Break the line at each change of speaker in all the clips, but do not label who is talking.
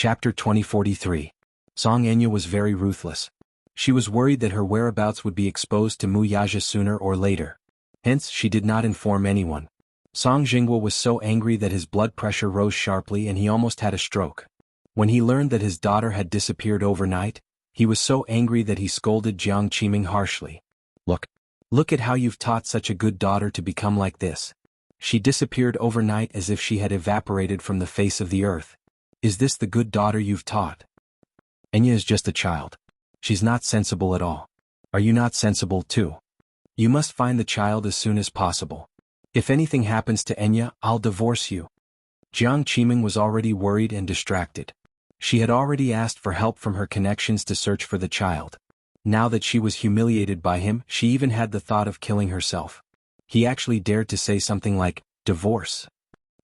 Chapter 2043. Song Enya was very ruthless. She was worried that her whereabouts would be exposed to Wuxia sooner or later. Hence, she did not inform anyone. Song Jianghu was so angry that his blood pressure rose sharply and he almost had a stroke. When he learned that his daughter had disappeared overnight, he was so angry that he scolded Jiang Qiming harshly. Look at how you've taught such a good daughter to become like this. She disappeared overnight as if she had evaporated from the face of the earth. Is this the good daughter you've taught? Enya is just a child. She's not sensible at all. Are you not sensible too? You must find the child as soon as possible. If anything happens to Enya, I'll divorce you. Jiang Qiming was already worried and distracted. She had already asked for help from her connections to search for the child. Now that she was humiliated by him, she even had the thought of killing herself. He actually dared to say something like, divorce.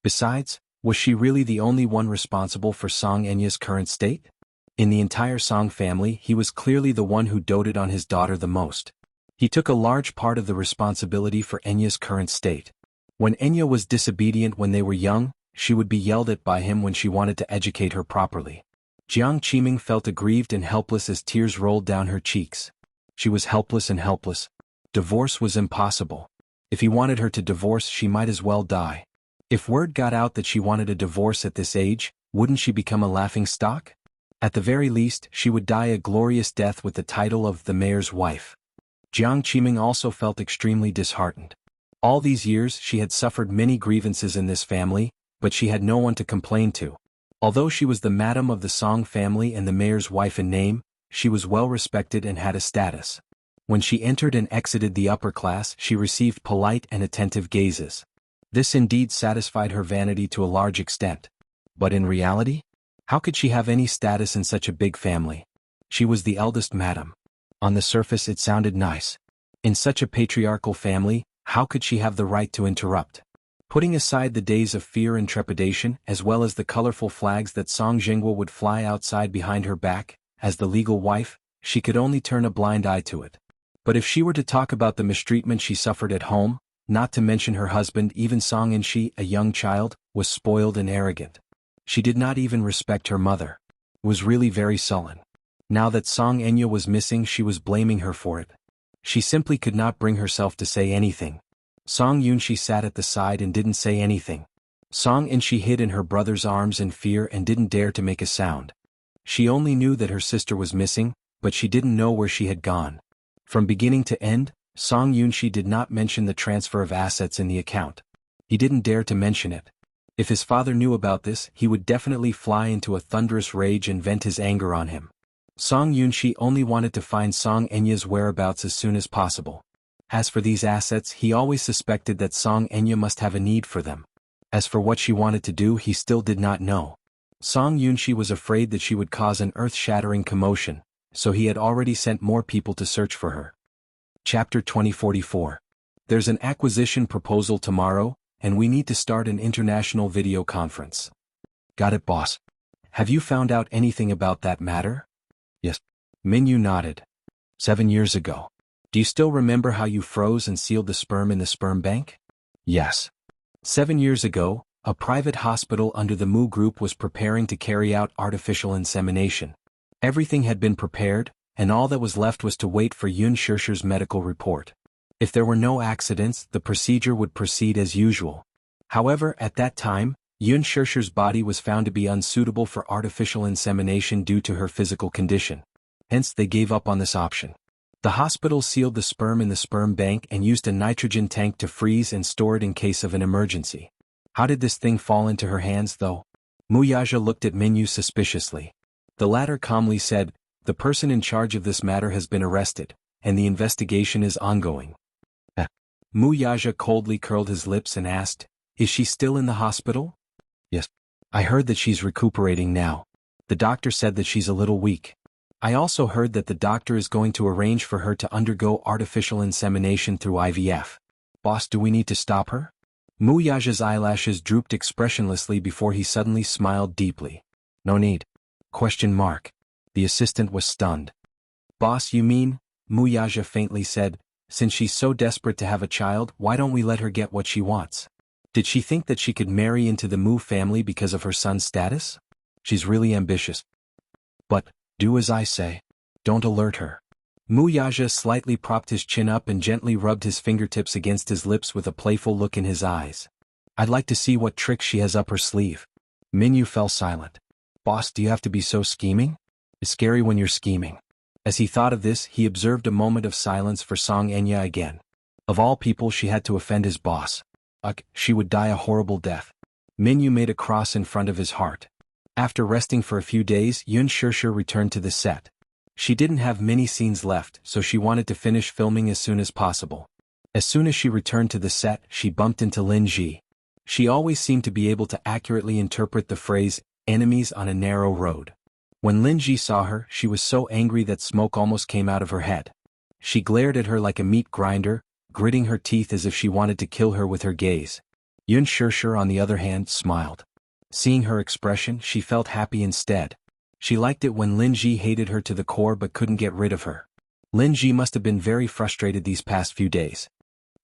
Besides, was she really the only one responsible for Song Enya's current state? In the entire Song family, he was clearly the one who doted on his daughter the most. He took a large part of the responsibility for Enya's current state. When Enya was disobedient when they were young, she would be yelled at by him when she wanted to educate her properly. Jiang Qiming felt aggrieved and helpless as tears rolled down her cheeks. She was helpless and helpless. Divorce was impossible. If he wanted her to divorce, she might as well die. If word got out that she wanted a divorce at this age, wouldn't she become a laughingstock? At the very least, she would die a glorious death with the title of the mayor's wife. Jiang Qiming also felt extremely disheartened. All these years she had suffered many grievances in this family, but she had no one to complain to. Although she was the madam of the Song family and the mayor's wife in name, she was well respected and had a status. When she entered and exited the upper class, she received polite and attentive gazes. This indeed satisfied her vanity to a large extent. But in reality? How could she have any status in such a big family? She was the eldest madam. On the surface it sounded nice. In such a patriarchal family, how could she have the right to interrupt? Putting aside the days of fear and trepidation, as well as the colorful flags that Song Jianghu would fly outside behind her back, as the legal wife, she could only turn a blind eye to it. But if she were to talk about the mistreatment she suffered at home, not to mention her husband, even Song Enshi, a young child, was spoiled and arrogant. She did not even respect her mother. Was really very sullen. Now that Song Enya was missing, she was blaming her for it. She simply could not bring herself to say anything. Song Yunshi sat at the side and didn't say anything. Song Enshi hid in her brother's arms in fear and didn't dare to make a sound. She only knew that her sister was missing, but she didn't know where she had gone. From beginning to end, Song Yunshi did not mention the transfer of assets in the account. He didn't dare to mention it. If his father knew about this, he would definitely fly into a thunderous rage and vent his anger on him. Song Yunshi only wanted to find Song Enya's whereabouts as soon as possible. As for these assets, he always suspected that Song Enya must have a need for them. As for what she wanted to do, he still did not know. Song Yunshi was afraid that she would cause an earth-shattering commotion, so he had already sent more people to search for her. Chapter 2044. There's an acquisition proposal tomorrow, and we need to start an international video conference. Got it, boss. Have you found out anything about that matter? Yes. Minyu nodded. 7 years ago. Do you still remember how you froze and sealed the sperm in the sperm bank? Yes. 7 years ago, a private hospital under the Mu Group was preparing to carry out artificial insemination. Everything had been prepared, and all that was left was to wait for Yun Shirshir's medical report. If there were no accidents, the procedure would proceed as usual. However, at that time, Yun Shirshir's body was found to be unsuitable for artificial insemination due to her physical condition. Hence, they gave up on this option. The hospital sealed the sperm in the sperm bank and used a nitrogen tank to freeze and store it in case of an emergency. How did this thing fall into her hands, though? Wuxia looked at Minyu suspiciously. The latter calmly said, "The person in charge of this matter has been arrested, and the investigation is ongoing." Wuxia coldly curled his lips and asked, "Is she still in the hospital?" "Yes. I heard that she's recuperating now. The doctor said that she's a little weak. I also heard that the doctor is going to arrange for her to undergo artificial insemination through IVF. Boss, do we need to stop her?" Wuxia's eyelashes drooped expressionlessly before he suddenly smiled deeply. "No need." The assistant was stunned. "Boss, you mean?" Wuxia faintly said, "Since she's so desperate to have a child, why don't we let her get what she wants? Did she think that she could marry into the Mu family because of her son's status?" She's really ambitious. But, do as I say. Don't alert her. Mu Yaja slightly propped his chin up and gently rubbed his fingertips against his lips with a playful look in his eyes. I'd like to see what tricks she has up her sleeve. Minyu fell silent. Boss, do you have to be so scheming? It's scary when you're scheming. As he thought of this, he observed a moment of silence for Song Enya again. Of all people, she had to offend his boss. Ugh, she would die a horrible death. Minyu made a cross in front of his heart. After resting for a few days, Yun Shirshir returned to the set. She didn't have many scenes left, so she wanted to finish filming as soon as possible. As soon as she returned to the set, she bumped into Lin Ji. She always seemed to be able to accurately interpret the phrase, enemies on a narrow road. When Lin Ji saw her, she was so angry that smoke almost came out of her head. She glared at her like a meat grinder, gritting her teeth as if she wanted to kill her with her gaze. Yun Shirshir, on the other hand, smiled. Seeing her expression, she felt happy instead. She liked it when Lin Ji hated her to the core but couldn't get rid of her. Lin Ji must have been very frustrated these past few days.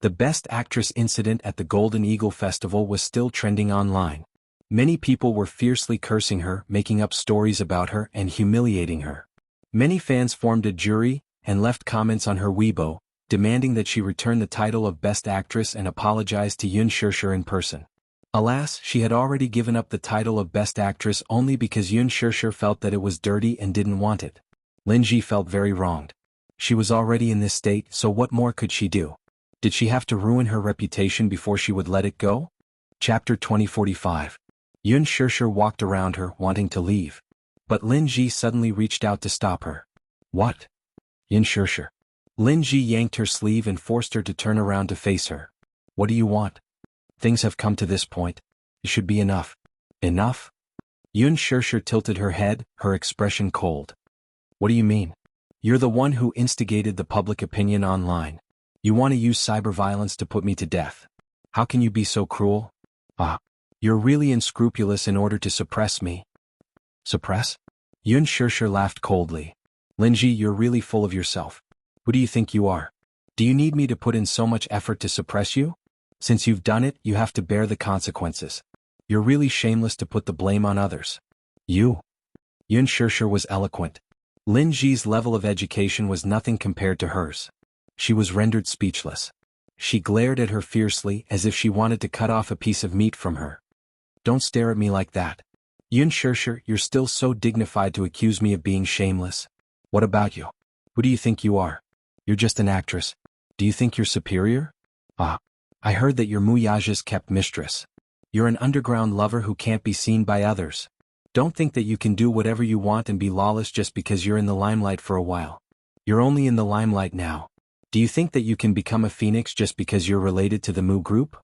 The Best Actress incident at the Golden Eagle Festival was still trending online. Many people were fiercely cursing her, making up stories about her, and humiliating her. Many fans formed a jury and left comments on her Weibo, demanding that she return the title of Best Actress and apologize to Yun Shirshir in person. Alas, she had already given up the title of Best Actress only because Yun Shirshir felt that it was dirty and didn't want it. Lin Ji felt very wronged. She was already in this state, so what more could she do? Did she have to ruin her reputation before she would let it go? Chapter 2045. Yun Shirshir walked around her, wanting to leave. But Lin Ji suddenly reached out to stop her. What? Yun Shirshir. Lin Ji yanked her sleeve and forced her to turn around to face her. What do you want? Things have come to this point. It should be enough. Enough? Yun Shirshir tilted her head, her expression cold. What do you mean? You're the one who instigated the public opinion online. You want to use cyber violence to put me to death. How can you be so cruel? You're really unscrupulous in order to suppress me. Suppress? Yun Shirshir laughed coldly. Lin Ji, you're really full of yourself. Who do you think you are? Do you need me to put in so much effort to suppress you? Since you've done it, you have to bear the consequences. You're really shameless to put the blame on others. You? Yun Shirshir was eloquent. Lin Ji's level of education was nothing compared to hers. She was rendered speechless. She glared at her fiercely as if she wanted to cut off a piece of meat from her. Don't stare at me like that. Yun Shirshir, you're still so dignified to accuse me of being shameless. What about you? Who do you think you are? You're just an actress. Do you think you're superior? I heard that you're Mu Yaja's kept mistress. You're an underground lover who can't be seen by others. Don't think that you can do whatever you want and be lawless just because you're in the limelight for a while. You're only in the limelight now. Do you think that you can become a phoenix just because you're related to the Mu group?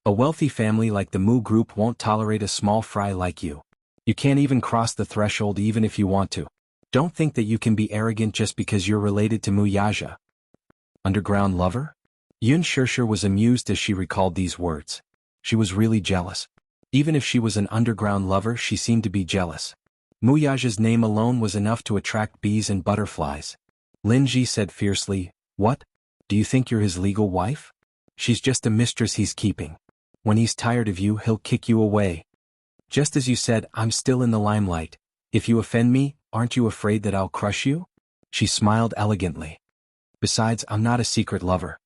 A wealthy family like the Mu group won't tolerate a small fry like you. You can't even cross the threshold even if you want to. Don't think that you can be arrogant just because you're related to Mu Yaja. Underground lover? Yun Shirshir was amused as she recalled these words. She was really jealous. Even if she was an underground lover, she seemed to be jealous. Mu Yaja's name alone was enough to attract bees and butterflies. Lin Ji said fiercely, What? Do you think you're his legal wife? She's just a mistress he's keeping. When he's tired of you, he'll kick you away. Just as you said, I'm still in the limelight. If you offend me, aren't you afraid that I'll crush you? She smiled elegantly. Besides, I'm not a secret lover.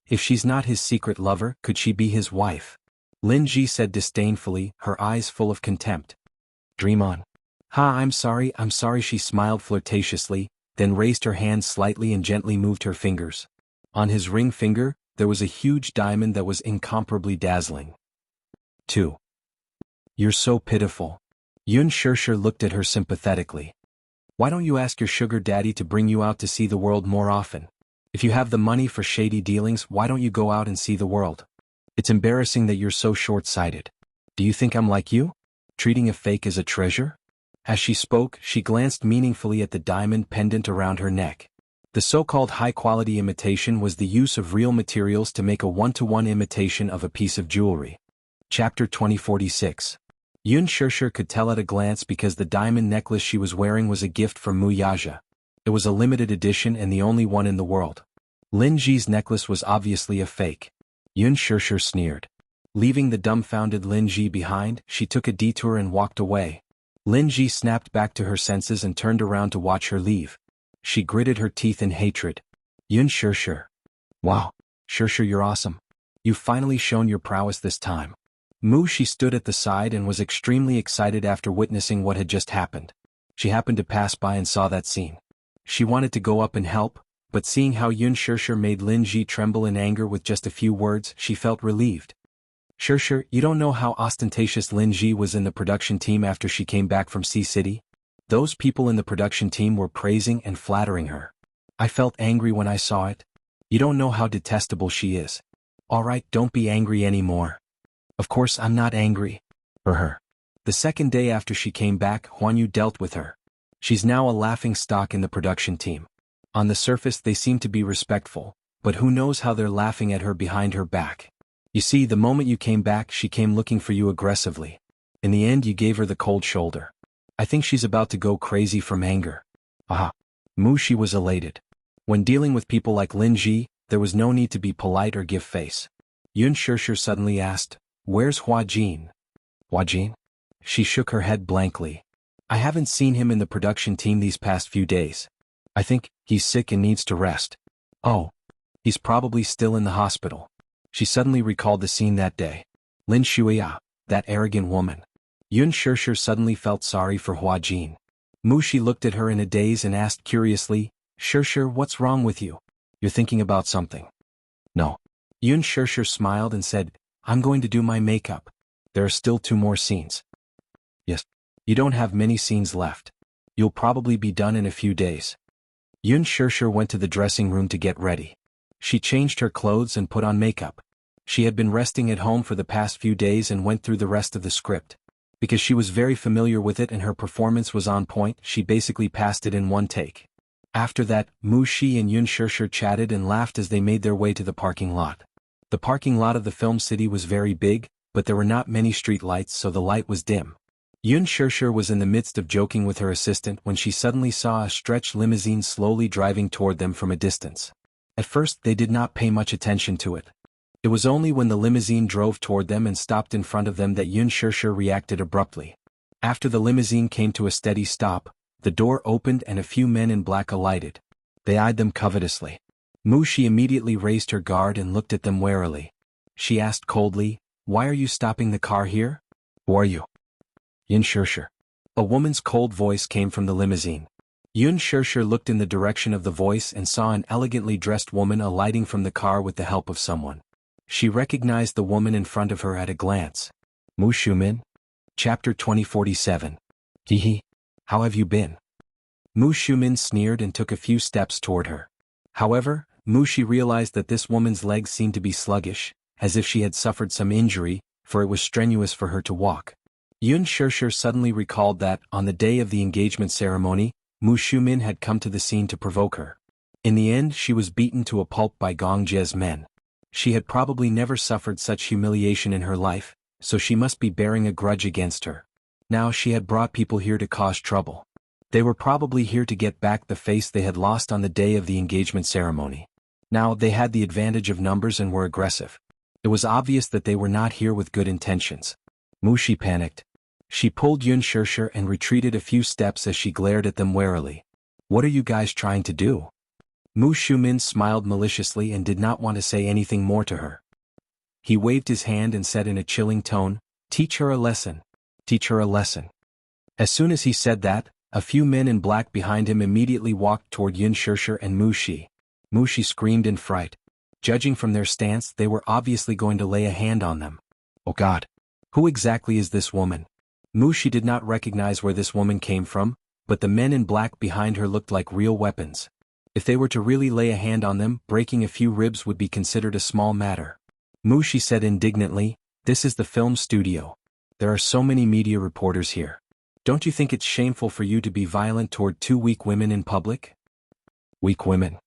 If she's not his secret lover, could she be his wife? Lin Ji said disdainfully, her eyes full of contempt. Dream on. I'm sorry, she smiled flirtatiously, then raised her hand slightly and gently moved her fingers. On his ring finger, there was a huge diamond that was incomparably dazzling. 2. You're so pitiful. Yun Shirshir looked at her sympathetically. Why don't you ask your sugar daddy to bring you out to see the world more often? If you have the money for shady dealings, why don't you go out and see the world? It's embarrassing that you're so short-sighted. Do you think I'm like you? Treating a fake as a treasure? As she spoke, she glanced meaningfully at the diamond pendant around her neck. The so-called high-quality imitation was the use of real materials to make a one-to-one imitation of a piece of jewelry. Chapter 2046. Yun Shirshir could tell at a glance because the diamond necklace she was wearing was a gift from Mu Yaja. It was a limited edition and the only one in the world. Lin Ji's necklace was obviously a fake. Yun Shirshir sneered. Leaving the dumbfounded Lin Ji behind, she took a detour and walked away. Lin Ji snapped back to her senses and turned around to watch her leave. She gritted her teeth in hatred. Yun Shirshir. Wow. Shirshir, you're awesome. You've finally shown your prowess this time. She stood at the side and was extremely excited after witnessing what had just happened. She happened to pass by and saw that scene. She wanted to go up and help, but seeing how Yun Shirshir made Lin Ji tremble in anger with just a few words, she felt relieved. Shirshir, you don't know how ostentatious Lin Ji was in the production team after she came back from Sea City? Those people in the production team were praising and flattering her. I felt angry when I saw it. You don't know how detestable she is. Alright, don't be angry anymore. Of course I'm not angry. For her. The second day after she came back, Huan Yu dealt with her. She's now a laughing stock in the production team. On the surface they seem to be respectful, but who knows how they're laughing at her behind her back. You see, the moment you came back she came looking for you aggressively. In the end you gave her the cold shoulder. I think she's about to go crazy from anger. Aha. She was elated. When dealing with people like Lin Ji, there was no need to be polite or give face. Yun Shirshir suddenly asked, "Where's Hua Jin?" Hua Jin? She shook her head blankly. I haven't seen him in the production team these past few days. I think he's sick and needs to rest. Oh. He's probably still in the hospital. She suddenly recalled the scene that day. Lin Shuya, that arrogant woman. Yun Shirshir suddenly felt sorry for Hua Jin. She looked at her in a daze and asked curiously, "Shirshir, what's wrong with you? You're thinking about something." No. Yun Shirshir smiled and said, "I'm going to do my makeup. There are still 2 more scenes." Yes. You don't have many scenes left. You'll probably be done in a few days. Yun Shirshir went to the dressing room to get ready. She changed her clothes and put on makeup. She had been resting at home for the past few days and went through the rest of the script. Because she was very familiar with it and her performance was on point, she basically passed it in one take. After that, Shi and Yun Shirshir chatted and laughed as they made their way to the parking lot. The parking lot of the film city was very big, but there were not many street lights so the light was dim. Yun Shirshir was in the midst of joking with her assistant when she suddenly saw a stretched limousine slowly driving toward them from a distance. At first they did not pay much attention to it. It was only when the limousine drove toward them and stopped in front of them that Yun Shirshir reacted abruptly. After the limousine came to a steady stop, the door opened and a few men in black alighted. They eyed them covetously. She immediately raised her guard and looked at them warily. She asked coldly, "Why are you stopping the car here? Who are you?" Yun Shirshir. A woman's cold voice came from the limousine. Yun Shirshir looked in the direction of the voice and saw an elegantly dressed woman alighting from the car with the help of someone. She recognized the woman in front of her at a glance. Mu Shumin? Chapter 2047. Hehe. How have you been? Mu Shumin sneered and took a few steps toward her. However, Shi realized that this woman's legs seemed to be sluggish, as if she had suffered some injury, for it was strenuous for her to walk. Yun Shirshir suddenly recalled that, on the day of the engagement ceremony, Mu Shumin had come to the scene to provoke her. In the end she was beaten to a pulp by Gong Jie's men. She had probably never suffered such humiliation in her life, so she must be bearing a grudge against her. Now she had brought people here to cause trouble. They were probably here to get back the face they had lost on the day of the engagement ceremony. Now they had the advantage of numbers and were aggressive. It was obvious that they were not here with good intentions. Shi panicked. She pulled Yun Shirshir and retreated a few steps as she glared at them warily. "What are you guys trying to do?" Mu Shumin smiled maliciously and did not want to say anything more to her. He waved his hand and said in a chilling tone, "Teach her a lesson. Teach her a lesson." As soon as he said that, a few men in black behind him immediately walked toward Yun Shirshir and Mu Shi. Mu Shi screamed in fright. Judging from their stance they were obviously going to lay a hand on them. Oh God! Who exactly is this woman? Mu Shi did not recognize where this woman came from, but the men in black behind her looked like real weapons. If they were to really lay a hand on them, breaking a few ribs would be considered a small matter. Mu Shi said indignantly, "This is the film studio. There are so many media reporters here. Don't you think it's shameful for you to be violent toward 2 weak women in public?" Weak women?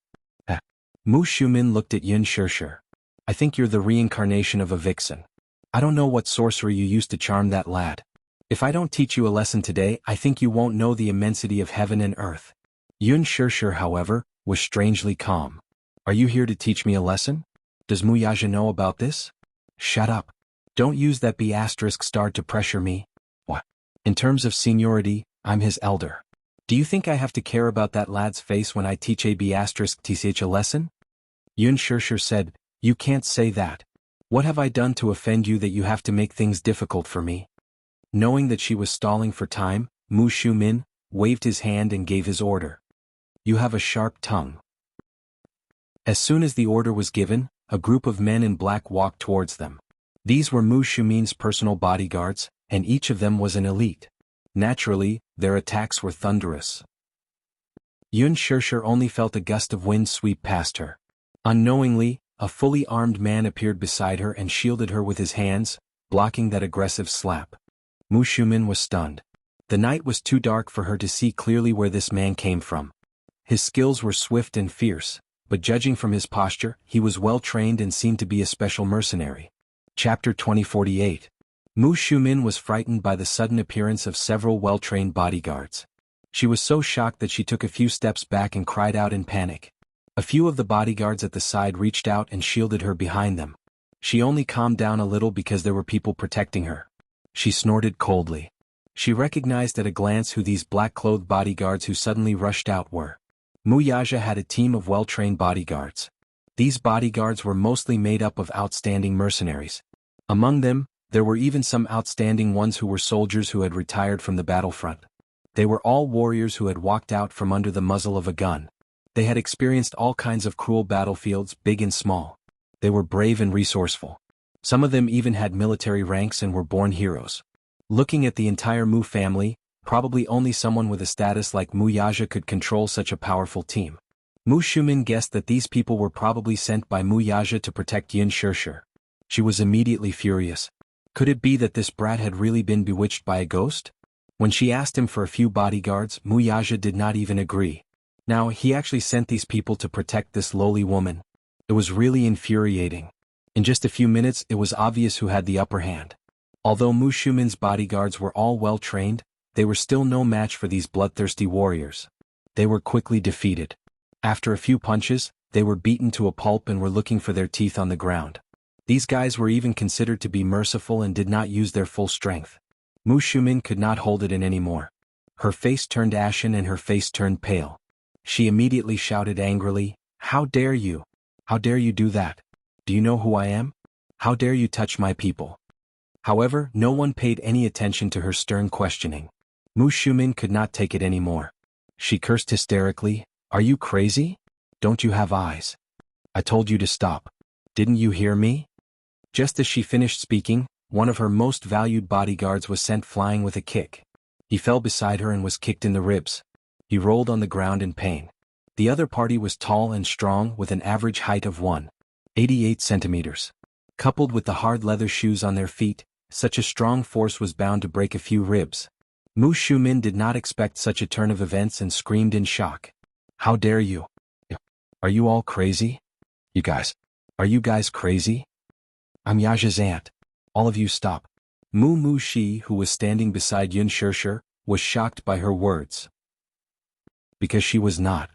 Mu Shumin looked at Yun Shirshir. "I think you're the reincarnation of a vixen. I don't know what sorcery you used to charm that lad. If I don't teach you a lesson today, I think you won't know the immensity of heaven and earth." Yun Shirshir, however, was strangely calm. "Are you here to teach me a lesson? Does Muyaja know about this?" "Shut up. Don't use that B** star to pressure me." "What? In terms of seniority, I'm his elder. Do you think I have to care about that lad's face when I teach AB*TCH a lesson? Yun Shirshir said, You can't say that. What have I done to offend you that you have to make things difficult for me? Knowing that she was stalling for time, Mu Shumin waved his hand and gave his order. You have a sharp tongue. As soon as the order was given, a group of men in black walked towards them. These were Mu Shumin's personal bodyguards, and each of them was an elite. Naturally, their attacks were thunderous. Yun Shirshir only felt a gust of wind sweep past her. Unknowingly, a fully armed man appeared beside her and shielded her with his hands, blocking that aggressive slap. Mu Shumin was stunned. The night was too dark for her to see clearly where this man came from. His skills were swift and fierce, but judging from his posture, he was well trained and seemed to be a special mercenary. Chapter 2048. Mu Shumin was frightened by the sudden appearance of several well-trained bodyguards. She was so shocked that she took a few steps back and cried out in panic. A few of the bodyguards at the side reached out and shielded her behind them. She only calmed down a little because there were people protecting her. She snorted coldly. She recognized at a glance who these black-clothed bodyguards who suddenly rushed out were. Mu Yaja had a team of well-trained bodyguards. These bodyguards were mostly made up of outstanding mercenaries. Among them, there were even some outstanding ones who were soldiers who had retired from the battlefront. They were all warriors who had walked out from under the muzzle of a gun. They had experienced all kinds of cruel battlefields, big and small. They were brave and resourceful. Some of them even had military ranks and were born heroes. Looking at the entire Mu family, probably only someone with a status like Mu Yaja could control such a powerful team. Mu Shumin guessed that these people were probably sent by Mu Yaja to protect Yun Shirshir. She was immediately furious. Could it be that this brat had really been bewitched by a ghost? When she asked him for a few bodyguards, Mu Yaja did not even agree. Now, he actually sent these people to protect this lowly woman. It was really infuriating. In just a few minutes, it was obvious who had the upper hand. Although Mu Shumin's bodyguards were all well trained, they were still no match for these bloodthirsty warriors. They were quickly defeated. After a few punches, they were beaten to a pulp and were looking for their teeth on the ground. These guys were even considered to be merciful and did not use their full strength. Mu Shumin could not hold it in anymore. Her face turned ashen and her face turned pale. She immediately shouted angrily, How dare you? How dare you do that? Do you know who I am? How dare you touch my people? However, no one paid any attention to her stern questioning. Mu Shumin could not take it anymore. She cursed hysterically, Are you crazy? Don't you have eyes? I told you to stop. Didn't you hear me? Just as she finished speaking, one of her most valued bodyguards was sent flying with a kick. He fell beside her and was kicked in the ribs. He rolled on the ground in pain. The other party was tall and strong with an average height of 1.88 centimeters. Coupled with the hard leather shoes on their feet, such a strong force was bound to break a few ribs. Mu Shumin did not expect such a turn of events and screamed in shock. How dare you? Are you all crazy? Are you guys crazy? I'm Yaja's aunt. All of you stop. Mu Shi, who was standing beside Yun Shirshir, was shocked by her words. Because she was not.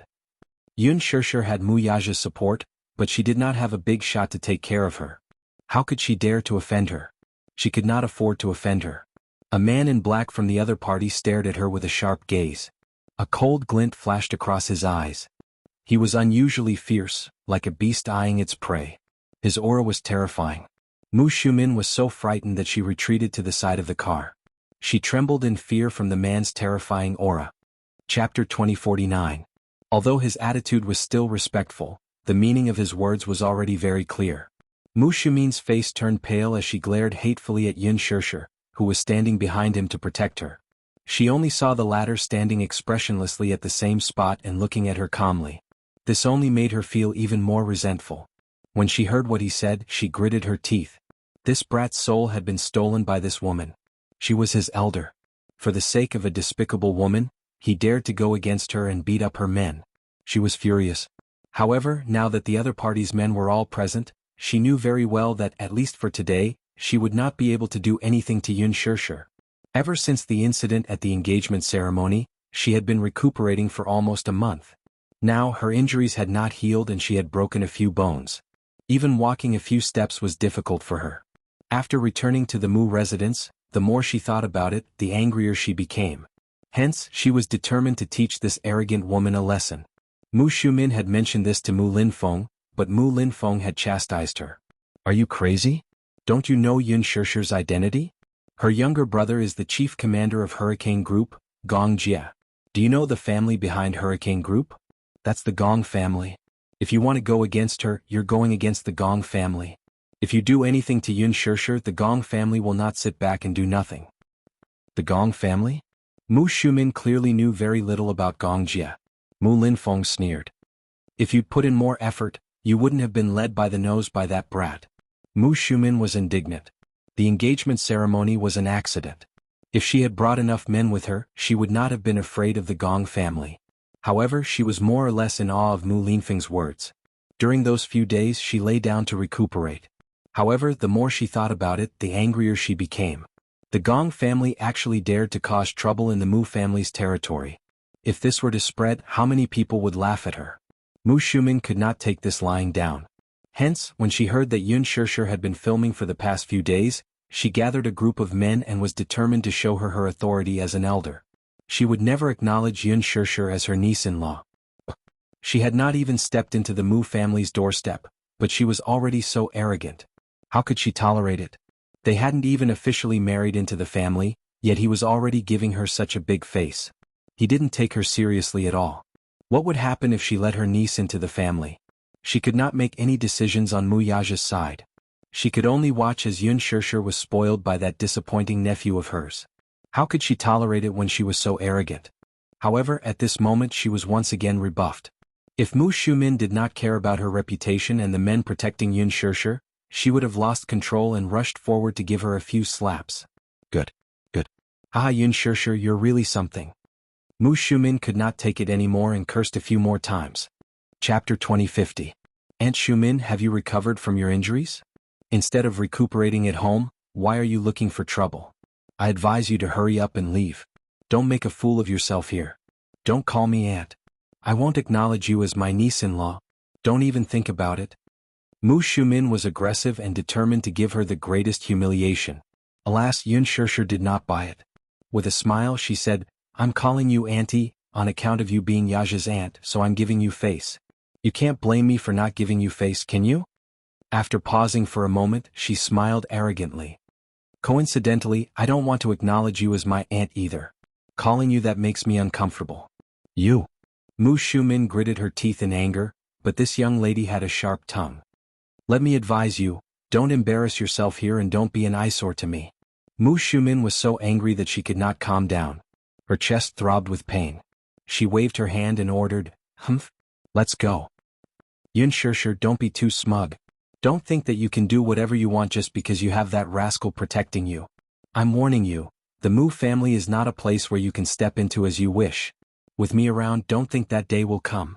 Yun Shirshir had Mu Yaja's support, but she did not have a big shot to take care of her. How could she dare to offend her? She could not afford to offend her. A man in black from the other party stared at her with a sharp gaze. A cold glint flashed across his eyes. He was unusually fierce, like a beast eyeing its prey. His aura was terrifying. Mu Shumin was so frightened that she retreated to the side of the car. She trembled in fear from the man's terrifying aura. Chapter 2049. Although his attitude was still respectful, the meaning of his words was already very clear. Mu Shumin's face turned pale as she glared hatefully at Yun Shirshir, who was standing behind him to protect her. She only saw the latter standing expressionlessly at the same spot and looking at her calmly. This only made her feel even more resentful. When she heard what he said, she gritted her teeth. This brat's soul had been stolen by this woman. She was his elder. For the sake of a despicable woman, he dared to go against her and beat up her men. She was furious. However, now that the other party's men were all present, she knew very well that, at least for today, she would not be able to do anything to Yun Shirshir. Ever since the incident at the engagement ceremony, she had been recuperating for almost a month. Now her injuries had not healed and she had broken a few bones. Even walking a few steps was difficult for her. After returning to the Mu residence, the more she thought about it, the angrier she became. Hence, she was determined to teach this arrogant woman a lesson. Mu Xiumin had mentioned this to Mu Linfeng, but Mu Linfeng had chastised her. Are you crazy? Don't you know Yun Shishir's identity? Her younger brother is the chief commander of Hurricane Group, Gong Jia. Do you know the family behind Hurricane Group? That's the Gong family. If you want to go against her, you're going against the Gong family. If you do anything to Yun Shishir, the Gong family will not sit back and do nothing. The Gong family? Mu Xiumin clearly knew very little about Gong Jia. Mu Linfeng sneered. If you'd put in more effort, you wouldn't have been led by the nose by that brat. Mu Xiumin was indignant. The engagement ceremony was an accident. If she had brought enough men with her, she would not have been afraid of the Gong family. However, she was more or less in awe of Mu Linfeng's words. During those few days she lay down to recuperate. However, the more she thought about it, the angrier she became. The Gong family actually dared to cause trouble in the Mu family's territory. If this were to spread, how many people would laugh at her? Mu Xiumin could not take this lying down. Hence, when she heard that Yun Shishir had been filming for the past few days, she gathered a group of men and was determined to show her authority as an elder. She would never acknowledge Yun Shishir as her niece-in-law. She had not even stepped into the Mu family's doorstep, but she was already so arrogant. How could she tolerate it? They hadn't even officially married into the family, yet he was already giving her such a big face. He didn't take her seriously at all. What would happen if she let her niece into the family? She could not make any decisions on Mu Yaja's side. She could only watch as Yun Shishir was spoiled by that disappointing nephew of hers. How could she tolerate it when she was so arrogant? However, at this moment she was once again rebuffed. If Mu Xiumin did not care about her reputation and the men protecting Yun Shishir, she would have lost control and rushed forward to give her a few slaps. Good. Haha, Yun Shishir, you're really something. Mu Xiumin could not take it anymore and cursed a few more times. Chapter 2050. Aunt Xiumin, have you recovered from your injuries? Instead of recuperating at home, why are you looking for trouble? I advise you to hurry up and leave. Don't make a fool of yourself here. Don't call me aunt. I won't acknowledge you as my niece-in-law. Don't even think about it. Mu Xiumin was aggressive and determined to give her the greatest humiliation. Alas, Yun Shishir did not buy it. With a smile she said, I'm calling you auntie, on account of you being Yaja's aunt, so I'm giving you face. You can't blame me for not giving you face, can you? After pausing for a moment, she smiled arrogantly. Coincidentally, I don't want to acknowledge you as my aunt either. Calling you that makes me uncomfortable. You. Mu Xiumin gritted her teeth in anger, but this young lady had a sharp tongue. Let me advise you, don't embarrass yourself here and don't be an eyesore to me. Mu Xiumin was so angry that she could not calm down. Her chest throbbed with pain. She waved her hand and ordered, Humph. Let's go. Yun Shishir, don't be too smug. Don't think that you can do whatever you want just because you have that rascal protecting you. I'm warning you, the Mu family is not a place where you can step into as you wish. With me around, don't think that day will come.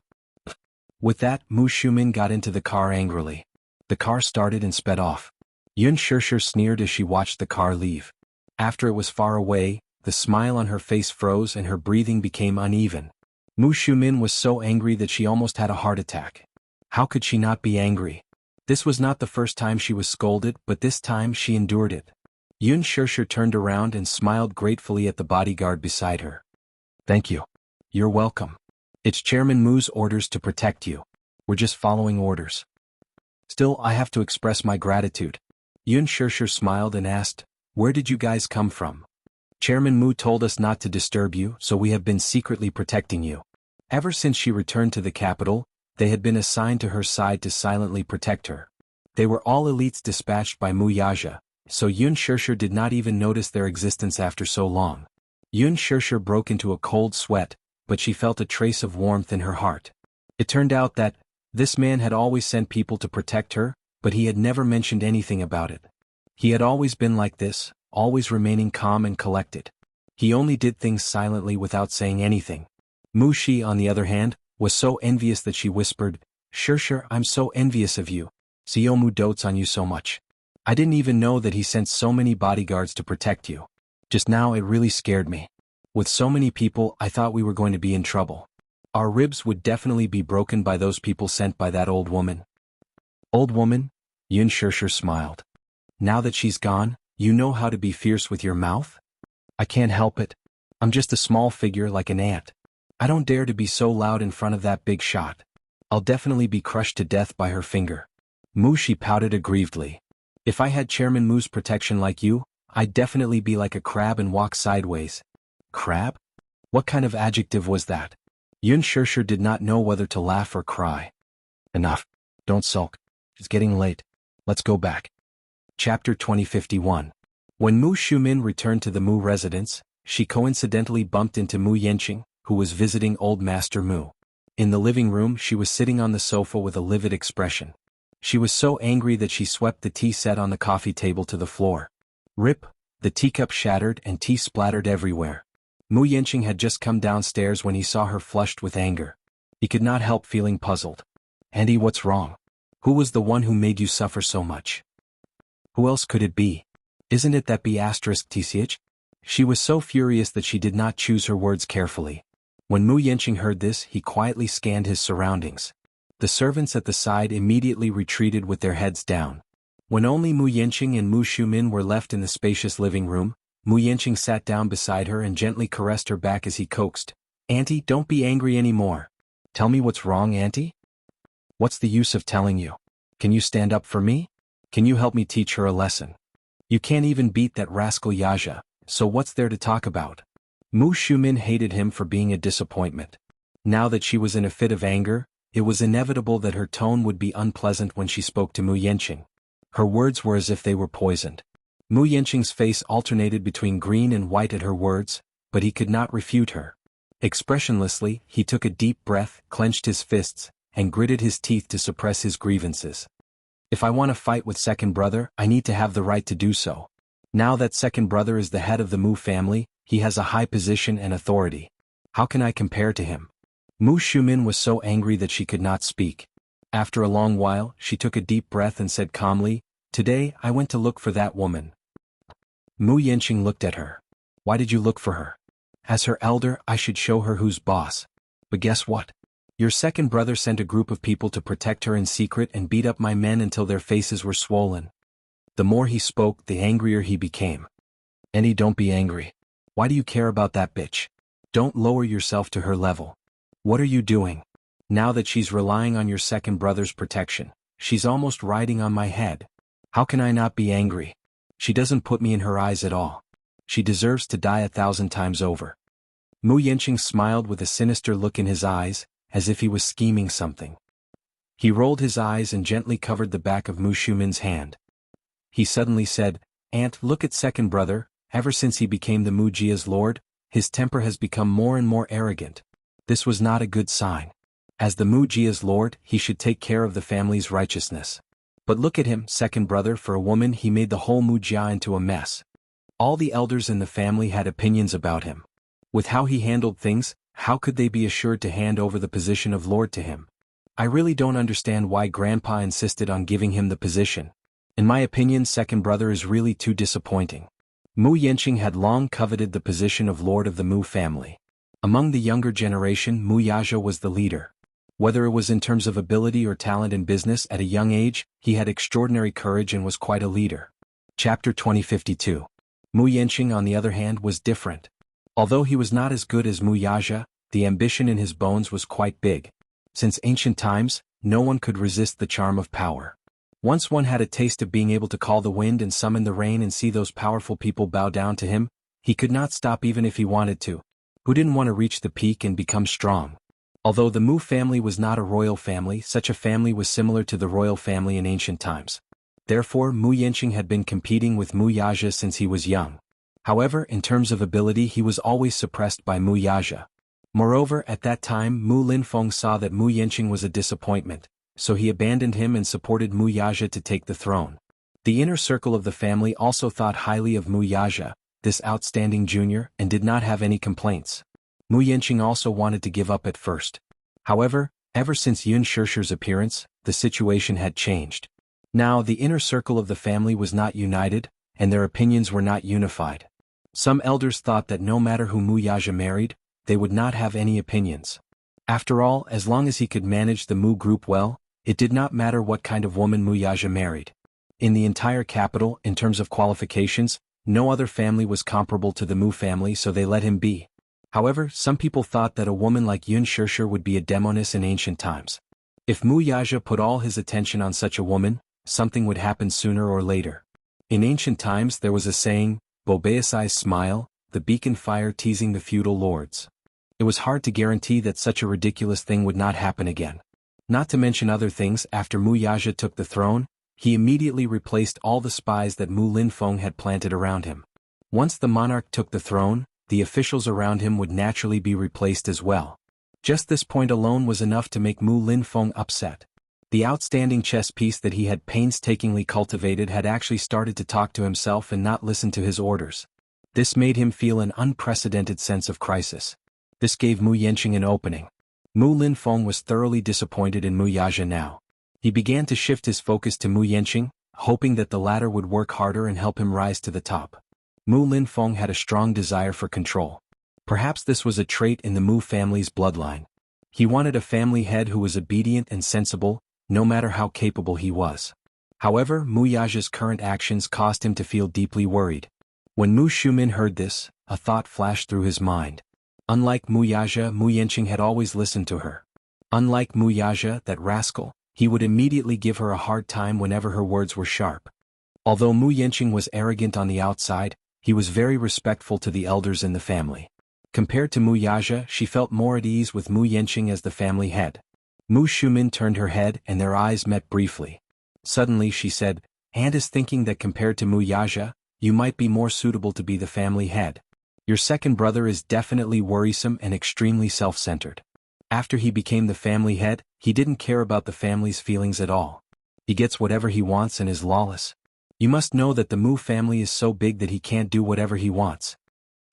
With that, Mu Xiumin got into the car angrily. The car started and sped off. Yun Shishir sneered as she watched the car leave. After it was far away, the smile on her face froze and her breathing became uneven. Mu Xiumin was so angry that she almost had a heart attack. How could she not be angry? This was not the first time she was scolded, but this time she endured it. Yun Shishir turned around and smiled gratefully at the bodyguard beside her. Thank you. You're welcome. It's Chairman Mu's orders to protect you. We're just following orders. Still, I have to express my gratitude. Yun Shishir smiled and asked, where did you guys come from? Chairman Mu told us not to disturb you, so we have been secretly protecting you. Ever since she returned to the capital, they had been assigned to her side to silently protect her. They were all elites dispatched by Mu Yaja, so Yun Shishir did not even notice their existence after so long. Yun Shishir broke into a cold sweat, but she felt a trace of warmth in her heart. It turned out that this man had always sent people to protect her, but he had never mentioned anything about it. He had always been like this, always remaining calm and collected. He only did things silently without saying anything. Mu Shi, on the other hand, was so envious that she whispered, Shishir, I'm so envious of you. Xiaomu dotes on you so much. I didn't even know that he sent so many bodyguards to protect you. Just now it really scared me. With so many people, I thought we were going to be in trouble. Our ribs would definitely be broken by those people sent by that old woman. Old woman? Yun Shishir smiled. Now that she's gone, You know how to be fierce with your mouth? I can't help it. I'm just a small figure like an ant. I don't dare to be so loud in front of that big shot. I'll definitely be crushed to death by her finger. Mu, she pouted aggrievedly. If I had Chairman Mu's protection like you, I'd definitely be like a crab and walk sideways. Crab? What kind of adjective was that? Yun Shishir did not know whether to laugh or cry. Enough. Don't sulk. It's getting late. Let's go back. Chapter 2051. When Mu Shumin returned to the Mu residence, she coincidentally bumped into Mu Yenqing, who was visiting Old Master Mu. In the living room, she was sitting on the sofa with a livid expression. She was so angry that she swept the tea set on the coffee table to the floor. Rip! The teacup shattered and tea splattered everywhere. Mu Yenqing had just come downstairs when he saw her flushed with anger. He could not help feeling puzzled. Auntie, what's wrong? Who was the one who made you suffer so much? Who else could it be? Isn't it that B*TCH? She was so furious that she did not choose her words carefully. When Mu Yenqing heard this, he quietly scanned his surroundings. The servants at the side immediately retreated with their heads down. When only Mu Yenqing and Mu Shumin were left in the spacious living room, Mu Yenqing sat down beside her and gently caressed her back as he coaxed. Auntie, don't be angry anymore. Tell me what's wrong, Auntie? What's the use of telling you? Can you stand up for me? Can you help me teach her a lesson? You can't even beat that rascal Yaja, so what's there to talk about? Mu Shumin hated him for being a disappointment. Now that she was in a fit of anger, it was inevitable that her tone would be unpleasant when she spoke to Mu Yenqing. Her words were as if they were poisoned. Mu Yenqing's face alternated between green and white at her words, but he could not refute her. Expressionlessly, he took a deep breath, clenched his fists, and gritted his teeth to suppress his grievances. If I want to fight with second brother, I need to have the right to do so. Now that second brother is the head of the Mu family, he has a high position and authority. How can I compare to him? Mu Shumin was so angry that she could not speak. After a long while, she took a deep breath and said calmly, Today, I went to look for that woman. Mu Yenqing looked at her. Why did you look for her? As her elder, I should show her who's boss. But guess what? Your second brother sent a group of people to protect her in secret and beat up my men until their faces were swollen. The more he spoke, the angrier he became. Annie, don't be angry. Why do you care about that bitch? Don't lower yourself to her level. What are you doing? Now that she's relying on your second brother's protection, she's almost riding on my head. How can I not be angry? She doesn't put me in her eyes at all. She deserves to die 1,000 times over. Mu Yenqing smiled with a sinister look in his eyes, as if he was scheming something. He rolled his eyes and gently covered the back of Mu Shumin's hand. He suddenly said, Aunt, look at second brother, ever since he became the Mu Jia's lord, his temper has become more and more arrogant. This was not a good sign. As the Mu Jia's lord, he should take care of the family's righteousness. But look at him, second brother, for a woman he made the whole Mu Jia into a mess. All the elders in the family had opinions about him. With how he handled things, how could they be assured to hand over the position of lord to him? I really don't understand why Grandpa insisted on giving him the position. In my opinion, second brother is really too disappointing. Mu Yenqing had long coveted the position of lord of the Mu family. Among the younger generation, Mu Yaja was the leader. Whether it was in terms of ability or talent in business at a young age, he had extraordinary courage and was quite a leader. Chapter 2052. Mu Yenqing, on the other hand, was different. Although he was not as good as Mu Yaja, the ambition in his bones was quite big. Since ancient times, no one could resist the charm of power. Once one had a taste of being able to call the wind and summon the rain and see those powerful people bow down to him, he could not stop even if he wanted to. Who didn't want to reach the peak and become strong? Although the Mu family was not a royal family, such a family was similar to the royal family in ancient times. Therefore, Mu Yenqing had been competing with Mu Yaja since he was young. However, in terms of ability, he was always suppressed by Mu Yaja. Moreover, at that time, Mu Linfeng saw that Mu Yenqing was a disappointment, so he abandoned him and supported Mu Yaja to take the throne. The inner circle of the family also thought highly of Mu Yaja, this outstanding junior, and did not have any complaints. Mu Yenqing also wanted to give up at first. However, ever since Yun Shishir's appearance, the situation had changed. Now the inner circle of the family was not united, and their opinions were not unified. Some elders thought that no matter who Mu Yaja married, they would not have any opinions. After all, as long as he could manage the Mu group well, it did not matter what kind of woman Mu Yaja married. In the entire capital, in terms of qualifications, no other family was comparable to the Mu family, so they let him be. However, some people thought that a woman like Yun Shishir would be a demoness in ancient times. If Mu Yaja put all his attention on such a woman, something would happen sooner or later. In ancient times there was a saying, Bobeasai's smile, the beacon fire teasing the feudal lords. It was hard to guarantee that such a ridiculous thing would not happen again. Not to mention other things, after Mu Yaja took the throne, he immediately replaced all the spies that Mu Linfeng had planted around him. Once the monarch took the throne, the officials around him would naturally be replaced as well. Just this point alone was enough to make Mu Linfeng upset. The outstanding chess piece that he had painstakingly cultivated had actually started to talk to himself and not listen to his orders. This made him feel an unprecedented sense of crisis. This gave Mu Yanqing an opening. Mu Linfeng was thoroughly disappointed in Mu Yaja now. He began to shift his focus to Mu Yanqing, hoping that the latter would work harder and help him rise to the top. Mu Linfeng had a strong desire for control. Perhaps this was a trait in the Mu family's bloodline. He wanted a family head who was obedient and sensible, no matter how capable he was. However, Mu Yaja's current actions caused him to feel deeply worried. When Mu Shumin heard this, a thought flashed through his mind. Unlike Mu Yaja, Mu Yanqing had always listened to her. Unlike Mu Yaja, that rascal, he would immediately give her a hard time whenever her words were sharp. Although Mu Yanqing was arrogant on the outside, he was very respectful to the elders in the family. Compared to Mu Yaja, she felt more at ease with Mu Yanqing as the family head. Mu Shumin turned her head and their eyes met briefly. Suddenly she said, "And is thinking that compared to Mu Yaja, you might be more suitable to be the family head. Your second brother is definitely worrisome and extremely self-centered. After he became the family head, he didn't care about the family's feelings at all. He gets whatever he wants and is lawless. You must know that the Mu family is so big that he can't do whatever he wants."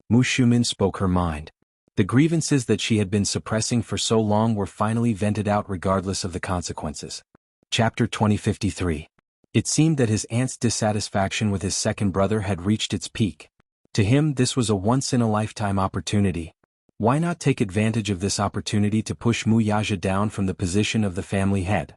Mu Shumin spoke her mind. The grievances that she had been suppressing for so long were finally vented out regardless of the consequences. Chapter 2053. It seemed that his aunt's dissatisfaction with his second brother had reached its peak. To him this was a once-in-a-lifetime opportunity. Why not take advantage of this opportunity to push Mu Yaja down from the position of the family head?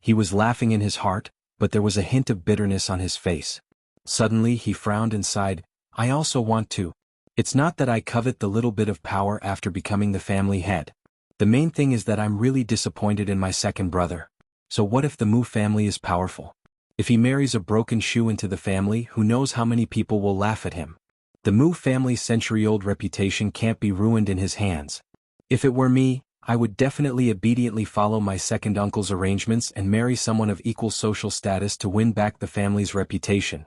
He was laughing in his heart, but there was a hint of bitterness on his face. Suddenly he frowned and sighed, "I also want to. It's not that I covet the little bit of power after becoming the family head. The main thing is that I'm really disappointed in my second brother. So what if the Mu family is powerful? If he marries a broken shoe into the family, who knows how many people will laugh at him? The Mu family's century-old reputation can't be ruined in his hands. If it were me, I would definitely obediently follow my second uncle's arrangements and marry someone of equal social status to win back the family's reputation."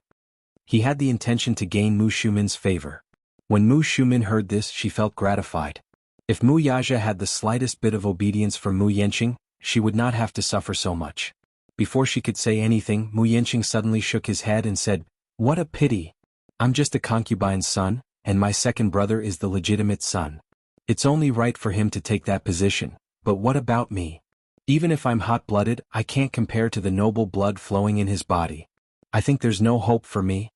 He had the intention to gain Mu Shumin's favor. When Mu Shumin heard this, she felt gratified. If Mu Yaja had the slightest bit of obedience from Mu Yanqing, she would not have to suffer so much. Before she could say anything, Mu Yanqing suddenly shook his head and said, "What a pity. I'm just a concubine's son, and my second brother is the legitimate son. It's only right for him to take that position, but what about me? Even if I'm hot-blooded, I can't compare to the noble blood flowing in his body. I think there's no hope for me."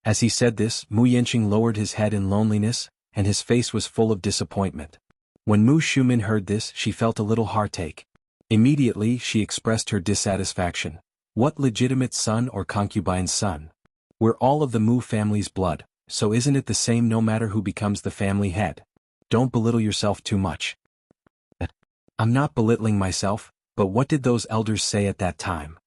As he said this, Mu Yanqing lowered his head in loneliness, and his face was full of disappointment. When Mu Shumin heard this, she felt a little heartache. Immediately she expressed her dissatisfaction. "What legitimate son or concubine's son? We're all of the Mu family's blood, so isn't it the same no matter who becomes the family head? Don't belittle yourself too much." "I'm not belittling myself, but what did those elders say at that time?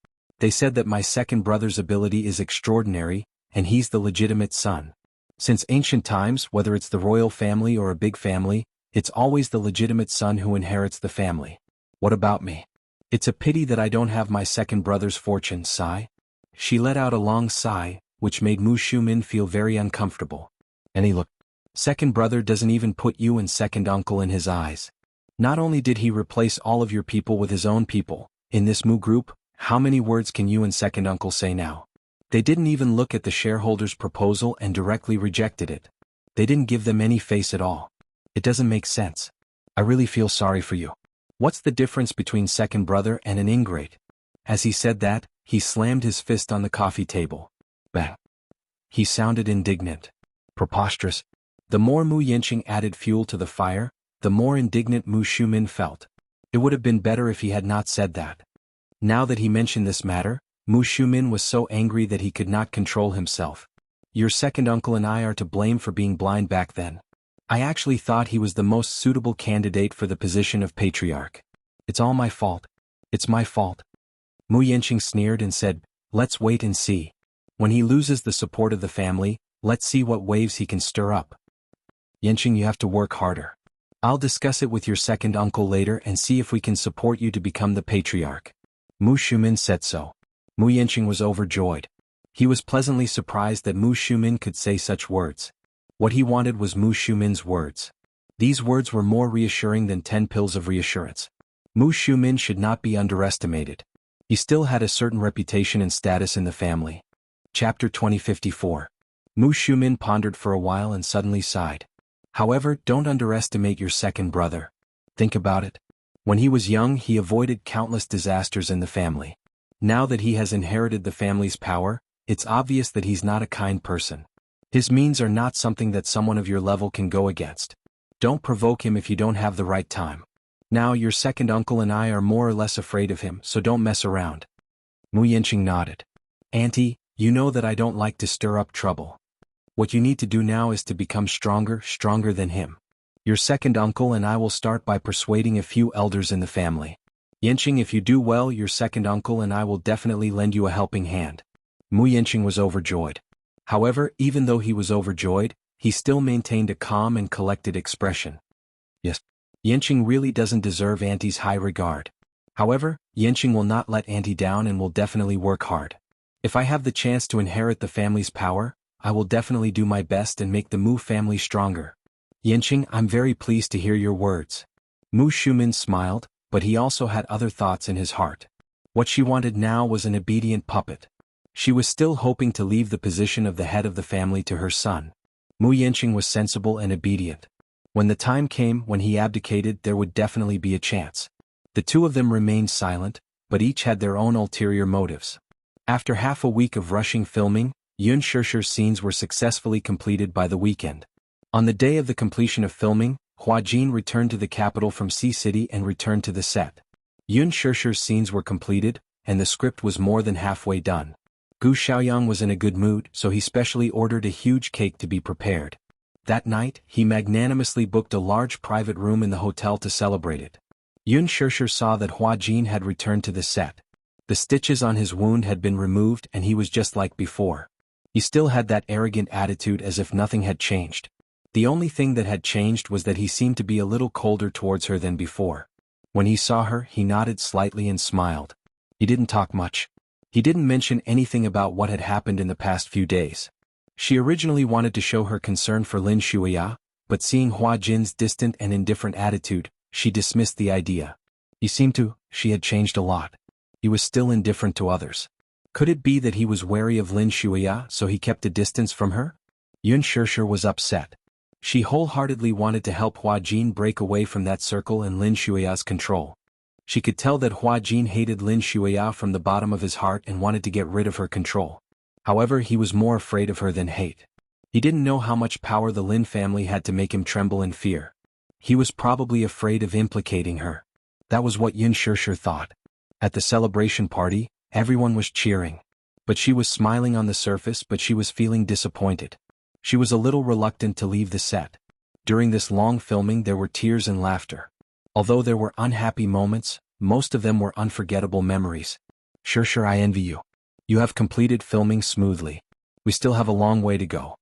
They said that my second brother's ability is extraordinary, and he's the legitimate son. Since ancient times, whether it's the royal family or a big family, it's always the legitimate son who inherits the family. What about me? It's a pity that I don't have my second brother's fortune." Sigh. She let out a long sigh, which made Mu Shumin feel very uncomfortable. And he looked. "Second brother doesn't even put you and second uncle in his eyes. Not only did he replace all of your people with his own people, in this Mu group, how many words can you and second uncle say now? They didn't even look at the shareholders' proposal and directly rejected it. They didn't give them any face at all. It doesn't make sense. I really feel sorry for you. What's the difference between second brother and an ingrate?" As he said that, he slammed his fist on the coffee table. Bang. He sounded indignant. Preposterous. The more Mu Yanqing added fuel to the fire, the more indignant Mu Shumin felt. It would have been better if he had not said that. Now that he mentioned this matter, Mu Shumin was so angry that he could not control himself. Your second uncle and I are to blame for being blind back then. I actually thought he was the most suitable candidate for the position of patriarch. It's all my fault. It's my fault. Mu Yanqing sneered and said, let's wait and see. When he loses the support of the family, let's see what waves he can stir up. Yanqing, you have to work harder. I'll discuss it with your second uncle later and see if we can support you to become the patriarch. Mu Shumin said so. Mu Yanqing was overjoyed. He was pleasantly surprised that Mu Shumin could say such words. What he wanted was Mu Shumin's words. These words were more reassuring than 10 pills of reassurance. Mu Shumin should not be underestimated. He still had a certain reputation and status in the family. Chapter 2054. Mu Shumin pondered for a while and suddenly sighed. However, don't underestimate your second brother. Think about it. When he was young, he avoided countless disasters in the family. Now that he has inherited the family's power, it's obvious that he's not a kind person. His means are not something that someone of your level can go against. Don't provoke him if you don't have the right time. Now your second uncle and I are more or less afraid of him, so don't mess around. Mu Yanqing nodded. Auntie, you know that I don't like to stir up trouble. What you need to do now is to become stronger than him. Your second uncle and I will start by persuading a few elders in the family. Yanqing, if you do well, your second uncle and I will definitely lend you a helping hand. Mu Yanqing was overjoyed. However, even though he was overjoyed, he still maintained a calm and collected expression. Yes, Yanqing really doesn't deserve Auntie's high regard. However, Yanqing will not let Auntie down and will definitely work hard. If I have the chance to inherit the family's power, I will definitely do my best and make the Mu family stronger. Yanqing, I'm very pleased to hear your words. Mu Shumin smiled, but he also had other thoughts in his heart. What she wanted now was an obedient puppet. She was still hoping to leave the position of the head of the family to her son. Mu Yanqing was sensible and obedient. When the time came when he abdicated, there would definitely be a chance. The two of them remained silent, but each had their own ulterior motives. After half a week of rushing filming, Yun Shishir's scenes were successfully completed by the weekend. On the day of the completion of filming, Hua Jin returned to the capital from Sea City and returned to the set. Yun Shishir's scenes were completed, and the script was more than halfway done. Gu Xiaoyang was in a good mood, so he specially ordered a huge cake to be prepared. That night, he magnanimously booked a large private room in the hotel to celebrate it. Yun Shishir saw that Hua Jin had returned to the set. The stitches on his wound had been removed and he was just like before. He still had that arrogant attitude as if nothing had changed. The only thing that had changed was that he seemed to be a little colder towards her than before. When he saw her, he nodded slightly and smiled. He didn't talk much. He didn't mention anything about what had happened in the past few days. She originally wanted to show her concern for Lin Shuya, but seeing Hua Jin's distant and indifferent attitude, she dismissed the idea. She had changed a lot. He was still indifferent to others. Could it be that he was wary of Lin Shuya, so he kept a distance from her? Yun Shishir was upset. She wholeheartedly wanted to help Hua Jin break away from that circle and Lin Shuya's control. She could tell that Hua Jin hated Lin Shuya from the bottom of his heart and wanted to get rid of her control. However, he was more afraid of her than hate. He didn't know how much power the Lin family had to make him tremble in fear. He was probably afraid of implicating her. That was what Yun Shishir thought. At the celebration party, everyone was cheering. But she was smiling on the surface, but she was feeling disappointed. She was a little reluctant to leave the set. During this long filming there were tears and laughter. Although there were unhappy moments, most of them were unforgettable memories. Shishir, I envy you. You have completed filming smoothly. We still have a long way to go.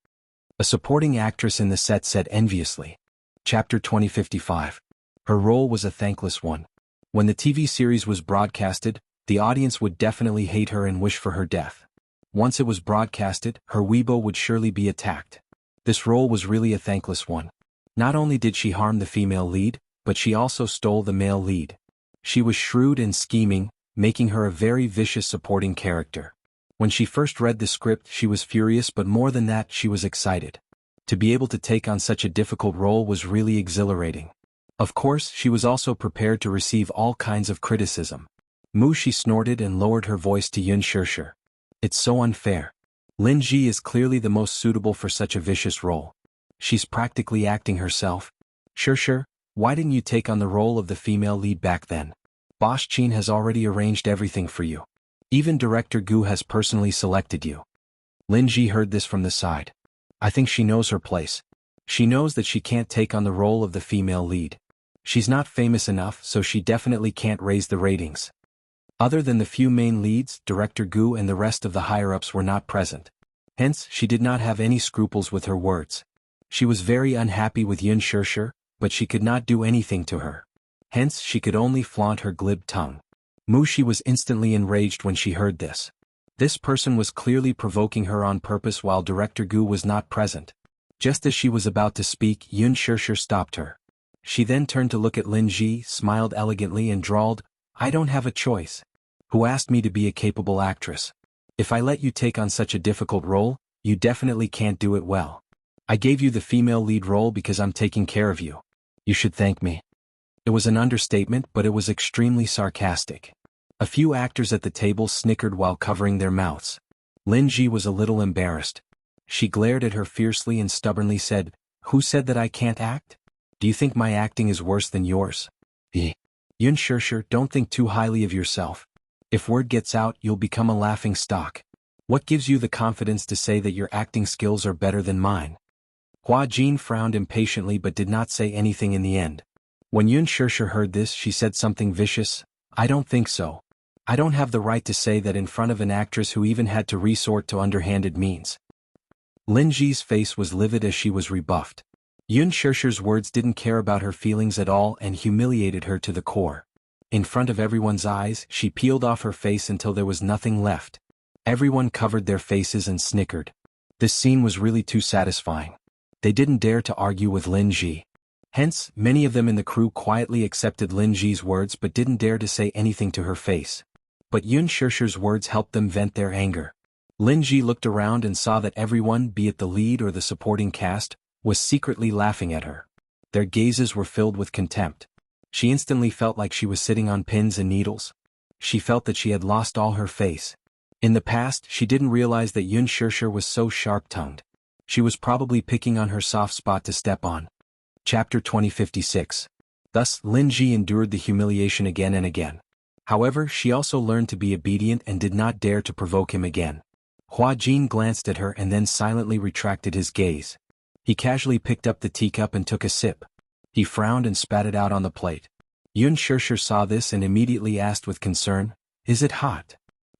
A supporting actress in the set said enviously. Chapter 2055. Her role was a thankless one. When the TV series was broadcasted, the audience would definitely hate her and wish for her death. Once it was broadcasted, her Weibo would surely be attacked. This role was really a thankless one. Not only did she harm the female lead, but she also stole the male lead. She was shrewd and scheming, making her a very vicious supporting character. When she first read the script, she was furious, but more than that, she was excited. To be able to take on such a difficult role was really exhilarating. Of course, she was also prepared to receive all kinds of criticism. She snorted and lowered her voice to Yun Shishir. It's so unfair. Lin Ji is clearly the most suitable for such a vicious role. She's practically acting herself. Shishir, why didn't you take on the role of the female lead back then? Bosch Qin has already arranged everything for you. Even Director Gu has personally selected you. Lin Ji heard this from the side. I think she knows her place. She knows that she can't take on the role of the female lead. She's not famous enough, so she definitely can't raise the ratings. Other than the few main leads, Director Gu and the rest of the higher-ups were not present. Hence, she did not have any scruples with her words. She was very unhappy with Yun Shirshir, but she could not do anything to her. Hence, she could only flaunt her glib tongue. Mushi was instantly enraged when she heard this. This person was clearly provoking her on purpose while Director Gu was not present. Just as she was about to speak, Yun Shirshir stopped her. She then turned to look at Lin Ji, smiled elegantly and drawled, I don't have a choice. Who asked me to be a capable actress? If I let you take on such a difficult role, you definitely can't do it well. I gave you the female lead role because I'm taking care of you. You should thank me. It was an understatement, but it was extremely sarcastic. A few actors at the table snickered while covering their mouths. Lin Ji was a little embarrassed. She glared at her fiercely and stubbornly said, Who said that I can't act? Do you think my acting is worse than yours? Yun Shirshir, don't think too highly of yourself. If word gets out, you'll become a laughing stock. What gives you the confidence to say that your acting skills are better than mine? Hua Jin frowned impatiently but did not say anything in the end. When Yun Shirshir heard this, she said something vicious, I don't think so. I don't have the right to say that in front of an actress who even had to resort to underhanded means. Lin Ji's face was livid as she was rebuffed. Yun Shirshir's words didn't care about her feelings at all and humiliated her to the core. In front of everyone's eyes, she peeled off her face until there was nothing left. Everyone covered their faces and snickered. This scene was really too satisfying. They didn't dare to argue with Lin Ji. Hence, many of them in the crew quietly accepted Lin Ji's words but didn't dare to say anything to her face. But Yun Shirshir's words helped them vent their anger. Lin Ji looked around and saw that everyone, be it the lead or the supporting cast, was secretly laughing at her. Their gazes were filled with contempt. She instantly felt like she was sitting on pins and needles. She felt that she had lost all her face. In the past, she didn't realize that Yun Shirshir was so sharp-tongued. She was probably picking on her soft spot to step on. Chapter 2056. Thus, Lin Ji endured the humiliation again and again. However, she also learned to be obedient and did not dare to provoke him again. Hua Jin glanced at her and then silently retracted his gaze. He casually picked up the teacup and took a sip. He frowned and spat it out on the plate. Yun Shirshir saw this and immediately asked with concern, Is it hot?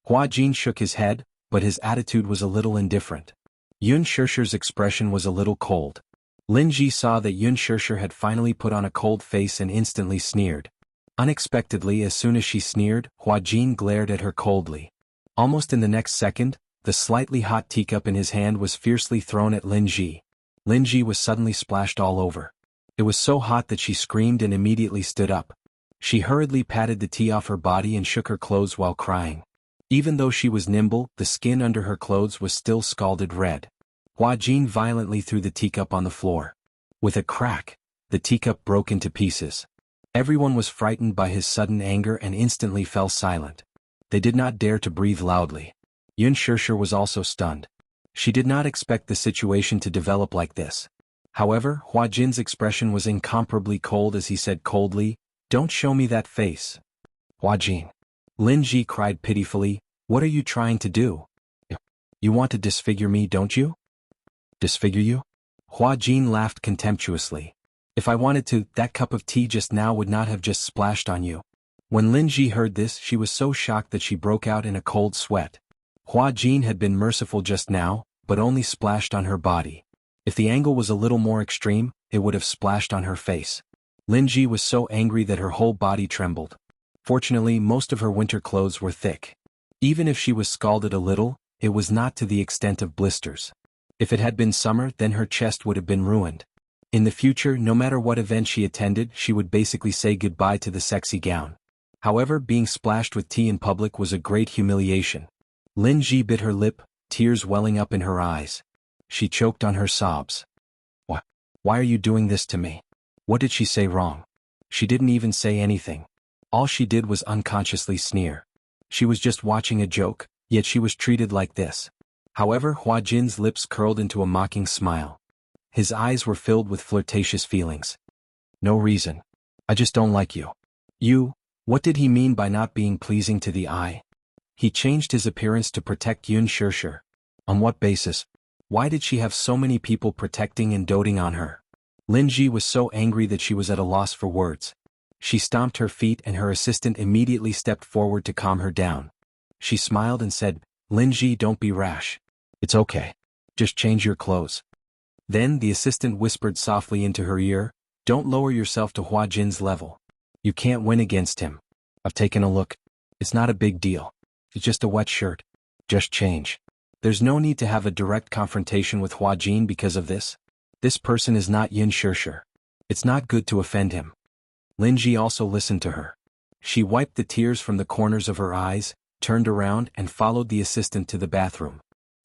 Hua Jin shook his head, but his attitude was a little indifferent. Yun Shirshir's expression was a little cold. Lin Ji saw that Yun Shirshir had finally put on a cold face and instantly sneered. Unexpectedly, as soon as she sneered, Hua Jin glared at her coldly. Almost in the next second, the slightly hot teacup in his hand was fiercely thrown at Lin Ji. Lin Ji was suddenly splashed all over. It was so hot that she screamed and immediately stood up. She hurriedly patted the tea off her body and shook her clothes while crying. Even though she was nimble, the skin under her clothes was still scalded red. Hua Jin violently threw the teacup on the floor. With a crack, the teacup broke into pieces. Everyone was frightened by his sudden anger and instantly fell silent. They did not dare to breathe loudly. Yun Shirshir was also stunned. She did not expect the situation to develop like this. However, Hua Jin's expression was incomparably cold as he said coldly, Don't show me that face. Hua Jin. Lin Ji cried pitifully, What are you trying to do? You want to disfigure me, don't you? Disfigure you? Hua Jin laughed contemptuously. If I wanted to, that cup of tea just now would not have just splashed on you. When Lin Ji heard this, she was so shocked that she broke out in a cold sweat. Hua Jin had been merciful just now, but only splashed on her body. If the angle was a little more extreme, it would have splashed on her face. Lin Ji was so angry that her whole body trembled. Fortunately, most of her winter clothes were thick. Even if she was scalded a little, it was not to the extent of blisters. If it had been summer, then her chest would have been ruined. In the future, no matter what event she attended, she would basically say goodbye to the sexy gown. However, being splashed with tea in public was a great humiliation. Lin Ji bit her lip, tears welling up in her eyes. She choked on her sobs. Why are you doing this to me? What did she say wrong? She didn't even say anything. All she did was unconsciously sneer. She was just watching a joke, yet she was treated like this. However, Hua Jin's lips curled into a mocking smile. His eyes were filled with flirtatious feelings. No reason. I just don't like you. You, what did he mean by not being pleasing to the eye? He changed his appearance to protect Yun Shirshir. On what basis? Why did she have so many people protecting and doting on her? Lin Ji was so angry that she was at a loss for words. She stomped her feet and her assistant immediately stepped forward to calm her down. She smiled and said, "Lin Ji, don't be rash. It's okay. Just change your clothes." Then the assistant whispered softly into her ear, "Don't lower yourself to Hua Jin's level. You can't win against him. I've taken a look. It's not a big deal. It's just a wet shirt. Just change. There's no need to have a direct confrontation with Hua Jin because of this. This person is not Yun Shirshir. It's not good to offend him." Lin Ji also listened to her. She wiped the tears from the corners of her eyes, turned around and followed the assistant to the bathroom.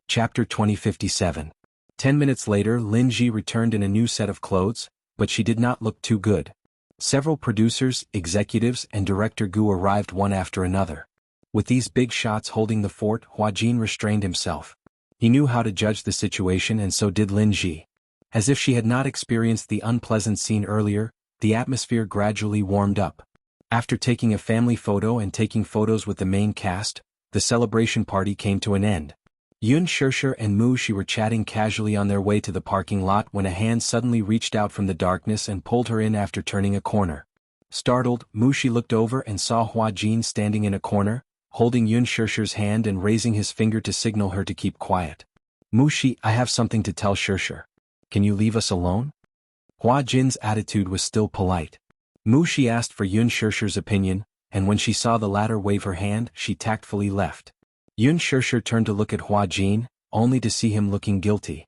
Chapter 2057. 10 minutes later, Lin Ji returned in a new set of clothes, but she did not look too good. Several producers, executives, and Director Gu arrived one after another. With these big shots holding the fort, Hua Jin restrained himself. He knew how to judge the situation and so did Lin Ji. As if she had not experienced the unpleasant scene earlier, the atmosphere gradually warmed up. After taking a family photo and taking photos with the main cast, the celebration party came to an end. Yun Shirshir and Mu Shi were chatting casually on their way to the parking lot when a hand suddenly reached out from the darkness and pulled her in after turning a corner. Startled, Mu Shi looked over and saw Hua Jin standing in a corner, holding Yun Shirshir's hand and raising his finger to signal her to keep quiet. "Mu Shi, I have something to tell Shirshir. Can you leave us alone?" Hua Jin's attitude was still polite. Mu Shi asked for Yun Shirshir's opinion, and when she saw the latter wave her hand, she tactfully left. Yun Shirshir turned to look at Hua Jin, only to see him looking guilty.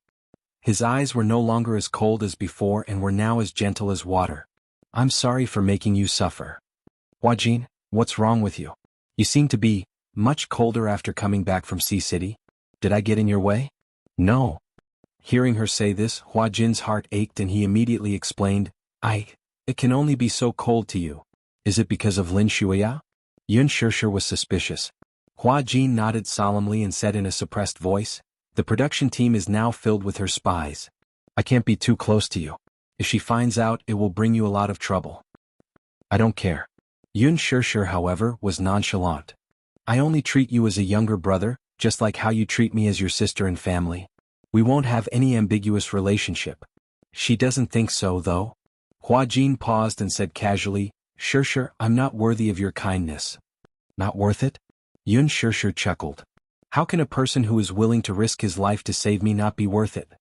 His eyes were no longer as cold as before and were now as gentle as water. "I'm sorry for making you suffer. Hua Jin, what's wrong with you? You seem to be much colder after coming back from Sea City. Did I get in your way?" "No." Hearing her say this, Hua Jin's heart ached and he immediately explained, It can only be so cold to you. Is it because of Lin Shuya?" Yun Shirshir was suspicious. Hua Jin nodded solemnly and said in a suppressed voice, "The production team is now filled with her spies. I can't be too close to you. If she finds out, it will bring you a lot of trouble." "I don't care." Yun Shirshir, however, was nonchalant. "I only treat you as a younger brother, just like how you treat me as your sister and family. We won't have any ambiguous relationship." "She doesn't think so, though." Hua Jin paused and said casually, "Shirshir, I'm not worthy of your kindness." "Not worth it?" Yun Shirshir chuckled. "How can a person who is willing to risk his life to save me not be worth it?"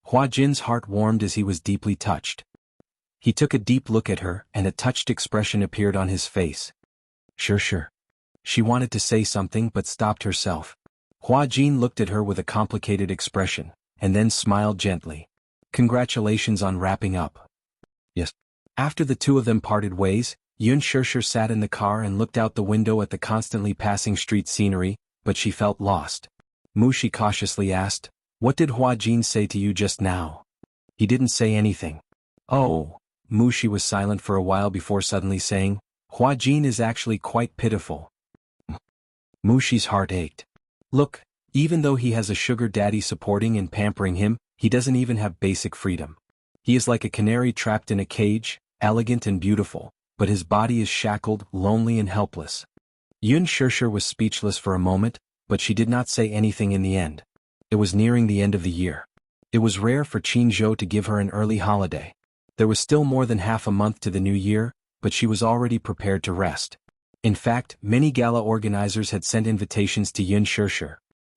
Hua Jin's heart warmed as he was deeply touched. He took a deep look at her and a touched expression appeared on his face. "Shirshir." She wanted to say something but stopped herself. Hua Jin looked at her with a complicated expression, and then smiled gently. "Congratulations on wrapping up." "Yes." After the two of them parted ways, Yun Shirshir sat in the car and looked out the window at the constantly passing street scenery, but she felt lost. Mu Shi cautiously asked, "What did Hua Jin say to you just now?" "He didn't say anything." "Oh." Mu Shi was silent for a while before suddenly saying, "Hua Jin is actually quite pitiful." Mu Shi's heart ached. Look, even though he has a sugar daddy supporting and pampering him, he doesn't even have basic freedom. He is like a canary trapped in a cage, elegant and beautiful, but his body is shackled, lonely and helpless. Yun Shirshir was speechless for a moment, but she did not say anything in the end. It was nearing the end of the year. It was rare for Qinzhou to give her an early holiday. There was still more than half a month to the new year, but she was already prepared to rest. In fact, many gala organizers had sent invitations to Yun Shirshir.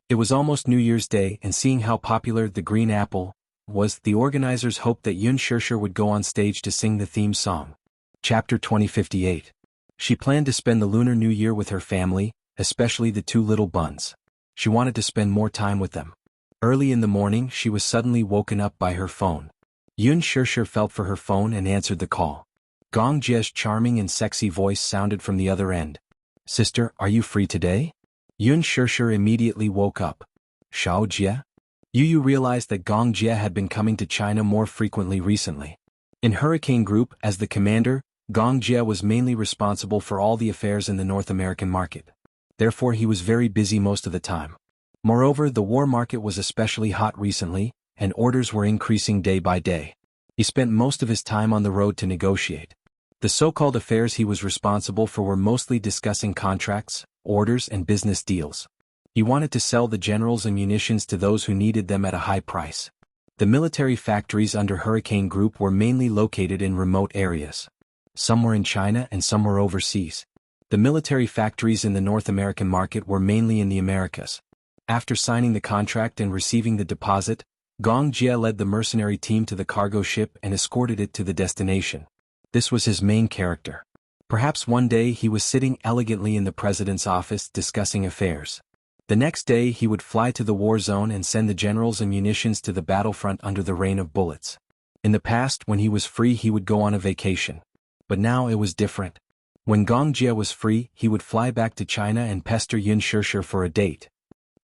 It was almost New Year's Day and seeing how popular The Green Apple was, the organizers hoped that Yun Shirshir would go on stage to sing the theme song. Chapter 2058. She planned to spend the Lunar New Year with her family, especially the two little buns. She wanted to spend more time with them. Early in the morning she was suddenly woken up by her phone. Yun Shirshir felt for her phone and answered the call. Gong Jie's charming and sexy voice sounded from the other end. "Sister, are you free today?" Yun Shirshir immediately woke up. "Shao Jie?" Yu realized that Gong Jie had been coming to China more frequently recently. In Hurricane Group, as the commander, Gong Jie was mainly responsible for all the affairs in the North American market. Therefore he was very busy most of the time. Moreover, the war market was especially hot recently, and orders were increasing day by day. He spent most of his time on the road to negotiate. The so-called affairs he was responsible for were mostly discussing contracts, orders and business deals. He wanted to sell the generals and munitions to those who needed them at a high price. The military factories under Hurricane Group were mainly located in remote areas. Some were in China and some were overseas. The military factories in the North American market were mainly in the Americas. After signing the contract and receiving the deposit, Gong Jie led the mercenary team to the cargo ship and escorted it to the destination. This was his main character. Perhaps one day he was sitting elegantly in the president's office discussing affairs. The next day he would fly to the war zone and send the generals and munitions to the battlefront under the rain of bullets. In the past, when he was free, he would go on a vacation. But now it was different. When Gong Jie was free, he would fly back to China and pester Yun Shishir for a date.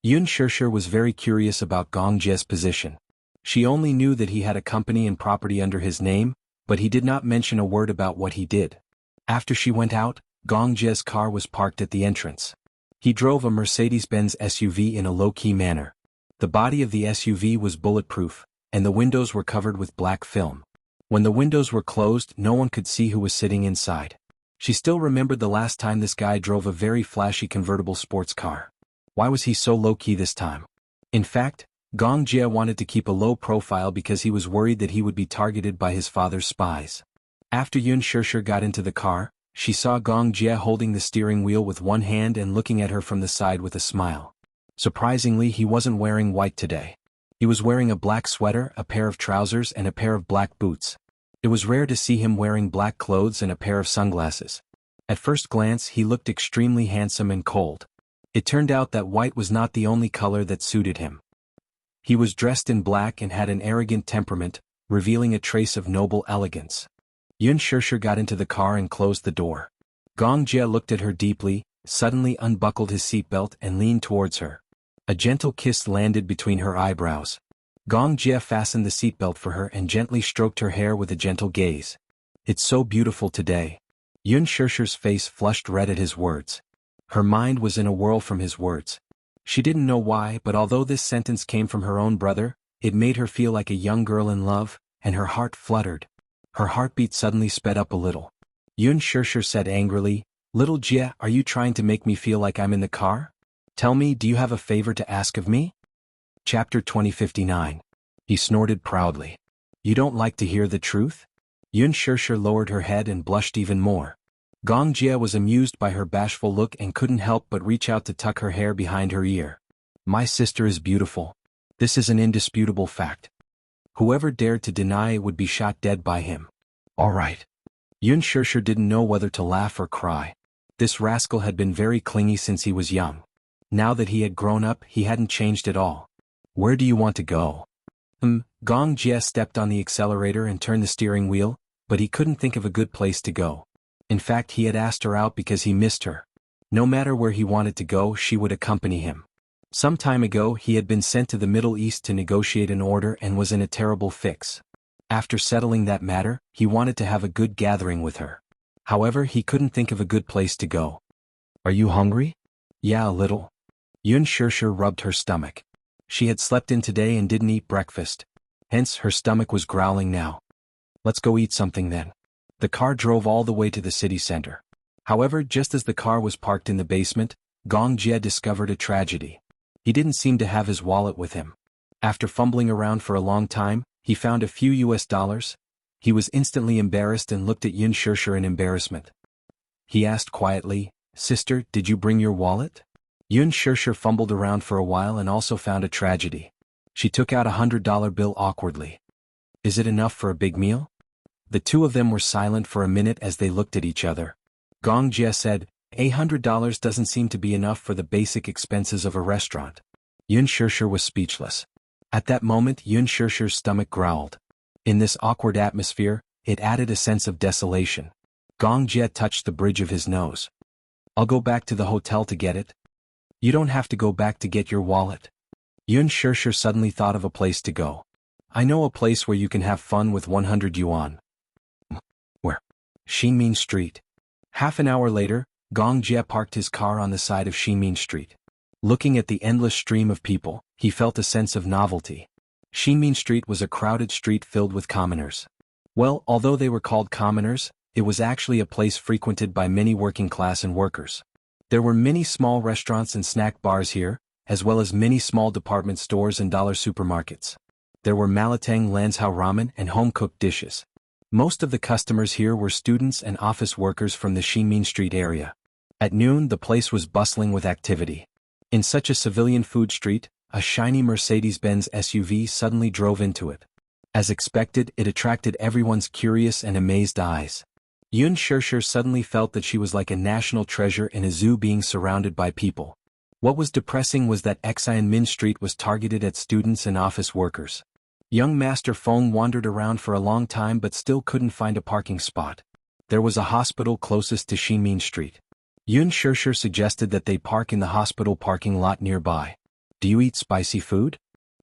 Yun Shishir was very curious about Gong Jie's position. She only knew that he had a company and property under his name, but he did not mention a word about what he did. After she went out, Gong Jie's car was parked at the entrance. He drove a Mercedes-Benz SUV in a low-key manner. The body of the SUV was bulletproof, and the windows were covered with black film. When the windows were closed, no one could see who was sitting inside. She still remembered the last time this guy drove a very flashy convertible sports car. Why was he so low-key this time? In fact, Gong Jie wanted to keep a low profile because he was worried that he would be targeted by his father's spies. After Yun Shishir got into the car, she saw Gong Jie holding the steering wheel with one hand and looking at her from the side with a smile. Surprisingly, he wasn't wearing white today. He was wearing a black sweater, a pair of trousers and a pair of black boots. It was rare to see him wearing black clothes and a pair of sunglasses. At first glance, he looked extremely handsome and cold. It turned out that white was not the only color that suited him. He was dressed in black and had an arrogant temperament, revealing a trace of noble elegance. Yun Shishir got into the car and closed the door. Gong Jie looked at her deeply, suddenly unbuckled his seatbelt and leaned towards her. A gentle kiss landed between her eyebrows. Gong Jie fastened the seatbelt for her and gently stroked her hair with a gentle gaze. "It's so beautiful today." Yun Shishir's face flushed red at his words. Her mind was in a whirl from his words. She didn't know why, but although this sentence came from her own brother, it made her feel like a young girl in love, and her heart fluttered. Her heartbeat suddenly sped up a little. Yun Shishir said angrily, "Little Jie, are you trying to make me feel like I'm in the car? Tell me, do you have a favor to ask of me?" Chapter 2059. He snorted proudly. "You don't like to hear the truth?" Yun Shishir lowered her head and blushed even more. Gong Jie was amused by her bashful look and couldn't help but reach out to tuck her hair behind her ear. "My sister is beautiful. This is an indisputable fact. Whoever dared to deny it would be shot dead by him." "All right." Yun Shishir didn't know whether to laugh or cry. This rascal had been very clingy since he was young. Now that he had grown up, he hadn't changed at all. "Where do you want to go?" Gong Jie stepped on the accelerator and turned the steering wheel, but he couldn't think of a good place to go. In fact, he had asked her out because he missed her. No matter where he wanted to go, she would accompany him. Some time ago, he had been sent to the Middle East to negotiate an order and was in a terrible fix. After settling that matter, he wanted to have a good gathering with her. However, he couldn't think of a good place to go. "Are you hungry?" "Yeah, a little." Yun Shishir rubbed her stomach. She had slept in today and didn't eat breakfast. Hence, her stomach was growling now. "Let's go eat something then." The car drove all the way to the city center. However, just as the car was parked in the basement, Gong Jie discovered a tragedy. He didn't seem to have his wallet with him. After fumbling around for a long time, he found a few US$. He was instantly embarrassed and looked at Yun Shishir in embarrassment. He asked quietly, "Sister, did you bring your wallet?" Yun Shishir fumbled around for a while and also found a tragedy. She took out $100 bill awkwardly. "Is it enough for a big meal?" The two of them were silent for a minute as they looked at each other. Gong Jie said, $100 doesn't seem to be enough for the basic expenses of a restaurant." Yun Shishir was speechless. At that moment, Yun Shishir's stomach growled. In this awkward atmosphere, it added a sense of desolation. Gong Jie touched the bridge of his nose. "I'll go back to the hotel to get it." "You don't have to go back to get your wallet." Yun Shishir suddenly thought of a place to go. "I know a place where you can have fun with 100 yuan. "Where?" "Xinmin Street." Half an hour later, Gong Jie parked his car on the side of Xinmin Street. Looking at the endless stream of people, he felt a sense of novelty. Xinmin Street was a crowded street filled with commoners. Well, although they were called commoners, it was actually a place frequented by many working class and workers. There were many small restaurants and snack bars here, as well as many small department stores and dollar supermarkets. There were Malatang Lanzhou ramen and home-cooked dishes. Most of the customers here were students and office workers from the Xinmin Street area. At noon, the place was bustling with activity. In such a civilian food street, a shiny Mercedes-Benz SUV suddenly drove into it. As expected, it attracted everyone's curious and amazed eyes. Yun Shishir suddenly felt that she was like a national treasure in a zoo being surrounded by people. What was depressing was that Xianmin Street was targeted at students and office workers. Young Master Feng wandered around for a long time but still couldn't find a parking spot. There was a hospital closest to Xinmin Street. Yun Shishir suggested that they park in the hospital parking lot nearby. "Do you eat spicy food?"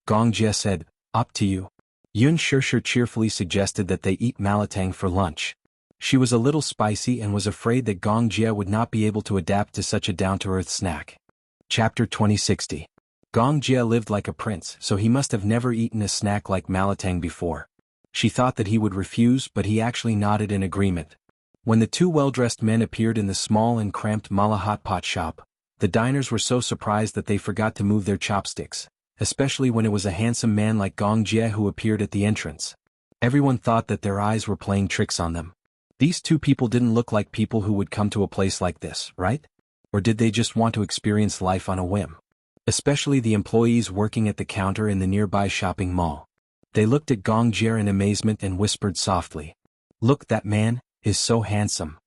Gong Jie said, "Up to you." Yun Shishir cheerfully suggested that they eat malatang for lunch. She was a little spicy and was afraid that Gong Jie would not be able to adapt to such a down-to-earth snack. Chapter 2060. Gong Jie lived like a prince, so he must have never eaten a snack like malatang before. She thought that he would refuse, but he actually nodded in agreement. When the two well-dressed men appeared in the small and cramped mala hot pot shop, the diners were so surprised that they forgot to move their chopsticks, especially when it was a handsome man like Gong Jie who appeared at the entrance. Everyone thought that their eyes were playing tricks on them. These two people didn't look like people who would come to a place like this, right? Or did they just want to experience life on a whim? Especially the employees working at the counter in the nearby shopping mall. They looked at Gong Jie in amazement and whispered softly, "Look, that man is so handsome.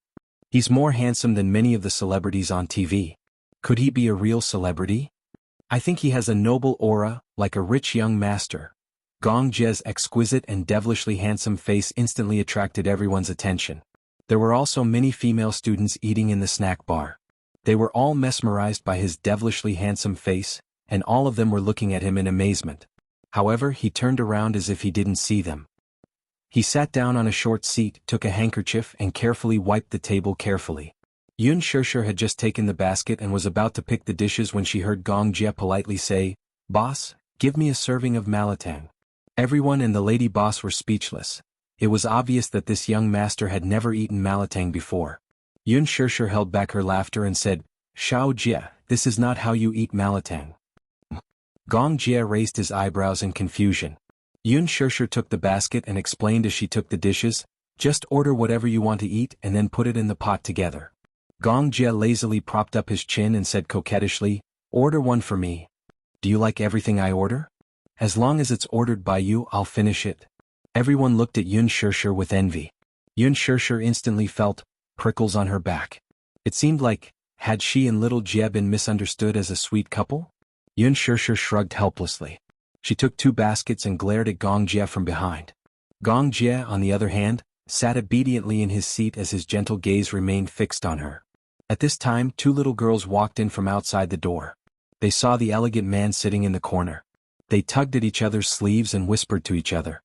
He's more handsome than many of the celebrities on TV. Could he be a real celebrity? I think he has a noble aura, like a rich young master." Gong Jie's exquisite and devilishly handsome face instantly attracted everyone's attention. There were also many female students eating in the snack bar. They were all mesmerized by his devilishly handsome face, and all of them were looking at him in amazement. However, he turned around as if he didn't see them. He sat down on a short seat, took a handkerchief and carefully wiped the table carefully. Yun Shishir had just taken the basket and was about to pick the dishes when she heard Gong Jie politely say, "Boss, give me a serving of malatang." Everyone and the lady boss were speechless. It was obvious that this young master had never eaten malatang before. Yun Shishir held back her laughter and said, "Xiao Jie, this is not how you eat malatang." Gong Jie raised his eyebrows in confusion. Yun Shishir took the basket and explained as she took the dishes, "Just order whatever you want to eat and then put it in the pot together." Gong Jie lazily propped up his chin and said coquettishly, "Order one for me. Do you like everything I order? As long as it's ordered by you, I'll finish it." Everyone looked at Yun Shishir with envy. Yun Shishir instantly felt prickles on her back. It seemed like, had she and little Jie been misunderstood as a sweet couple? Yun Shishir shrugged helplessly. She took two baskets and glared at Gong Jie from behind. Gong Jie, on the other hand, sat obediently in his seat as his gentle gaze remained fixed on her. At this time, two little girls walked in from outside the door. They saw the elegant man sitting in the corner. They tugged at each other's sleeves and whispered to each other,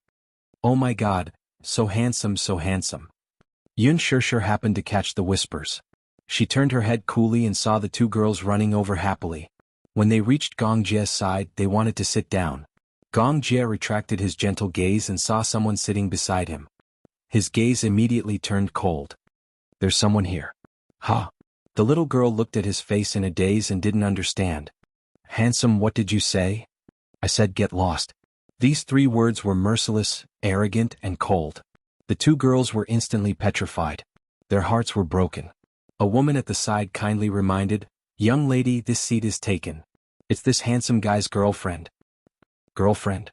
"Oh my God, so handsome, so handsome." Yun Shishir happened to catch the whispers. She turned her head coolly and saw the two girls running over happily. When they reached Gong Jie's side, they wanted to sit down. Gong Jie retracted his gentle gaze and saw someone sitting beside him. His gaze immediately turned cold. "There's someone here." "Huh?" The little girl looked at his face in a daze and didn't understand. "Handsome, what did you say?" "I said get lost." These three words were merciless, arrogant, and cold. The two girls were instantly petrified. Their hearts were broken. A woman at the side kindly reminded, "Young lady, this seat is taken. It's this handsome guy's girlfriend." "Girlfriend?"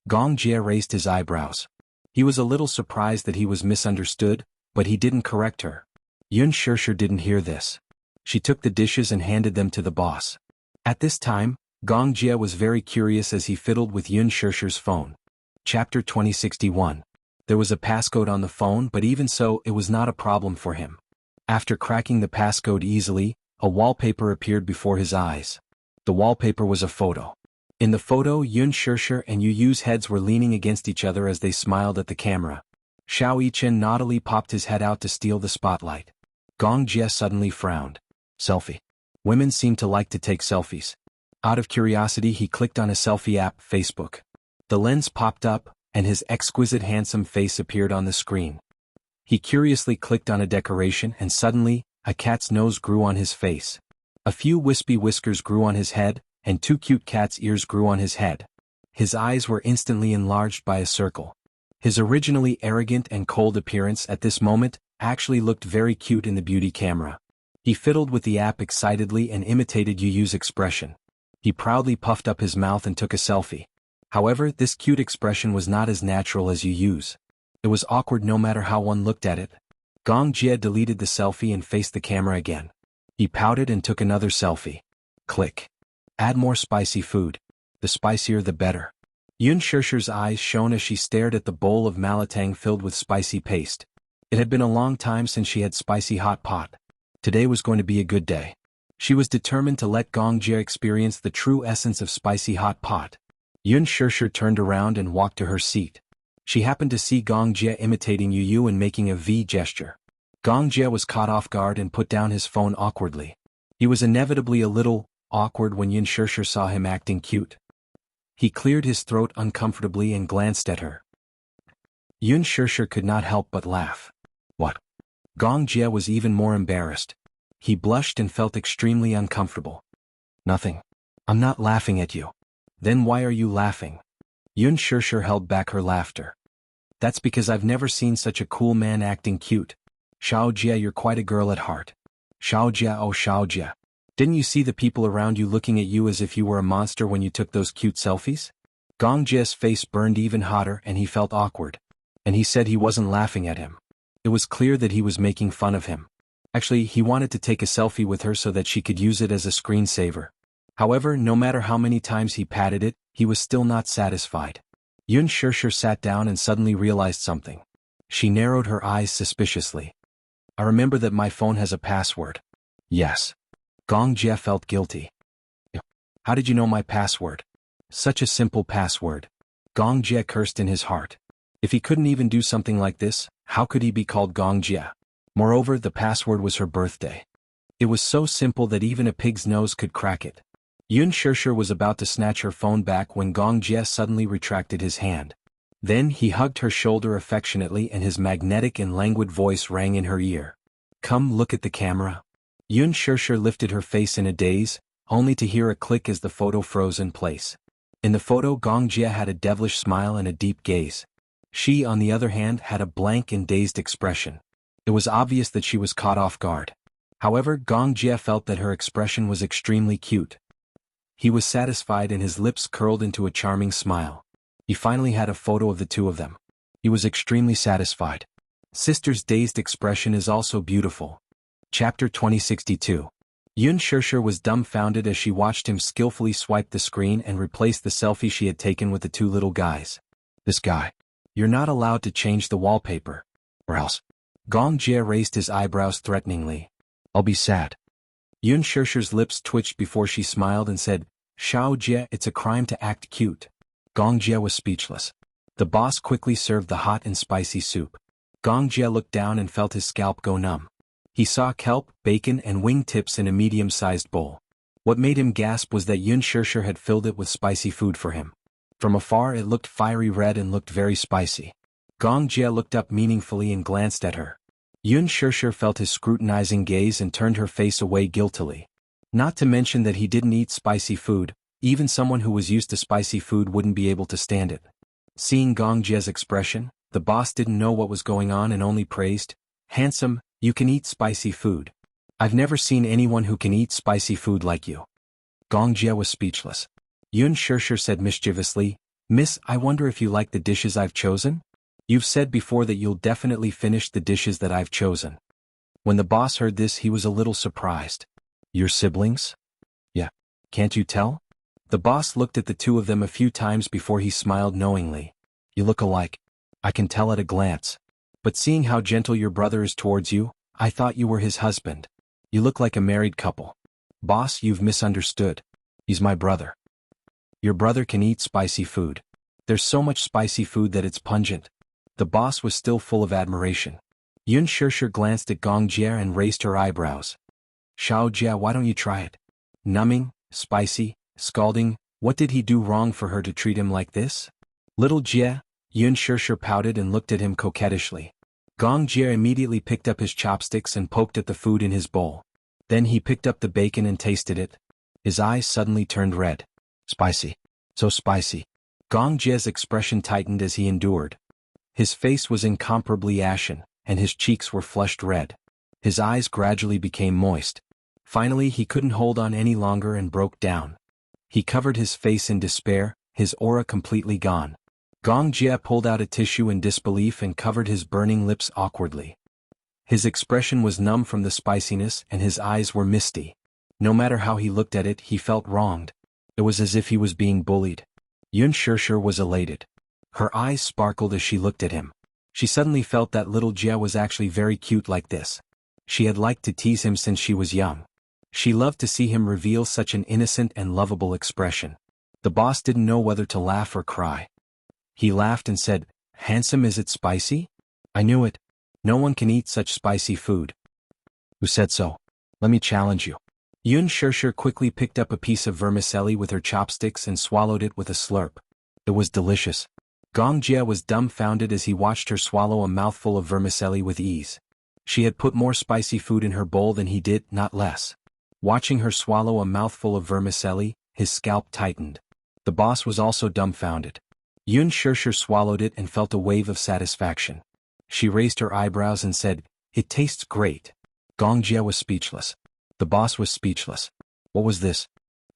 Gong Jie raised his eyebrows. He was a little surprised that he was misunderstood, but he didn't correct her. Yun Shishir didn't hear this. She took the dishes and handed them to the boss. At this time, Gong Jie was very curious as he fiddled with Yun Shishir's phone. Chapter 2061. There was a passcode on the phone, but even so, it was not a problem for him. After cracking the passcode easily, a wallpaper appeared before his eyes. The wallpaper was a photo. In the photo, Yun Shishir and Yu Yu's heads were leaning against each other as they smiled at the camera. Xiao Yichen naughtily popped his head out to steal the spotlight. Gong Jie suddenly frowned. Selfie. Women seem to like to take selfies. Out of curiosity, he clicked on a selfie app, Facebook. The lens popped up, and his exquisite handsome face appeared on the screen. He curiously clicked on a decoration and suddenly, a cat's nose grew on his face. A few wispy whiskers grew on his head, and 2 cute cat's ears grew on his head. His eyes were instantly enlarged by a circle. His originally arrogant and cold appearance at this moment actually looked very cute in the beauty camera. He fiddled with the app excitedly and imitated Yu's expression. He proudly puffed up his mouth and took a selfie. However, this cute expression was not as natural as Yu's. It was awkward no matter how one looked at it. Gong Jie deleted the selfie and faced the camera again. He pouted and took another selfie. Click. Add more spicy food. The spicier the better. Yun Shirshir's eyes shone as she stared at the bowl of malatang filled with spicy paste. It had been a long time since she had spicy hot pot. Today was going to be a good day. She was determined to let Gong Jie experience the true essence of spicy hot pot. Yun Shirshir turned around and walked to her seat. She happened to see Gong Jie imitating Yu and making a V gesture. Gong Jie was caught off guard and put down his phone awkwardly. He was inevitably a little awkward when Yun Shirshir saw him acting cute. He cleared his throat uncomfortably and glanced at her. Yun Shirshir could not help but laugh. What? Gong Jie was even more embarrassed. He blushed and felt extremely uncomfortable. Nothing. I'm not laughing at you. Then why are you laughing? Yun Shirshir held back her laughter. That's because I've never seen such a cool man acting cute. Xiao Jie, you're quite a girl at heart. Xiao Jie, oh Xiao Jie. Didn't you see the people around you looking at you as if you were a monster when you took those cute selfies? Gong Jie's face burned even hotter and he felt awkward. And he said he wasn't laughing at him. It was clear that he was making fun of him. Actually, he wanted to take a selfie with her so that she could use it as a screensaver. However, no matter how many times he patted it, he was still not satisfied. Yun Shirshir sat down and suddenly realized something. She narrowed her eyes suspiciously. I remember that my phone has a password. Yes. Gong Jie felt guilty. How did you know my password? Such a simple password. Gong Jie cursed in his heart. If he couldn't even do something like this, how could he be called Gong Jie? Moreover, the password was her birthday. It was so simple that even a pig's nose could crack it. Yun Shirshir was about to snatch her phone back when Gong Jie suddenly retracted his hand. Then he hugged her shoulder affectionately and his magnetic and languid voice rang in her ear. Come look at the camera. Yun Shirshir lifted her face in a daze, only to hear a click as the photo froze in place. In the photo, Gong Jie had a devilish smile and a deep gaze. She, on the other hand, had a blank and dazed expression. It was obvious that she was caught off guard. However, Gong Jie felt that her expression was extremely cute. He was satisfied and his lips curled into a charming smile. He finally had a photo of the two of them. He was extremely satisfied. Sister's dazed expression is also beautiful. Chapter 2062. Yun Shirshir was dumbfounded as she watched him skillfully swipe the screen and replace the selfie she had taken with the two little guys. This guy. You're not allowed to change the wallpaper. Or else. Gong Jie raised his eyebrows threateningly. I'll be sad. Yun Shirshir's lips twitched before she smiled and said, Xiao Jie, it's a crime to act cute. Gong Jie was speechless. The boss quickly served the hot and spicy soup. Gong Jie looked down and felt his scalp go numb. He saw kelp, bacon and wing tips in a medium-sized bowl. What made him gasp was that Yun Shirshir had filled it with spicy food for him. From afar it looked fiery red and looked very spicy. Gong Jie looked up meaningfully and glanced at her. Yun Shirshir felt his scrutinizing gaze and turned her face away guiltily. Not to mention that he didn't eat spicy food, even someone who was used to spicy food wouldn't be able to stand it. Seeing Gong Jie's expression, the boss didn't know what was going on and only praised, Handsome, you can eat spicy food. I've never seen anyone who can eat spicy food like you. Gong Jie was speechless. Yun Shirshir said mischievously, Miss, I wonder if you like the dishes I've chosen? You've said before that you'll definitely finish the dishes that I've chosen. When the boss heard this, he was a little surprised. Your siblings? Yeah. Can't you tell? The boss looked at the two of them a few times before he smiled knowingly. You look alike. I can tell at a glance. But seeing how gentle your brother is towards you, I thought you were his husband. You look like a married couple. Boss, you've misunderstood. He's my brother. Your brother can eat spicy food. There's so much spicy food that it's pungent. The boss was still full of admiration. Yun Shirshir glanced at Gong Jie and raised her eyebrows. Xiao Jie, why don't you try it? Numbing, spicy, scalding, what did he do wrong for her to treat him like this? Little Jie, Yun Shirshir pouted and looked at him coquettishly. Gong Jie immediately picked up his chopsticks and poked at the food in his bowl. Then he picked up the bacon and tasted it. His eyes suddenly turned red. Spicy. So spicy. Gong Jie's expression tightened as he endured. His face was incomparably ashen, and his cheeks were flushed red. His eyes gradually became moist. Finally he couldn't hold on any longer and broke down. He covered his face in despair, his aura completely gone. Gong Jie pulled out a tissue in disbelief and covered his burning lips awkwardly. His expression was numb from the spiciness and his eyes were misty. No matter how he looked at it, he felt wronged. It was as if he was being bullied. Yun Shishir was elated. Her eyes sparkled as she looked at him. She suddenly felt that little Jie was actually very cute like this. She had liked to tease him since she was young. She loved to see him reveal such an innocent and lovable expression. The boss didn't know whether to laugh or cry. He laughed and said, "Handsome, is it spicy?" "I knew it. No one can eat such spicy food." "Who said so? Let me challenge you." Yun Shishir quickly picked up a piece of vermicelli with her chopsticks and swallowed it with a slurp. It was delicious. Gong Jie was dumbfounded as he watched her swallow a mouthful of vermicelli with ease. She had put more spicy food in her bowl than he did, not less. Watching her swallow a mouthful of vermicelli, his scalp tightened. The boss was also dumbfounded. Yun Shishir swallowed it and felt a wave of satisfaction. She raised her eyebrows and said, "It tastes great." Gong Jie was speechless. The boss was speechless. What was this?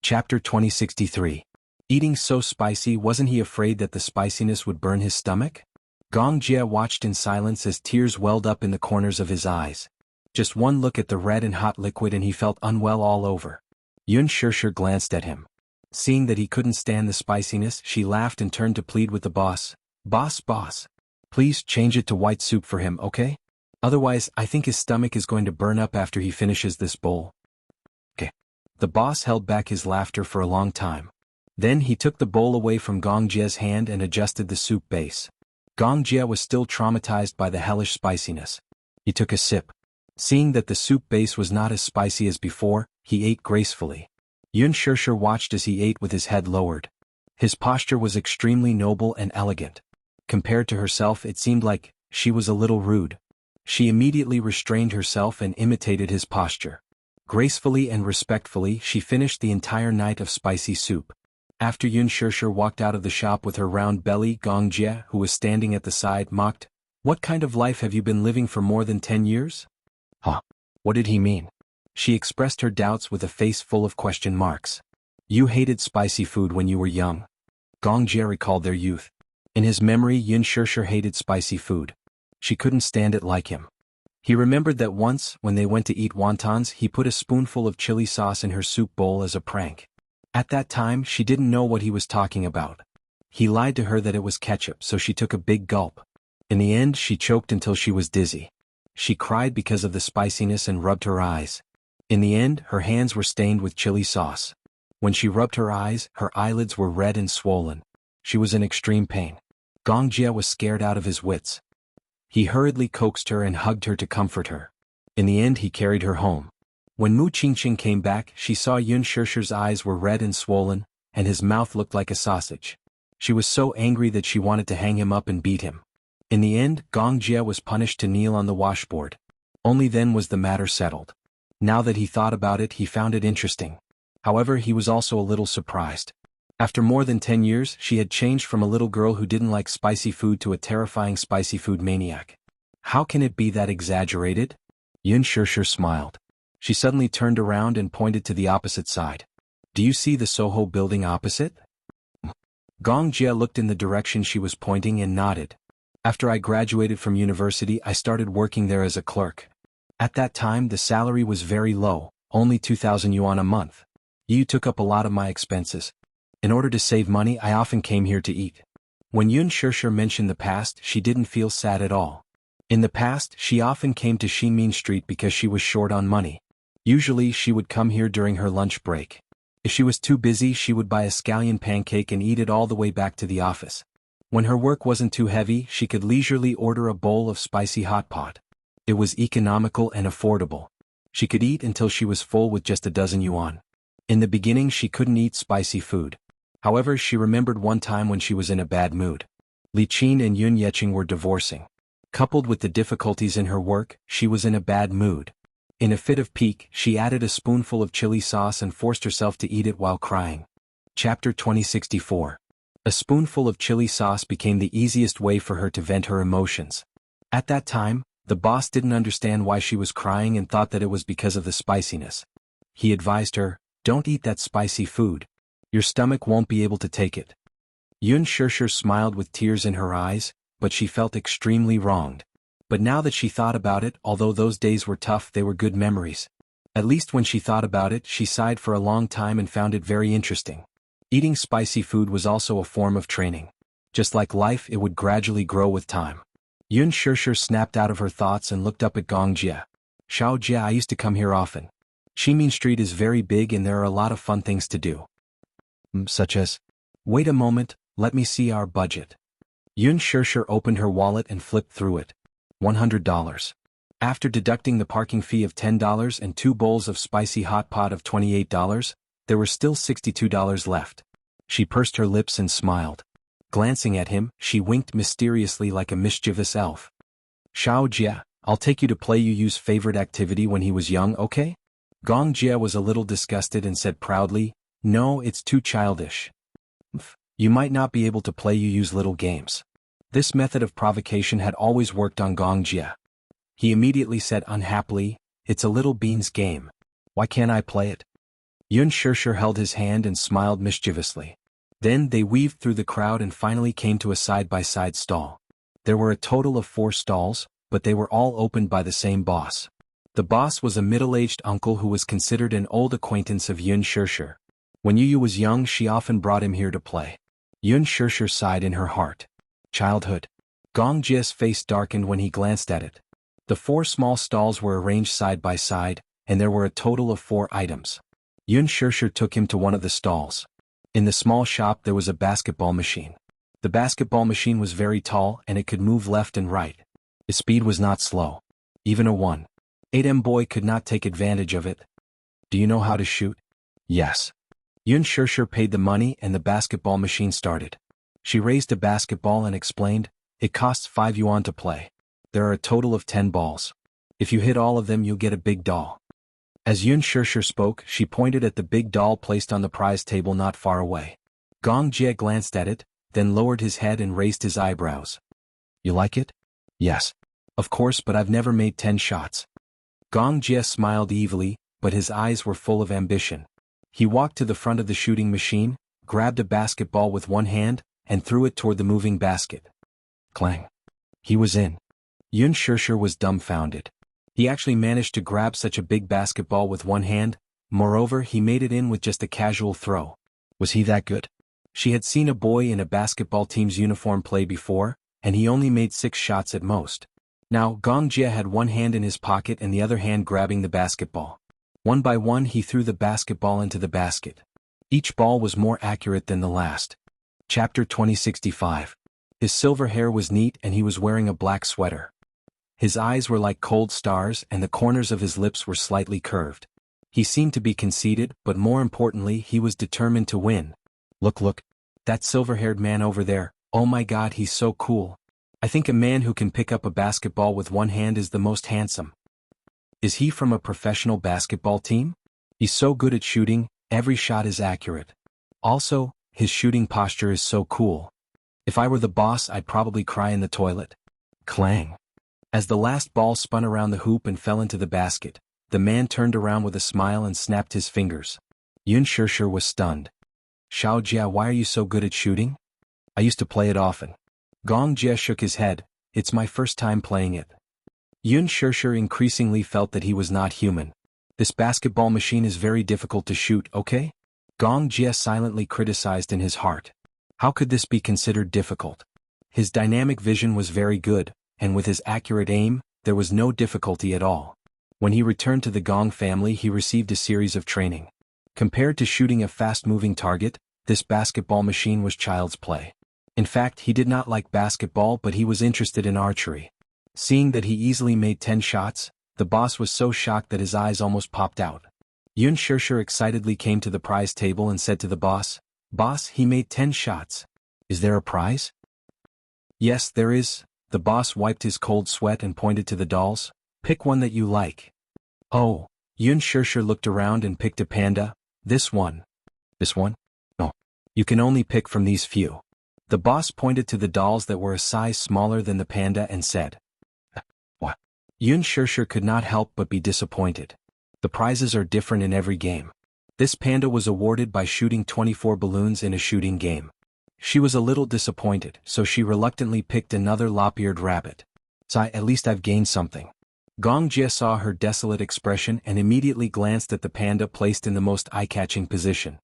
Chapter 2063. Eating so spicy, wasn't he afraid that the spiciness would burn his stomach? Gong Jie watched in silence as tears welled up in the corners of his eyes. Just one look at the red and hot liquid and he felt unwell all over. Yun Shishir glanced at him. Seeing that he couldn't stand the spiciness, she laughed and turned to plead with the boss. Boss. Please change it to white soup for him, okay? Otherwise, I think his stomach is going to burn up after he finishes this bowl." "Okay." The boss held back his laughter for a long time. Then he took the bowl away from Gong Jie's hand and adjusted the soup base. Gong Jie was still traumatized by the hellish spiciness. He took a sip. Seeing that the soup base was not as spicy as before, he ate gracefully. Yun Shishir watched as he ate with his head lowered. His posture was extremely noble and elegant. Compared to herself, it seemed like she was a little rude. She immediately restrained herself and imitated his posture. Gracefully and respectfully, she finished the entire night of spicy soup. After Yun Shishir walked out of the shop with her round belly, Gong Jie, who was standing at the side, mocked, "What kind of life have you been living for more than 10 years? Huh? What did he mean?" She expressed her doubts with a face full of question marks. "You hated spicy food when you were young." Gong Jie recalled their youth. In his memory, Yun Shishir hated spicy food. She couldn't stand it like him. He remembered that once, when they went to eat wontons, he put a spoonful of chili sauce in her soup bowl as a prank. At that time, she didn't know what he was talking about. He lied to her that it was ketchup, so she took a big gulp. In the end, she choked until she was dizzy. She cried because of the spiciness and rubbed her eyes. In the end, her hands were stained with chili sauce. When she rubbed her eyes, her eyelids were red and swollen. She was in extreme pain. Gong Jie was scared out of his wits. He hurriedly coaxed her and hugged her to comfort her. In the end, he carried her home. When Mu Qingqing came back, she saw Yun Shishir's eyes were red and swollen, and his mouth looked like a sausage. She was so angry that she wanted to hang him up and beat him. In the end, Gong Jie was punished to kneel on the washboard. Only then was the matter settled. Now that he thought about it, he found it interesting. However, he was also a little surprised. After more than 10 years, she had changed from a little girl who didn't like spicy food to a terrifying spicy food maniac. How can it be that exaggerated? Yun Shishir smiled. She suddenly turned around and pointed to the opposite side. "Do you see the Soho building opposite?" Gong Jie looked in the direction she was pointing and nodded. "After I graduated from university, I started working there as a clerk. At that time, the salary was very low, only 2,000 yuan a month. You took up a lot of my expenses. In order to save money, I often came here to eat." When Yun Shishir mentioned the past, she didn't feel sad at all. In the past, she often came to Xinmin Street because she was short on money. Usually, she would come here during her lunch break. If she was too busy, she would buy a scallion pancake and eat it all the way back to the office. When her work wasn't too heavy, she could leisurely order a bowl of spicy hot pot. It was economical and affordable. She could eat until she was full with just a dozen yuan. In the beginning, she couldn't eat spicy food. However, she remembered one time when she was in a bad mood. Li Qin and Yun Yeqing were divorcing. Coupled with the difficulties in her work, she was in a bad mood. In a fit of pique, she added a spoonful of chili sauce and forced herself to eat it while crying. Chapter 2064. A spoonful of chili sauce became the easiest way for her to vent her emotions. At that time, the boss didn't understand why she was crying and thought that it was because of the spiciness. He advised her, "Don't eat that spicy food. Your stomach won't be able to take it." Yun Shirshir smiled with tears in her eyes, but she felt extremely wronged. But now that she thought about it, although those days were tough, they were good memories. At least when she thought about it, she sighed for a long time and found it very interesting. Eating spicy food was also a form of training. Just like life, it would gradually grow with time. Yun Shirshir snapped out of her thoughts and looked up at Gong Jie. "Xiao Jie, I used to come here often. Shimin Street is very big and there are a lot of fun things to do." Such as? Wait a moment, let me see our budget. Yun Shirshir opened her wallet and flipped through it. $100. After deducting the parking fee of $10 and 2 bowls of spicy hot pot of $28, there were still $62 left. She pursed her lips and smiled. Glancing at him, she winked mysteriously like a mischievous elf. "Xiao Jie, I'll take you to play you Yu's favorite activity when he was young, okay?" Gong Jie was a little disgusted and said proudly, "No, it's too childish. You might not be able to play you Yu's little games." This method of provocation had always worked on Gong Jie. He immediately said unhappily, "It's a little beans game. Why can't I play it?" Yun Shirshir held his hand and smiled mischievously. Then they weaved through the crowd and finally came to a side-by-side stall. There were a total of 4 stalls, but they were all opened by the same boss. The boss was a middle-aged uncle who was considered an old acquaintance of Yun Shirshir. When Yu was young, she often brought him here to play. Yun Shirshir sighed in her heart. Childhood. Gong Jie's face darkened when he glanced at it. The 4 small stalls were arranged side by side, and there were a total of 4 items. Yun Shirshir took him to one of the stalls. In the small shop there was a basketball machine. The basketball machine was very tall and it could move left and right. Its speed was not slow. Even a 1.8m boy could not take advantage of it. "Do you know how to shoot?" "Yes." Yun Shirshir paid the money and the basketball machine started. She raised a basketball and explained, "It costs 5 yuan to play. There are a total of 10 balls. If you hit all of them, you'll get a big doll." As Yun Shirshir spoke, she pointed at the big doll placed on the prize table not far away. Gong Jie glanced at it, then lowered his head and raised his eyebrows. "You like it?" "Yes. Of course, but I've never made 10 shots." Gong Jie smiled evilly, but his eyes were full of ambition. He walked to the front of the shooting machine, grabbed a basketball with one hand, and threw it toward the moving basket. Clang. He was in. Yun Shirshir was dumbfounded. He actually managed to grab such a big basketball with one hand. Moreover, he made it in with just a casual throw. Was he that good? She had seen a boy in a basketball team's uniform play before, and he only made 6 shots at most. Now, Gong Jie had one hand in his pocket and the other hand grabbing the basketball. One by one he threw the basketball into the basket. Each ball was more accurate than the last. Chapter 2065. His silver hair was neat and he was wearing a black sweater. His eyes were like cold stars and the corners of his lips were slightly curved. He seemed to be conceited, but more importantly he was determined to win. Look, that silver-haired man over there, oh my god, he's so cool. I think a man who can pick up a basketball with one hand is the most handsome. Is he from a professional basketball team? He's so good at shooting, every shot is accurate. Also, his shooting posture is so cool. If I were the boss, I'd probably cry in the toilet. Clang. As the last ball spun around the hoop and fell into the basket, the man turned around with a smile and snapped his fingers. Yun Shirshir was stunned. Xiao Jie, why are you so good at shooting? I used to play it often. Gong Jie shook his head. It's my first time playing it. Yun Shirshir increasingly felt that he was not human. This basketball machine is very difficult to shoot, okay? Gong Jie silently criticized in his heart. How could this be considered difficult? His dynamic vision was very good, and with his accurate aim, there was no difficulty at all. When he returned to the Gong family, he received a series of training. Compared to shooting a fast-moving target, this basketball machine was child's play. In fact, he did not like basketball, but he was interested in archery. Seeing that he easily made 10 shots, the boss was so shocked that his eyes almost popped out. Yun Shirshir excitedly came to the prize table and said to the boss, "Boss, he made 10 shots. Is there a prize?" "Yes, there is. The boss wiped his cold sweat and pointed to the dolls. Pick one that you like. Oh. Yun Shirshir looked around and picked a panda. This one. This one? No. You can only pick from these few. The boss pointed to the dolls that were a size smaller than the panda and said. What? Yun Shirshir could not help but be disappointed. The prizes are different in every game. This panda was awarded by shooting 24 balloons in a shooting game. She was a little disappointed, so she reluctantly picked another lop-eared rabbit. At least I've gained something. Gong Jie saw her desolate expression and immediately glanced at the panda placed in the most eye-catching position.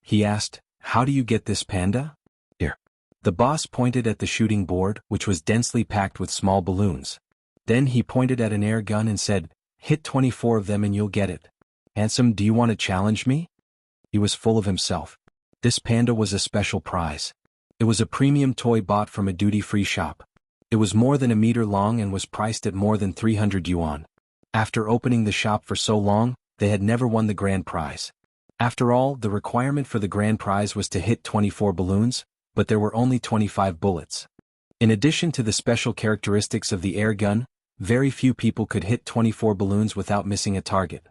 He asked, how do you get this panda? Here. The boss pointed at the shooting board, which was densely packed with small balloons. Then he pointed at an air gun and said, hit 24 of them and you'll get it. Handsome, do you want to challenge me? He was full of himself. This panda was a special prize. It was a premium toy bought from a duty-free shop. It was more than a meter long and was priced at more than 300 yuan. After opening the shop for so long, they had never won the grand prize. After all, the requirement for the grand prize was to hit 24 balloons, but there were only 25 bullets. In addition to the special characteristics of the air gun, very few people could hit 24 balloons without missing a target.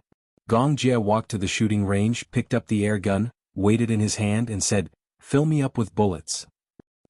Gong Jie walked to the shooting range, picked up the air gun, weighed it in his hand and said, fill me up with bullets.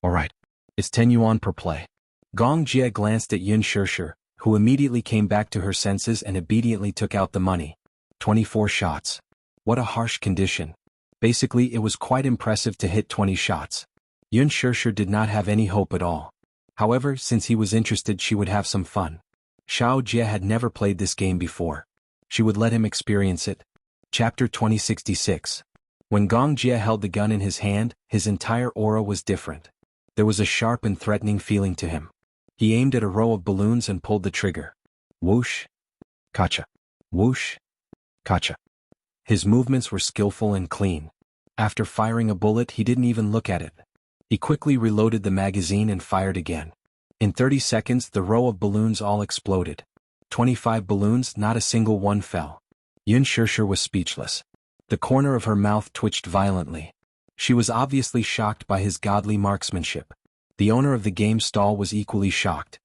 Alright. It's 10 yuan per play. Gong Jie glanced at Yun Shirshir, who immediately came back to her senses and obediently took out the money. 24 shots. What a harsh condition. Basically, it was quite impressive to hit 20 shots. Yun Shirshir did not have any hope at all. However, since he was interested, she would have some fun. Xiao Jie had never played this game before. She would let him experience it. Chapter 2066. When Gong Jie held the gun in his hand, his entire aura was different. There was a sharp and threatening feeling to him. He aimed at a row of balloons and pulled the trigger. Whoosh. Kacha. Whoosh. Kacha. His movements were skillful and clean. After firing a bullet, he didn't even look at it. He quickly reloaded the magazine and fired again. In 30 seconds, the row of balloons all exploded. 25 balloons, not a single one fell. Yun Shirshir was speechless. The corner of her mouth twitched violently. She was obviously shocked by his godly marksmanship. The owner of the game stall was equally shocked.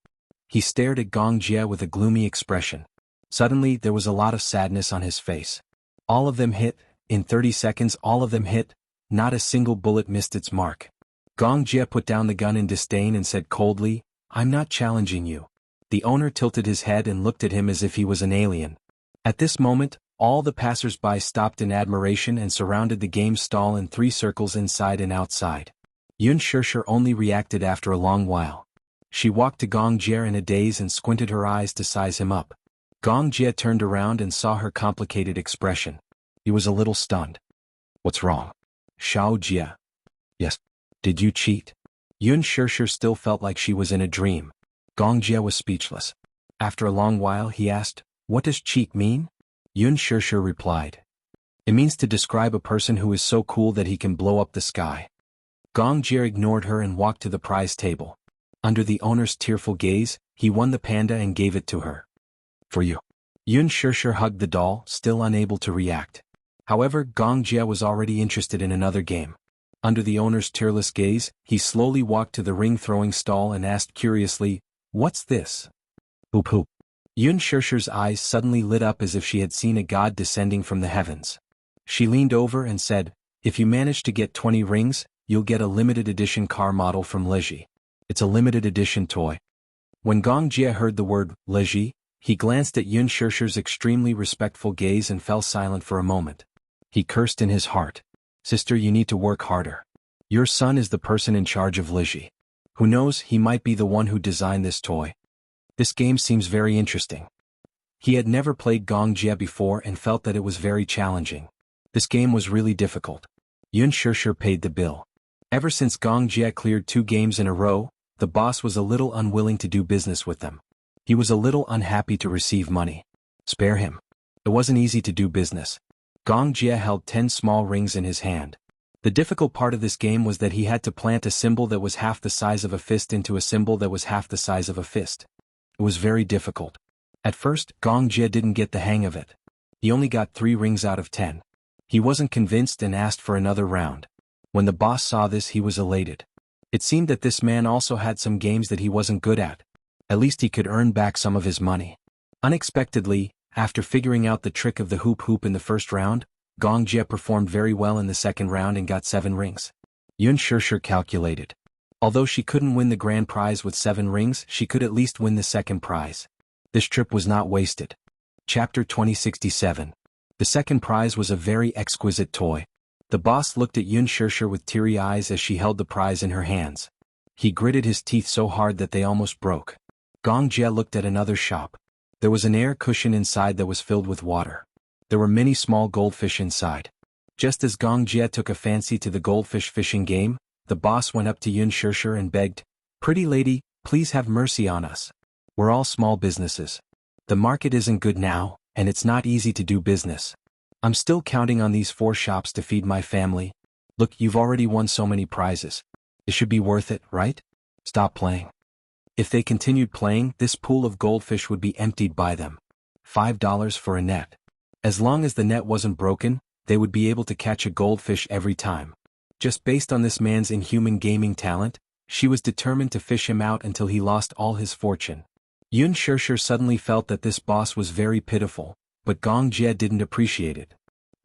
He stared at Gong Jie with a gloomy expression. Suddenly, there was a lot of sadness on his face. All of them hit. In 30 seconds, all of them hit. Not a single bullet missed its mark. Gong Jie put down the gun in disdain and said coldly, I'm not challenging you. The owner tilted his head and looked at him as if he was an alien. At this moment, all the passers-by stopped in admiration and surrounded the game stall in 3 circles inside and outside. Yun Shirshir only reacted after a long while. She walked to Gong Jie in a daze and squinted her eyes to size him up. Gong Jie turned around and saw her complicated expression. He was a little stunned. What's wrong? Xiao Jie. Yes. Did you cheat? Yun Shirshir still felt like she was in a dream. Gong Jie was speechless. After a long while he asked, what does cheat mean? Yun Shirshir replied. It means to describe a person who is so cool that he can blow up the sky. Gong Jie ignored her and walked to the prize table. Under the owner's tearful gaze, he won the panda and gave it to her. For you. Yun Shirshir hugged the doll, still unable to react. However, Gong Jie was already interested in another game. Under the owner's tearless gaze, he slowly walked to the ring-throwing stall and asked curiously, what's this? Hoop hoop. Yun Shirshir's eyes suddenly lit up as if she had seen a god descending from the heavens. She leaned over and said, if you manage to get 20 rings, you'll get a limited edition car model from Leji. It's a limited edition toy. When Gong Jie heard the word Leji, he glanced at Yun Shirshir's extremely respectful gaze and fell silent for a moment. He cursed in his heart. Sister, you need to work harder. Your son is the person in charge of Leji. Who knows, he might be the one who designed this toy. This game seems very interesting. He had never played Gong Jie before and felt that it was very challenging. This game was really difficult. Yun Shirshir paid the bill. Ever since Gong Jie cleared 2 games in a row, the boss was a little unwilling to do business with them. He was a little unhappy to receive money. Spare him. It wasn't easy to do business. Gong Jie held 10 small rings in his hand. The difficult part of this game was that he had to plant a symbol that was half the size of a fist into a symbol that was half the size of a fist. It was very difficult. At first, Gong Jie didn't get the hang of it. He only got 3 rings out of 10. He wasn't convinced and asked for another round. When the boss saw this, he was elated. It seemed that this man also had some games that he wasn't good at. At least he could earn back some of his money. Unexpectedly, after figuring out the trick of the hoop in the first round, Gong Jie performed very well in the second round and got 7 rings. Yun Shishir calculated. Although she couldn't win the grand prize with 7 rings, she could at least win the second prize. This trip was not wasted. Chapter 2067. The second prize was a very exquisite toy. The boss looked at Yun Shishir with teary eyes as she held the prize in her hands. He gritted his teeth so hard that they almost broke. Gong Jie looked at another shop. There was an air cushion inside that was filled with water. There were many small goldfish inside. Just as Gong Jie took a fancy to the goldfish fishing game, the boss went up to Yun Shishir and begged, "Pretty lady, please have mercy on us. We're all small businesses. The market isn't good now, and it's not easy to do business. I'm still counting on these 4 shops to feed my family. Look, you've already won so many prizes. It should be worth it, right? Stop playing." If they continued playing, this pool of goldfish would be emptied by them. $5 for a net. As long as the net wasn't broken, they would be able to catch a goldfish every time. Just based on this man's inhuman gaming talent, she was determined to fish him out until he lost all his fortune. Yun Shishir suddenly felt that this boss was very pitiful, but Gong Jie didn't appreciate it.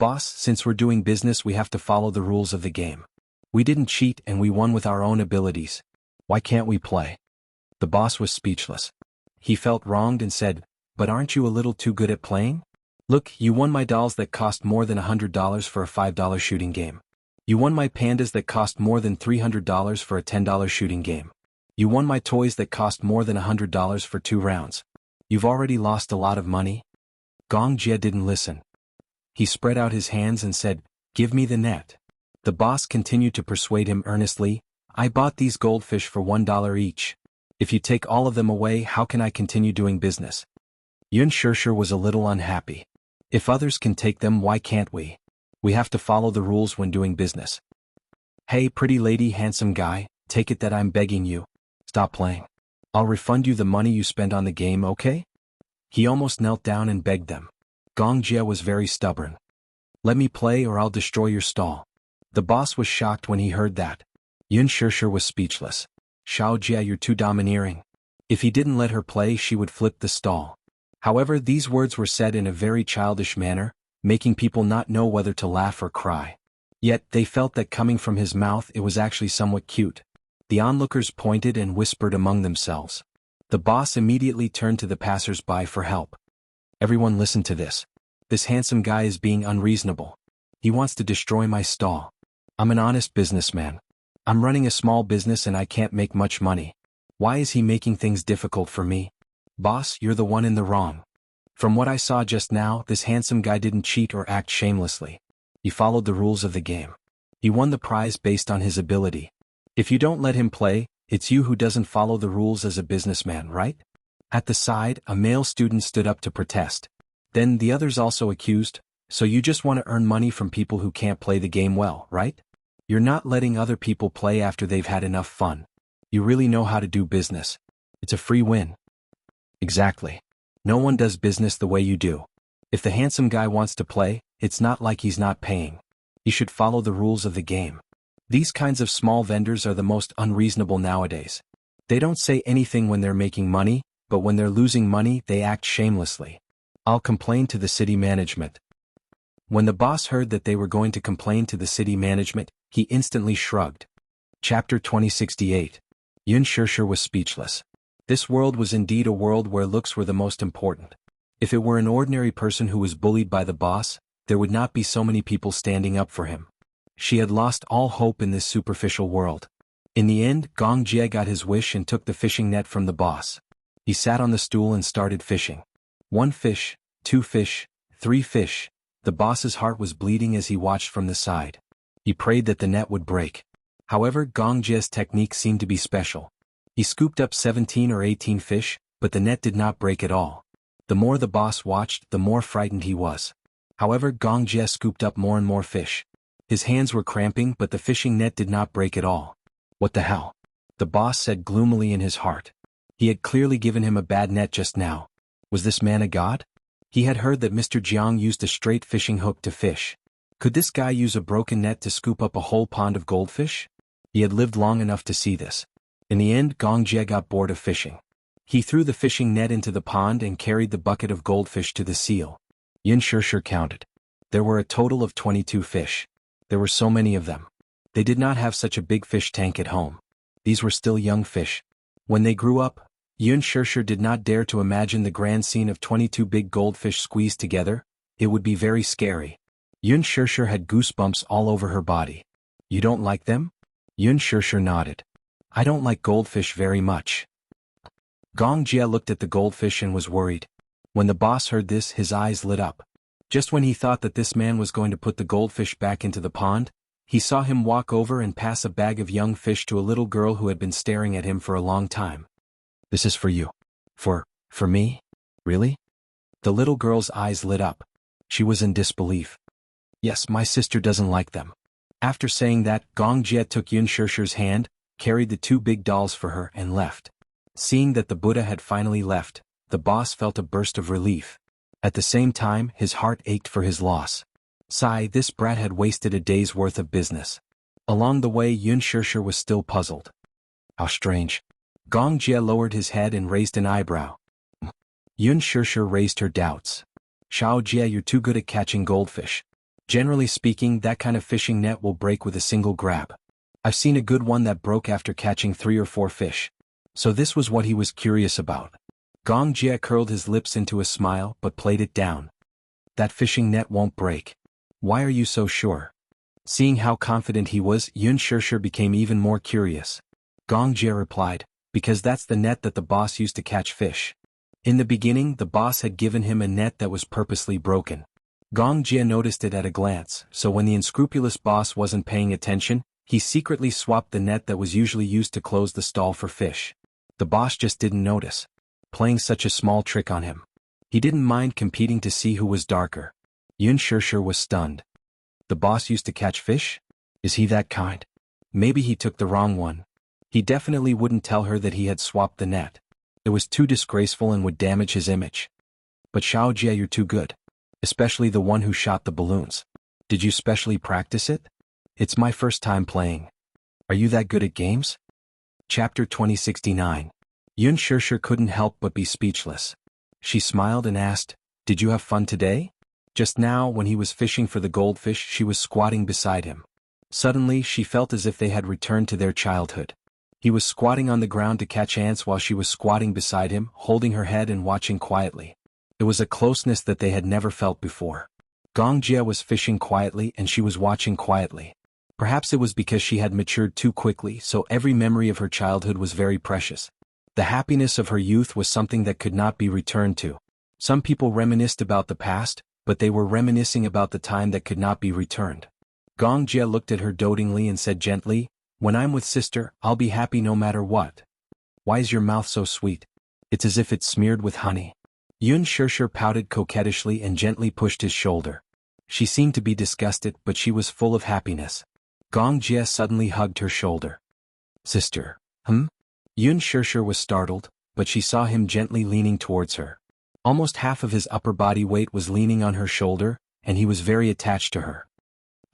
"Boss, since we're doing business we have to follow the rules of the game. We didn't cheat and we won with our own abilities. Why can't we play?" The boss was speechless. He felt wronged and said, "But aren't you a little too good at playing? Look, you won my dolls that cost more than $100 for a $5 shooting game. You won my pandas that cost more than $300 for a $10 shooting game. You won my toys that cost more than $100 for 2 rounds. You've already lost a lot of money." Gong Jie didn't listen. He spread out his hands and said, "Give me the net." The boss continued to persuade him earnestly, "I bought these goldfish for $1 each. If you take all of them away, how can I continue doing business?" Yun Shishir was a little unhappy. "If others can take them, why can't we? We have to follow the rules when doing business." "Hey, pretty lady, handsome guy, take it that I'm begging you. Stop playing. I'll refund you the money you spent on the game, okay?" He almost knelt down and begged them. Gong Jie was very stubborn. "Let me play or I'll destroy your stall." The boss was shocked when he heard that. Yun Shishir was speechless. "Xiao Jie, you're too domineering." If he didn't let her play, she would flip the stall. However, these words were said in a very childish manner, making people not know whether to laugh or cry. Yet, they felt that coming from his mouth it was actually somewhat cute. The onlookers pointed and whispered among themselves. The boss immediately turned to the passers-by for help. "Everyone listen to this. This handsome guy is being unreasonable. He wants to destroy my stall. I'm an honest businessman. I'm running a small business and I can't make much money. Why is he making things difficult for me? Boss, you're the one in the wrong. From what I saw just now, this handsome guy didn't cheat or act shamelessly. He followed the rules of the game. He won the prize based on his ability. If you don't let him play, it's you who doesn't follow the rules as a businessman, right?" At the side, a male student stood up to protest. Then the others also accused, "So you just want to earn money from people who can't play the game well, right? You're not letting other people play after they've had enough fun. You really know how to do business. It's a free win." "Exactly. No one does business the way you do. If the handsome guy wants to play, it's not like he's not paying. He should follow the rules of the game. These kinds of small vendors are the most unreasonable nowadays. They don't say anything when they're making money, but when they're losing money they act shamelessly. I'll complain to the city management." When the boss heard that they were going to complain to the city management, he instantly shrugged. Chapter 2068. Yun Shishir was speechless. This world was indeed a world where looks were the most important. If it were an ordinary person who was bullied by the boss, there would not be so many people standing up for him. She had lost all hope in this superficial world. In the end, Gong Jie got his wish and took the fishing net from the boss. He sat on the stool and started fishing. 1 fish, 2 fish, 3 fish. The boss's heart was bleeding as he watched from the side. He prayed that the net would break. However, Gong Jie's technique seemed to be special. He scooped up 17 or 18 fish, but the net did not break at all. The more the boss watched, the more frightened he was. However, Gong Jie scooped up more and more fish. His hands were cramping, but the fishing net did not break at all. "What the hell?" the boss said gloomily in his heart. He had clearly given him a bad net just now. Was this man a god? He had heard that Mr. Jianghu used a straight fishing hook to fish. Could this guy use a broken net to scoop up a whole pond of goldfish? He had lived long enough to see this. In the end, Gong Jie got bored of fishing. He threw the fishing net into the pond and carried the bucket of goldfish to the seal. Yun Shishir counted. There were a total of 22 fish. There were so many of them. They did not have such a big fish tank at home. These were still young fish. When they grew up, Yun Shishir did not dare to imagine the grand scene of 22 big goldfish squeezed together. It would be very scary. Yun Shishir had goosebumps all over her body. You don't like them? Yun Shishir nodded. I don't like goldfish very much. Gong Jia looked at the goldfish and was worried. When the boss heard this, his eyes lit up. Just when he thought that this man was going to put the goldfish back into the pond, he saw him walk over and pass a bag of young fish to a little girl who had been staring at him for a long time. This is for you. For me? Really? The little girl's eyes lit up. She was in disbelief. Yes, my sister doesn't like them. After saying that, Gong Jia took Yun Shishir's hand, carried the 2 big dolls for her and left. Seeing that the Buddha had finally left, the boss felt a burst of relief. At the same time, his heart ached for his loss. Sigh, this brat had wasted a day's worth of business. Along the way, Yun Shishir was still puzzled. How strange. Gong Jia lowered his head and raised an eyebrow. Yun Shishir raised her doubts. Xiao Jia, you're too good at catching goldfish. Generally speaking, that kind of fishing net will break with a single grab. I've seen a good one that broke after catching 3 or 4 fish. So this was what he was curious about. Gong Jia curled his lips into a smile but played it down. That fishing net won't break. Why are you so sure? Seeing how confident he was, Yun Shishir became even more curious. Gong Jia replied, because that's the net that the boss used to catch fish. In the beginning, the boss had given him a net that was purposely broken. Gong Jia noticed it at a glance, so when the unscrupulous boss wasn't paying attention, he secretly swapped the net that was usually used to close the stall for fish. The boss just didn't notice. Playing such a small trick on him. He didn't mind competing to see who was darker. Yun Shishir was stunned. The boss used to catch fish? Is he that kind? Maybe he took the wrong one. He definitely wouldn't tell her that he had swapped the net. It was too disgraceful and would damage his image. But Xiao Jia, you're too good. Especially the one who shot the balloons. Did you specially practice it? It's my first time playing. Are you that good at games? Chapter 2069. Yun Shishir couldn't help but be speechless. She smiled and asked, did you have fun today? Just now, when he was fishing for the goldfish, she was squatting beside him. Suddenly, she felt as if they had returned to their childhood. He was squatting on the ground to catch ants while she was squatting beside him, holding her head and watching quietly. It was a closeness that they had never felt before. Gong Jia was fishing quietly and she was watching quietly. Perhaps it was because she had matured too quickly, so every memory of her childhood was very precious. The happiness of her youth was something that could not be returned to. Some people reminisced about the past, but they were reminiscing about the time that could not be returned. Gong Jia looked at her dotingly and said gently, when I'm with sister, I'll be happy no matter what. Why is your mouth so sweet? It's as if it's smeared with honey. Yun Shishir pouted coquettishly and gently pushed his shoulder. She seemed to be disgusted, but she was full of happiness. Gong Jia suddenly hugged her shoulder. Sister. Yun Shishir was startled, but she saw him gently leaning towards her. Almost half of his upper body weight was leaning on her shoulder, and he was very attached to her.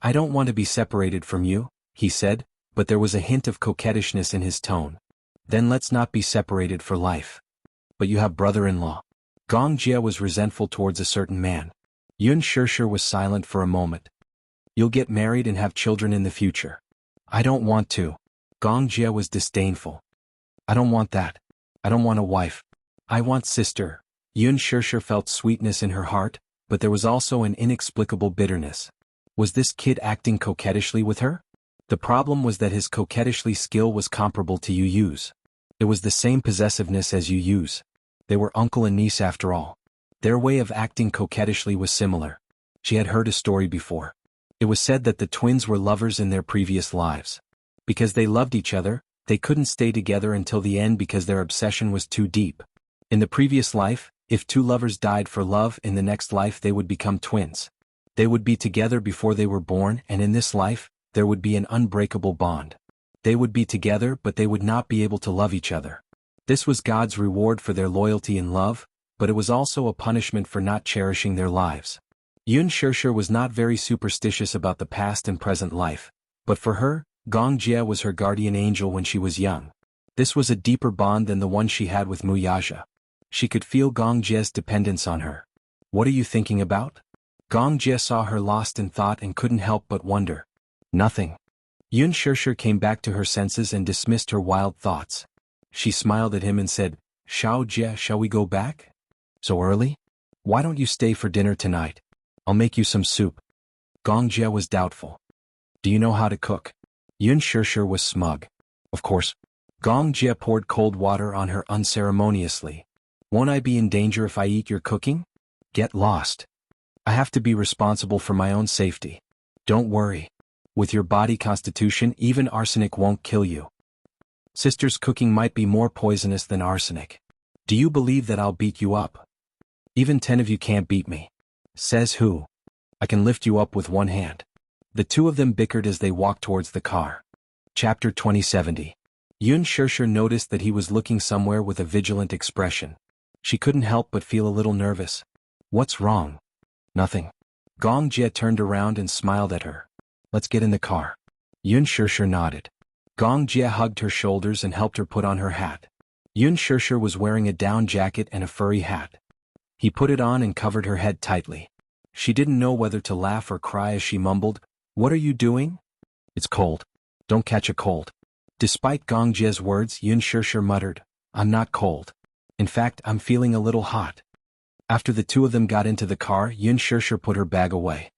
I don't want to be separated from you, he said, but there was a hint of coquettishness in his tone. Then let's not be separated for life. But you have brother-in-law. Gong Jia was resentful towards a certain man. Yun Shishir was silent for a moment. You'll get married and have children in the future. I don't want to. Gong Jia was disdainful. I don't want that. I don't want a wife. I want sister. Yun Shishir felt sweetness in her heart, but there was also an inexplicable bitterness. Was this kid acting coquettishly with her? The problem was that his coquettishly skill was comparable to Yu Yu's. It was the same possessiveness as Yu Yu's. They were uncle and niece after all. Their way of acting coquettishly was similar. She had heard a story before. It was said that the twins were lovers in their previous lives. Because they loved each other, they couldn't stay together until the end because their obsession was too deep. In the previous life, if two lovers died for love, in the next life they would become twins. They would be together before they were born, and in this life, there would be an unbreakable bond. They would be together, but they would not be able to love each other. This was God's reward for their loyalty and love, but it was also a punishment for not cherishing their lives. Yun Shishir was not very superstitious about the past and present life, but for her, Gong Jia was her guardian angel when she was young. This was a deeper bond than the one she had with Muyaja. She could feel Gong Jie's dependence on her. What are you thinking about? Gong Jie saw her lost in thought and couldn't help but wonder. Nothing. Yun Shirshir came back to her senses and dismissed her wild thoughts. She smiled at him and said, Xiao Jie, shall we go back? So early? Why don't you stay for dinner tonight? I'll make you some soup. Gong Jie was doubtful. Do you know how to cook? Yun Shirshir was smug. Of course. Gong Jie poured cold water on her unceremoniously. Won't I be in danger if I eat your cooking? Get lost. I have to be responsible for my own safety. Don't worry. With your body constitution, even arsenic won't kill you. Sister's cooking might be more poisonous than arsenic. Do you believe that I'll beat you up? Even 10 of you can't beat me. Says who? I can lift you up with one hand. The two of them bickered as they walked towards the car. Chapter 2070. Yun Shirshir noticed that he was looking somewhere with a vigilant expression. She couldn't help but feel a little nervous. What's wrong? Nothing. Gong Jie turned around and smiled at her. Let's get in the car. Yun Shirshir nodded. Gong Jie hugged her shoulders and helped her put on her hat. Yun Shirshir was wearing a down jacket and a furry hat. He put it on and covered her head tightly. She didn't know whether to laugh or cry as she mumbled, What are you doing? It's cold. Don't catch a cold. Despite Gong Jie's words, Yun Shirshir muttered, I'm not cold. In fact, I'm feeling a little hot. After the two of them got into the car, Yun Shirshir put her bag away.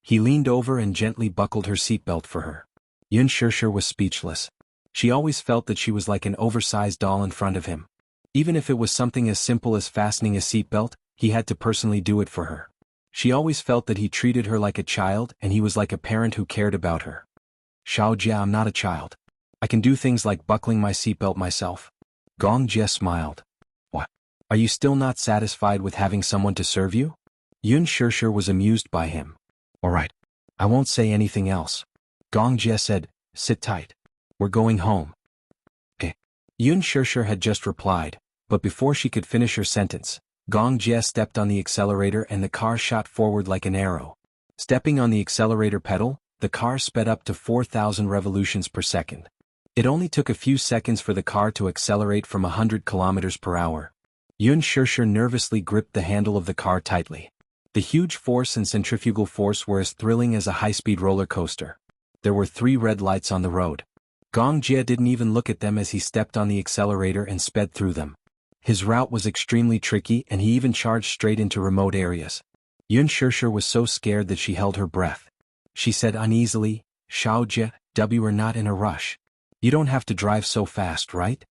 He leaned over and gently buckled her seatbelt for her. Yun Shirshir was speechless. She always felt that she was like an oversized doll in front of him. Even if it was something as simple as fastening a seatbelt, he had to personally do it for her. She always felt that he treated her like a child and he was like a parent who cared about her. Xiao Jie, I'm not a child. I can do things like buckling my seatbelt myself. Gong Jie smiled. What? Are you still not satisfied with having someone to serve you? Yun Shirshir was amused by him. All right. I won't say anything else. Gong Jie said, Sit tight. We're going home. Eh. Yun Shirshir had just replied, but before she could finish her sentence, Gong Jie stepped on the accelerator and the car shot forward like an arrow. Stepping on the accelerator pedal, the car sped up to 4,000 revolutions per second. It only took a few seconds for the car to accelerate from 100 kilometers per hour. Yun Shirshir nervously gripped the handle of the car tightly. The huge force and centrifugal force were as thrilling as a high-speed roller coaster. There were 3 red lights on the road. Gong Jie didn't even look at them as he stepped on the accelerator and sped through them. His route was extremely tricky and he even charged straight into remote areas. Yun Shirshir was so scared that she held her breath. She said uneasily, Xiao Jie, we're not in a rush. You don't have to drive so fast, right?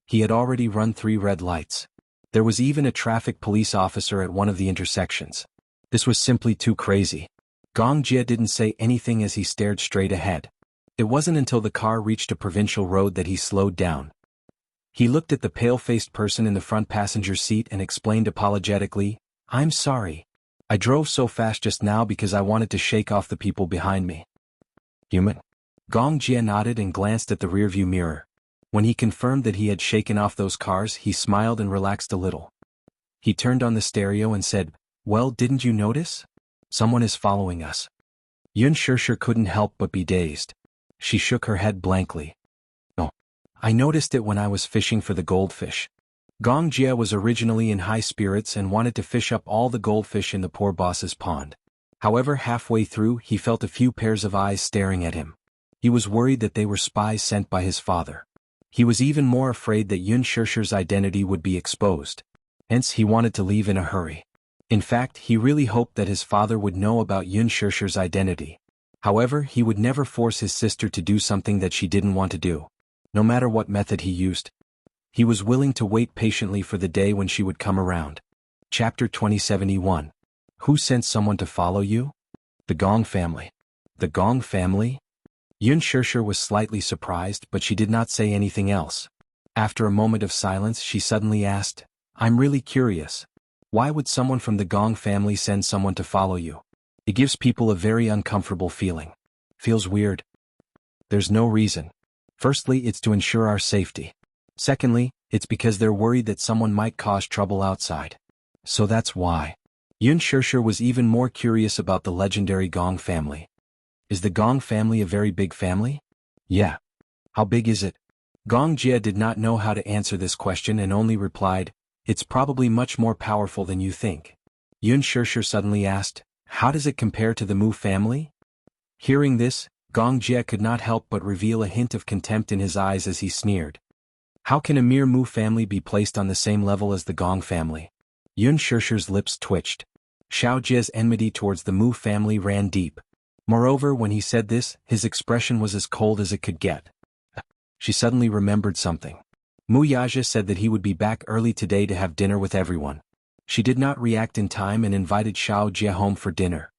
He had already run 3 red lights. There was even a traffic police officer at one of the intersections. This was simply too crazy. Gong Jie didn't say anything as he stared straight ahead. It wasn't until the car reached a provincial road that he slowed down. He looked at the pale-faced person in the front passenger seat and explained apologetically, I'm sorry. I drove so fast just now because I wanted to shake off the people behind me. Human? Gong Jie nodded and glanced at the rearview mirror. When he confirmed that he had shaken off those cars, he smiled and relaxed a little. He turned on the stereo and said, Well, didn't you notice? Someone is following us. Yun Shirshir couldn't help but be dazed. She shook her head blankly. No. I noticed it when I was fishing for the goldfish. Gong Jie was originally in high spirits and wanted to fish up all the goldfish in the poor boss's pond. However, halfway through, he felt a few pairs of eyes staring at him. He was worried that they were spies sent by his father. He was even more afraid that Yun Shirshir's identity would be exposed. Hence, he wanted to leave in a hurry. In fact, he really hoped that his father would know about Yun Shirshir's identity. However, he would never force his sister to do something that she didn't want to do. No matter what method he used, he was willing to wait patiently for the day when she would come around. Chapter 2071. Who sent someone to follow you? The Gong family. The Gong family? Yun Shirshir was slightly surprised, but she did not say anything else. After a moment of silence, she suddenly asked, I'm really curious. Why would someone from the Gong family send someone to follow you? It gives people a very uncomfortable feeling. Feels weird. There's no reason. Firstly, it's to ensure our safety. Secondly, it's because they're worried that someone might cause trouble outside. So that's why. Yun Shirshir was even more curious about the legendary Gong family. Is the Gong family a very big family? Yeah. How big is it? Gong Jie did not know how to answer this question and only replied, "It's probably much more powerful than you think." Yun Shishir suddenly asked, "How does it compare to the Mu family?" Hearing this, Gong Jie could not help but reveal a hint of contempt in his eyes as he sneered. How can a mere Mu family be placed on the same level as the Gong family? Yun Shishir's lips twitched. Xiao Jie's enmity towards the Mu family ran deep. Moreover, when he said this, his expression was as cold as it could get. She suddenly remembered something. Mu Yaja said that he would be back early today to have dinner with everyone. She did not react in time and invited Xiao Jie home for dinner.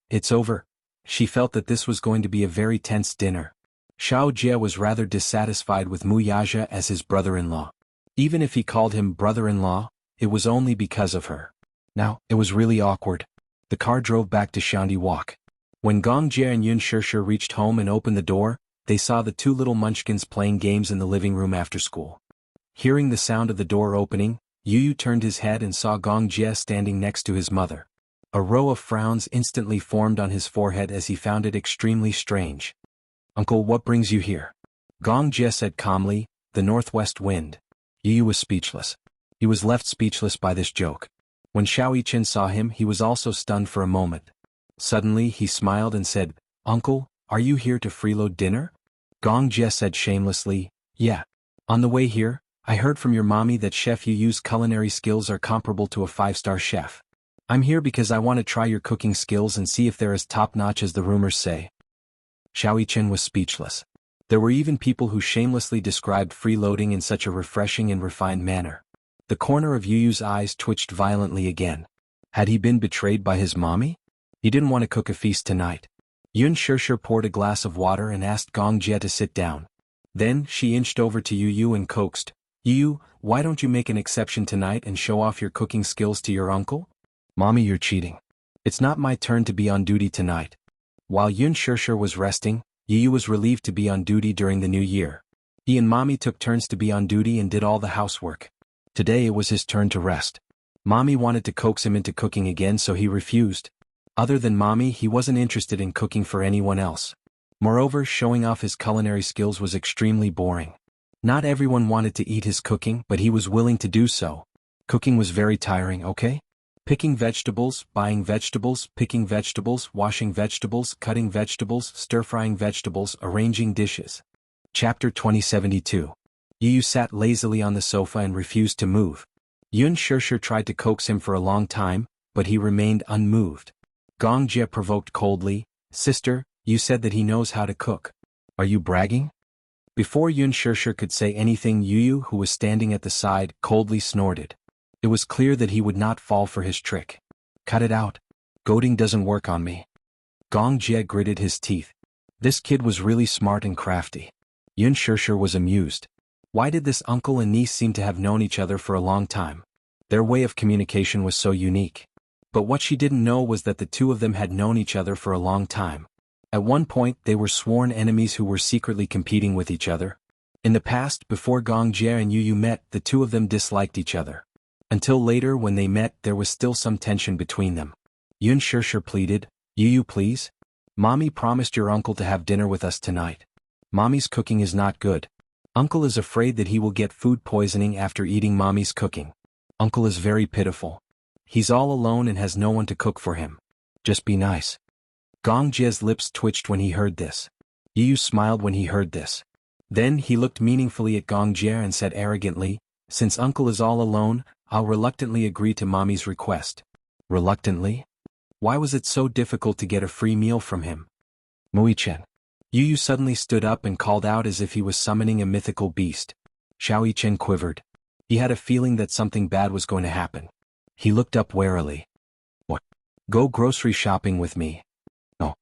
It's over. She felt that this was going to be a very tense dinner. Xiao Jie was rather dissatisfied with Mu Yaja as his brother-in-law. Even if he called him brother-in-law, it was only because of her. Now, it was really awkward. The car drove back to Shandi Walk. When Gong Jie and Yun Shishir reached home and opened the door, they saw the two little munchkins playing games in the living room after school. Hearing the sound of the door opening, Yu turned his head and saw Gong Jie standing next to his mother. A row of frowns instantly formed on his forehead as he found it extremely strange. "Uncle, what brings you here?" Gong Jie said calmly, "The northwest wind." Yu was speechless. He was left speechless by this joke. When Xiao Yichen saw him, he was also stunned for a moment. Suddenly, he smiled and said, "Uncle, are you here to freeload dinner?" Gong Jie said shamelessly, "Yeah. On the way here, I heard from your mommy that Chef Yu's culinary skills are comparable to a 5-star chef. I'm here because I want to try your cooking skills and see if they're as top-notch as the rumors say." Xiao Yichen was speechless. There were even people who shamelessly described freeloading in such a refreshing and refined manner. The corner of Yu's eyes twitched violently again. Had he been betrayed by his mommy? He didn't want to cook a feast tonight. Yun Shishir poured a glass of water and asked Gong Jie to sit down. Then, she inched over to Yu and coaxed, "Yu, why don't you make an exception tonight and show off your cooking skills to your uncle?" "Mommy, you're cheating. It's not my turn to be on duty tonight." While Yun Shishir was resting, Yu was relieved to be on duty during the new year. He and Mommy took turns to be on duty and did all the housework. Today it was his turn to rest. Mommy wanted to coax him into cooking again, so he refused. Other than Mommy, he wasn't interested in cooking for anyone else. Moreover, showing off his culinary skills was extremely boring. Not everyone wanted to eat his cooking, but he was willing to do so. Cooking was very tiring, okay? Picking vegetables, buying vegetables, picking vegetables, washing vegetables, cutting vegetables, stir-frying vegetables, arranging dishes. Chapter 2072. Yu sat lazily on the sofa and refused to move. Yun Shishir tried to coax him for a long time, but he remained unmoved. Gong Jie provoked coldly, "Sister, you said that he knows how to cook. Are you bragging?" Before Yun Shishir could say anything, Yu, who was standing at the side, coldly snorted. It was clear that he would not fall for his trick. "Cut it out. Goading doesn't work on me." Gong Jie gritted his teeth. This kid was really smart and crafty. Yun Shishir was amused. Why did this uncle and niece seem to have known each other for a long time? Their way of communication was so unique. But what she didn't know was that the two of them had known each other for a long time. At one point, they were sworn enemies who were secretly competing with each other. In the past, before Gong Jie and Yu met, the two of them disliked each other. Until later, when they met, there was still some tension between them. Yun Shishir pleaded, "Yu, please? Mommy promised your uncle to have dinner with us tonight. Mommy's cooking is not good. Uncle is afraid that he will get food poisoning after eating Mommy's cooking. Uncle is very pitiful. He's all alone and has no one to cook for him. Just be nice." Gong Jie's lips twitched when he heard this. Yu smiled when he heard this. Then he looked meaningfully at Gong Jie and said arrogantly, "Since Uncle is all alone, I'll reluctantly agree to Mommy's request." Reluctantly? Why was it so difficult to get a free meal from him? "Muichen." Yu suddenly stood up and called out as if he was summoning a mythical beast. Xiao Yichen quivered. He had a feeling that something bad was going to happen. He looked up warily. "What? Go grocery shopping with me?" "No."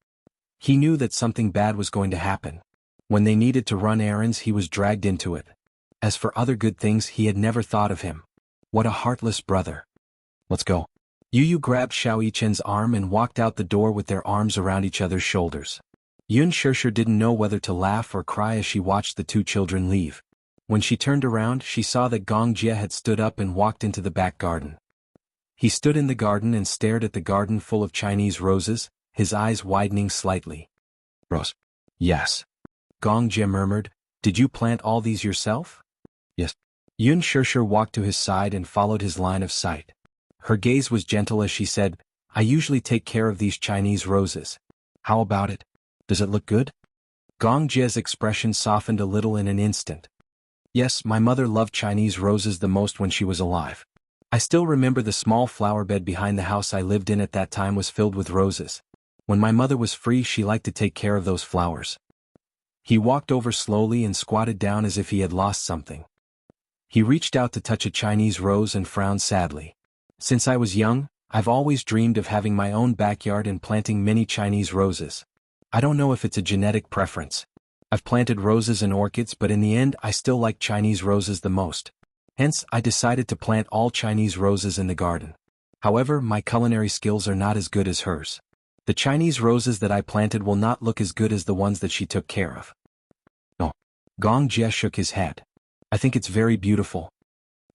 He knew that something bad was going to happen. When they needed to run errands, he was dragged into it. As for other good things, he had never thought of him. What a heartless brother. "Let's go." Yu grabbed Xiao Yichen's arm and walked out the door with their arms around each other's shoulders. Yun Shishir didn't know whether to laugh or cry as she watched the two children leave. When she turned around, she saw that Gong Jie had stood up and walked into the back garden. He stood in the garden and stared at the garden full of Chinese roses, his eyes widening slightly. "Rose." "Yes." Gong Jie murmured, Did you plant all these yourself? Yes. Yun Shirshir walked to his side and followed his line of sight. Her gaze was gentle as she said, I usually take care of these Chinese roses. How about it? Does it look good? Gong Jie's expression softened a little in an instant. Yes, my mother loved Chinese roses the most when she was alive. I still remember the small flower bed behind the house I lived in at that time was filled with roses. When my mother was free, she liked to take care of those flowers. He walked over slowly and squatted down as if he had lost something. He reached out to touch a Chinese rose and frowned sadly. Since I was young, I've always dreamed of having my own backyard and planting many Chinese roses. I don't know if it's a genetic preference. I've planted roses and orchids, but in the end I still like Chinese roses the most. Hence, I decided to plant all Chinese roses in the garden. However, my culinary skills are not as good as hers. The Chinese roses that I planted will not look as good as the ones that she took care of. No. Gong Jie shook his head. I think it's very beautiful.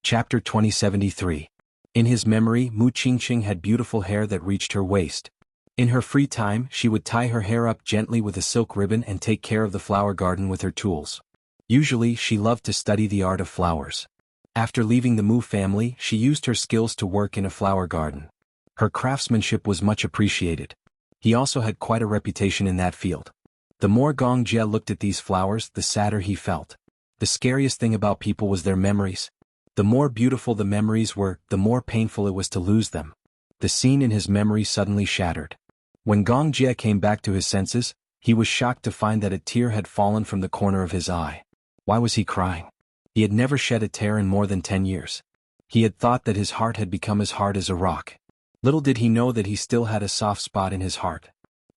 Chapter 2073. In his memory, Mu Qingqing had beautiful hair that reached her waist. In her free time, she would tie her hair up gently with a silk ribbon and take care of the flower garden with her tools. Usually, she loved to study the art of flowers. After leaving the Mu family, she used her skills to work in a flower garden. Her craftsmanship was much appreciated. He also had quite a reputation in that field. The more Gong Jie looked at these flowers, the sadder he felt. The scariest thing about people was their memories. The more beautiful the memories were, the more painful it was to lose them. The scene in his memory suddenly shattered. When Gong Jie came back to his senses, he was shocked to find that a tear had fallen from the corner of his eye. Why was he crying? He had never shed a tear in more than 10 years. He had thought that his heart had become as hard as a rock. Little did he know that he still had a soft spot in his heart.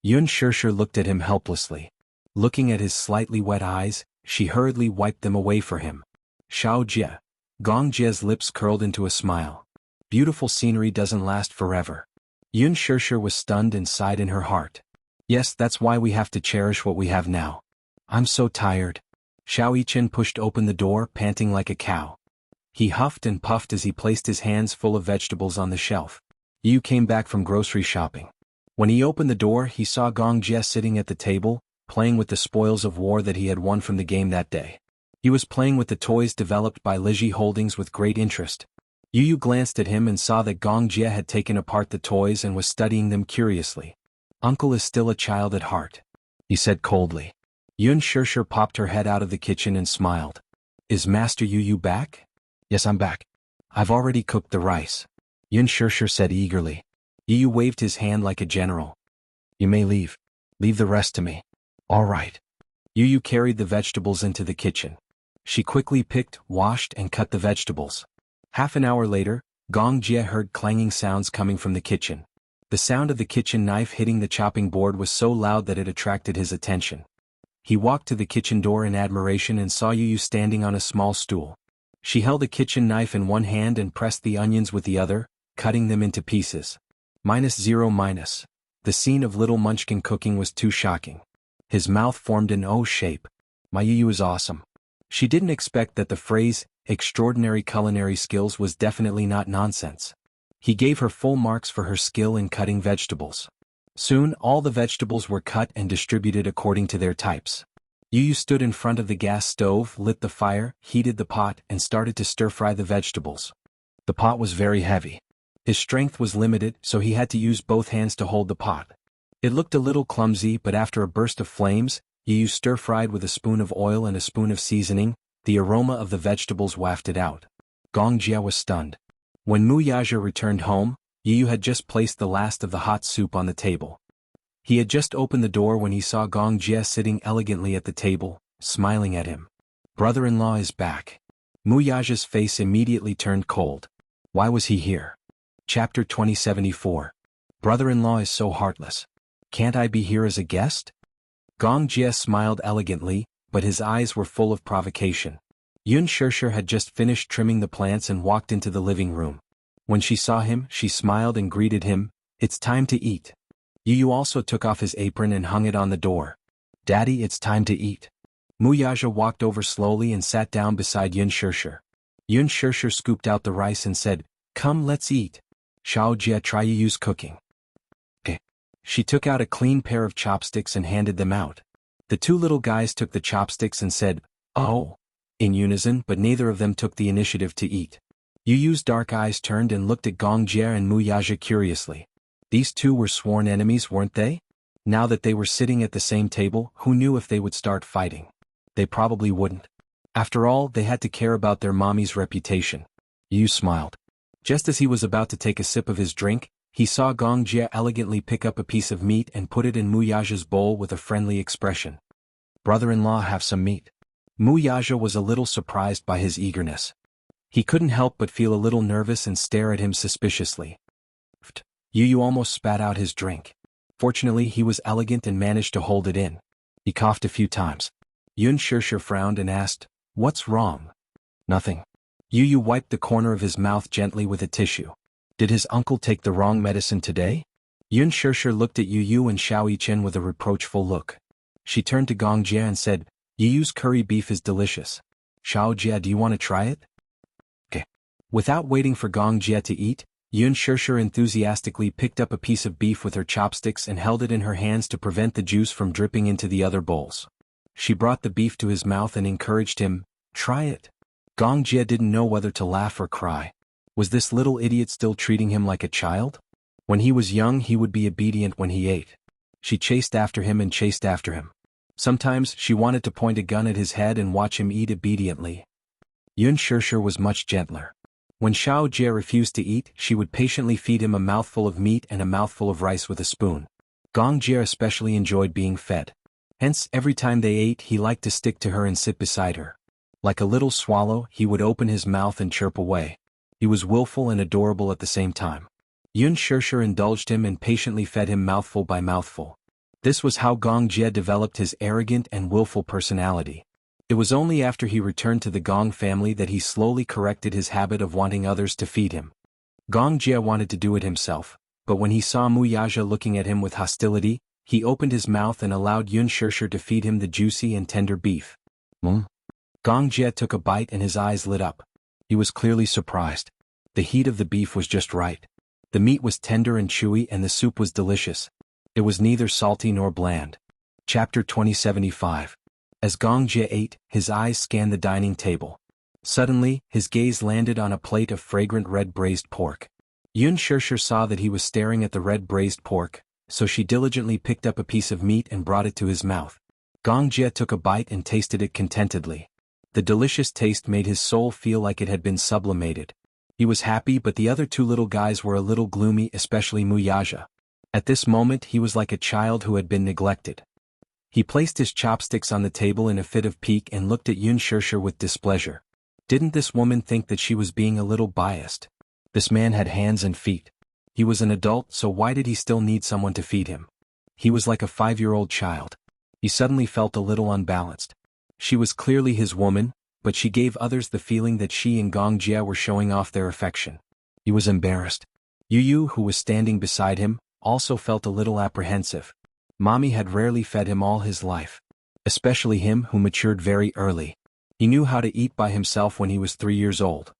Yun Shirshir looked at him helplessly. Looking at his slightly wet eyes, she hurriedly wiped them away for him. Shao Jie. Gong Jie's lips curled into a smile. Beautiful scenery doesn't last forever. Yun Shirshir was stunned and sighed in her heart. Yes, that's why we have to cherish what we have now. I'm so tired. Xiao Yichen pushed open the door, panting like a cow. He huffed and puffed as he placed his hands full of vegetables on the shelf. Yu came back from grocery shopping. When he opened the door, he saw Gong Jie sitting at the table, playing with the spoils of war that he had won from the game that day. He was playing with the toys developed by Liji Holdings with great interest. Yu glanced at him and saw that Gong Jie had taken apart the toys and was studying them curiously. Uncle is still a child at heart, he said coldly. Yun Shirshir popped her head out of the kitchen and smiled. Is Master Yu back? Yes, I'm back. I've already cooked the rice, Yun Shirshir said eagerly. Yu waved his hand like a general. You may leave. Leave the rest to me. All right. Yu carried the vegetables into the kitchen. She quickly picked, washed, and cut the vegetables. Half an hour later, Gong Jie heard clanging sounds coming from the kitchen. The sound of the kitchen knife hitting the chopping board was so loud that it attracted his attention. He walked to the kitchen door in admiration and saw Yu standing on a small stool. She held a kitchen knife in one hand and pressed the onions with the other, cutting them into pieces. -0. The scene of little Munchkin cooking was too shocking. His mouth formed an O shape. My Yu is awesome. She didn't expect that the phrase, extraordinary culinary skills, was definitely not nonsense. He gave her full marks for her skill in cutting vegetables. Soon, all the vegetables were cut and distributed according to their types. Yu stood in front of the gas stove, lit the fire, heated the pot, and started to stir-fry the vegetables. The pot was very heavy. His strength was limited, so he had to use both hands to hold the pot. It looked a little clumsy, but after a burst of flames, Yu stir-fried with a spoon of oil and a spoon of seasoning. The aroma of the vegetables wafted out. Gong Jie was stunned. When Mu Yaja returned home, Yu had just placed the last of the hot soup on the table. He had just opened the door when he saw Gong Jie sitting elegantly at the table, smiling at him. Brother-in-law is back. Mu Yaja's face immediately turned cold. Why was he here? Chapter 2074. Brother-in-law is so heartless. Can't I be here as a guest? Gong Jie smiled elegantly, but his eyes were full of provocation. Yun Shirshir had just finished trimming the plants and walked into the living room. When she saw him, she smiled and greeted him. It's time to eat. Yu also took off his apron and hung it on the door. Daddy, it's time to eat. Mu Yaja walked over slowly and sat down beside Yun Shirshir. Yun Shirshir scooped out the rice and said, Come, let's eat. Xiao Jie, try Yu's cooking. She took out a clean pair of chopsticks and handed them out. The two little guys took the chopsticks and said, Oh. In unison, but neither of them took the initiative to eat. Yu Yu's dark eyes turned and looked at Gong Jie and Mu Yaja curiously. These two were sworn enemies, weren't they? Now that they were sitting at the same table, who knew if they would start fighting? They probably wouldn't. After all, they had to care about their mommy's reputation. Yu smiled. Just as he was about to take a sip of his drink, he saw Gong Jie elegantly pick up a piece of meat and put it in Mu Yaja's bowl with a friendly expression. Brother-in-law, have some meat. Mu Yaja was a little surprised by his eagerness. He couldn't help but feel a little nervous and stare at him suspiciously. Yu Yu almost spat out his drink. Fortunately, he was elegant and managed to hold it in. He coughed a few times. Yun Shirshir frowned and asked, "What's wrong?" "Nothing." Yu Yu wiped the corner of his mouth gently with a tissue. Did his uncle take the wrong medicine today? Yun Shirshir looked at Yu Yu and Xiao Yichen with a reproachful look. She turned to Gong Jie and said, "Yu Yu's curry beef is delicious. Xiao Jie, do you want to try it?" "Okay." Without waiting for Gong Jie to eat, Yun Shirshir enthusiastically picked up a piece of beef with her chopsticks and held it in her hands to prevent the juice from dripping into the other bowls. She brought the beef to his mouth and encouraged him, "Try it." Gong Jie didn't know whether to laugh or cry. Was this little idiot still treating him like a child? When he was young, he would be obedient when he ate. She chased after him and chased after him. Sometimes she wanted to point a gun at his head and watch him eat obediently. Yun Shirshir was much gentler. When Xiao Jie refused to eat, she would patiently feed him a mouthful of meat and a mouthful of rice with a spoon. Gong Jie especially enjoyed being fed. Hence, every time they ate, he liked to stick to her and sit beside her. Like a little swallow, he would open his mouth and chirp away. He was willful and adorable at the same time. Yun Shirshir indulged him and patiently fed him mouthful by mouthful. This was how Gong Jie developed his arrogant and willful personality. It was only after he returned to the Gong family that he slowly corrected his habit of wanting others to feed him. Gong Jie wanted to do it himself, but when he saw Mu Yaja looking at him with hostility, he opened his mouth and allowed Yun Shirshir to feed him the juicy and tender beef. Gong Jie took a bite and his eyes lit up. He was clearly surprised. The heat of the beef was just right. The meat was tender and chewy and the soup was delicious. It was neither salty nor bland. Chapter 2075. As Gong Jie ate, his eyes scanned the dining table. Suddenly, his gaze landed on a plate of fragrant red braised pork. Yun Shirshir saw that he was staring at the red braised pork, so she diligently picked up a piece of meat and brought it to his mouth. Gong Jie took a bite and tasted it contentedly. The delicious taste made his soul feel like it had been sublimated. He was happy, but the other two little guys were a little gloomy, especially Mu Yaja. At this moment he was like a child who had been neglected. He placed his chopsticks on the table in a fit of pique and looked at Yun Shirshir with displeasure. Didn't this woman think that she was being a little biased? This man had hands and feet. He was an adult, so why did he still need someone to feed him? He was like a 5-year-old child. He suddenly felt a little unbalanced. She was clearly his woman, but she gave others the feeling that she and Gong Jie were showing off their affection. He was embarrassed. Yu Yu, who was standing beside him, also felt a little apprehensive. Mommy had rarely fed him all his life. Especially him, who matured very early. He knew how to eat by himself when he was 3 years old.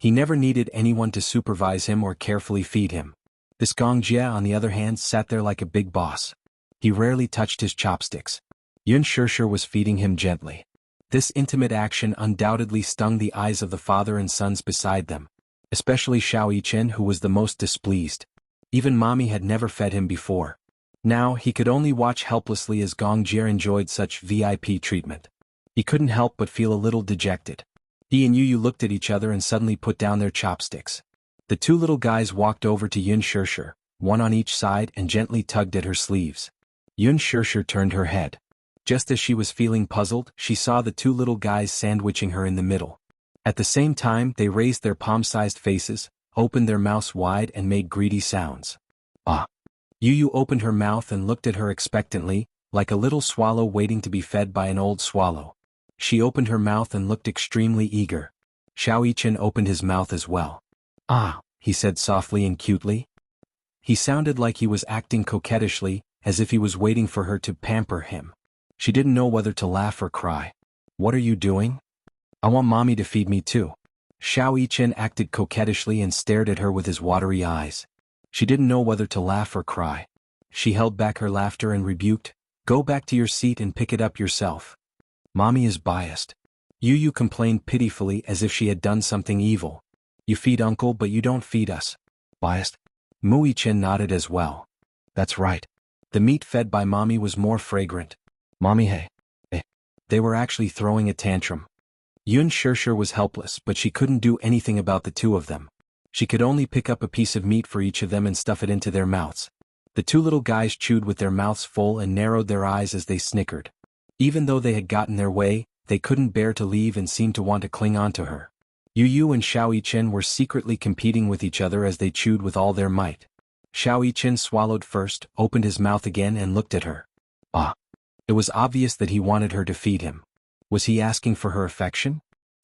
He never needed anyone to supervise him or carefully feed him. This Gong Jie, on the other hand, sat there like a big boss. He rarely touched his chopsticks. Yun Shirshir was feeding him gently. This intimate action undoubtedly stung the eyes of the father and sons beside them. Especially Xiao Yichen, who was the most displeased. Even Mommy had never fed him before. Now, he could only watch helplessly as Gong Jie enjoyed such VIP treatment. He couldn't help but feel a little dejected. He and Yu Yu looked at each other and suddenly put down their chopsticks. The two little guys walked over to Yun Shirshir, one on each side, and gently tugged at her sleeves. Yun Shirshir turned her head. Just as she was feeling puzzled, she saw the two little guys sandwiching her in the middle. At the same time, they raised their palm-sized faces, opened their mouths wide and made greedy sounds. Ah! Yu Yu opened her mouth and looked at her expectantly, like a little swallow waiting to be fed by an old swallow. She opened her mouth and looked extremely eager. Xiao Yichen opened his mouth as well. Ah, he said softly and cutely. He sounded like he was acting coquettishly, as if he was waiting for her to pamper him. She didn't know whether to laugh or cry. What are you doing? I want Mommy to feed me too. Xiao Yichen acted coquettishly and stared at her with his watery eyes. She didn't know whether to laugh or cry. She held back her laughter and rebuked, "Go back to your seat and pick it up yourself. Mommy is biased." Yu complained pitifully as if she had done something evil. You feed uncle but you don't feed us. Biased? Mui-chin nodded as well. That's right. The meat fed by mommy was more fragrant. Mommy hey. They were actually throwing a tantrum. Yun Shirshir was helpless but she couldn't do anything about the two of them. She could only pick up a piece of meat for each of them and stuff it into their mouths. The two little guys chewed with their mouths full and narrowed their eyes as they snickered. Even though they had gotten their way, they couldn't bear to leave and seemed to want to cling on to her. Yu and Xiao Yichen were secretly competing with each other as they chewed with all their might. Xiao Yichen swallowed first, opened his mouth again and looked at her. Ah! It was obvious that he wanted her to feed him. Was he asking for her affection?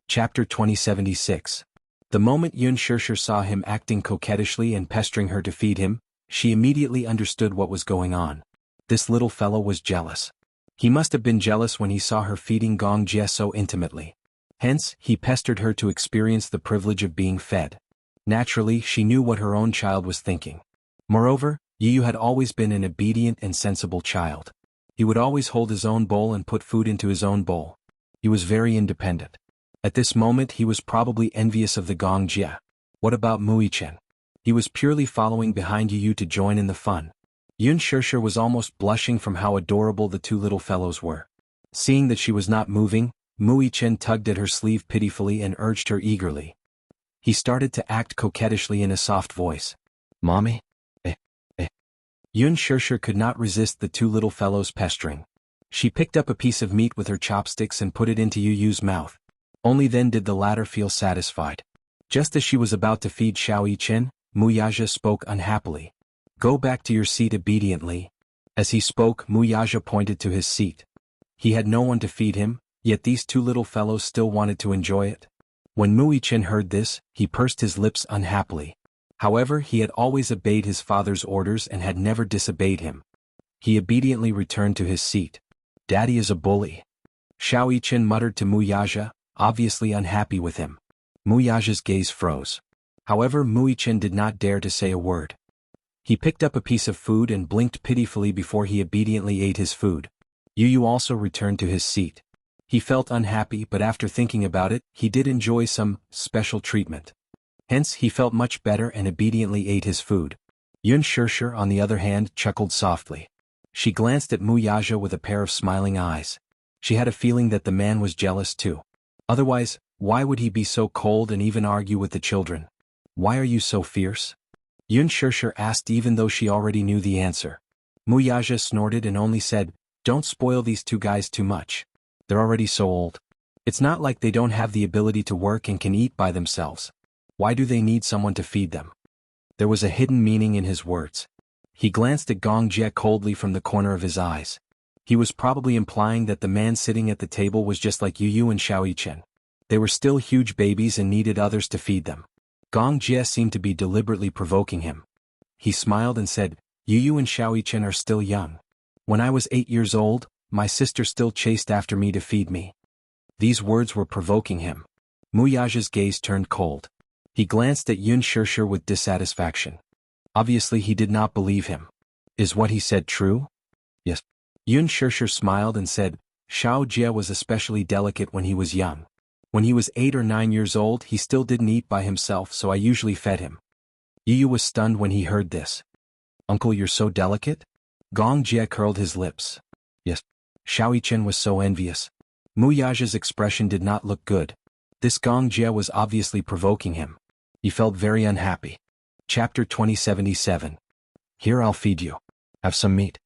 Chapter 2076. The moment Yun Shirshir saw him acting coquettishly and pestering her to feed him, she immediately understood what was going on. This little fellow was jealous. He must have been jealous when he saw her feeding Gong Jie so intimately. Hence, he pestered her to experience the privilege of being fed. Naturally, she knew what her own child was thinking. Moreover, Yu had always been an obedient and sensible child. He would always hold his own bowl and put food into his own bowl. He was very independent. At this moment he was probably envious of the Gong Jie. What about Mui-chen? He was purely following behind Yu to join in the fun. Yun Shirshir was almost blushing from how adorable the two little fellows were. Seeing that she was not moving, Mui-chen tugged at her sleeve pitifully and urged her eagerly. He started to act coquettishly in a soft voice. Mommy? Yun Shirshir could not resist the two little fellows pestering. She picked up a piece of meat with her chopsticks and put it into Yu's mouth. Only then did the latter feel satisfied. Just as she was about to feed Xiao Yichen, Muyaja spoke unhappily. Go back to your seat obediently. As he spoke, Muyaja pointed to his seat. He had no one to feed him, yet these two little fellows still wanted to enjoy it. When Mui-chen heard this, he pursed his lips unhappily. However, he had always obeyed his father's orders and had never disobeyed him. He obediently returned to his seat. Daddy is a bully. Xiao Yichen muttered to Muyaja, obviously unhappy with him. Muyaja's gaze froze. However, Mui-chen did not dare to say a word. He picked up a piece of food and blinked pitifully before he obediently ate his food. Yu also returned to his seat. He felt unhappy but after thinking about it, he did enjoy some special treatment. Hence, he felt much better and obediently ate his food. Yun Shirshir, on the other hand, chuckled softly. She glanced at Muyaja with a pair of smiling eyes. She had a feeling that the man was jealous too. Otherwise, why would he be so cold and even argue with the children? Why are you so fierce? Yun Shirshir asked even though she already knew the answer. Muyaja snorted and only said, Don't spoil these two guys too much. They're already so old. It's not like they don't have the ability to work and can eat by themselves. Why do they need someone to feed them? There was a hidden meaning in his words. He glanced at Gong Jie coldly from the corner of his eyes. He was probably implying that the man sitting at the table was just like Yu and Xiao Yichen. They were still huge babies and needed others to feed them. Gong Jie seemed to be deliberately provoking him. He smiled and said, Yu and Xiao Yichen are still young. When I was 8 years old, my sister still chased after me to feed me. These words were provoking him. Muyaja's gaze turned cold. He glanced at Yun Shirshir with dissatisfaction. Obviously he did not believe him. Is what he said true? Yes. Yun Shirshir smiled and said, Xiao Jie was especially delicate when he was young. When he was 8 or 9 years old he still didn't eat by himself so I usually fed him. Yu was stunned when he heard this. Uncle, you're so delicate? Gong Jie curled his lips. Yes. Xiao Yichen was so envious. Muyaja's expression did not look good. This Gong Jie was obviously provoking him. He felt very unhappy. Chapter 2077. Here I'll feed you. Have some meat.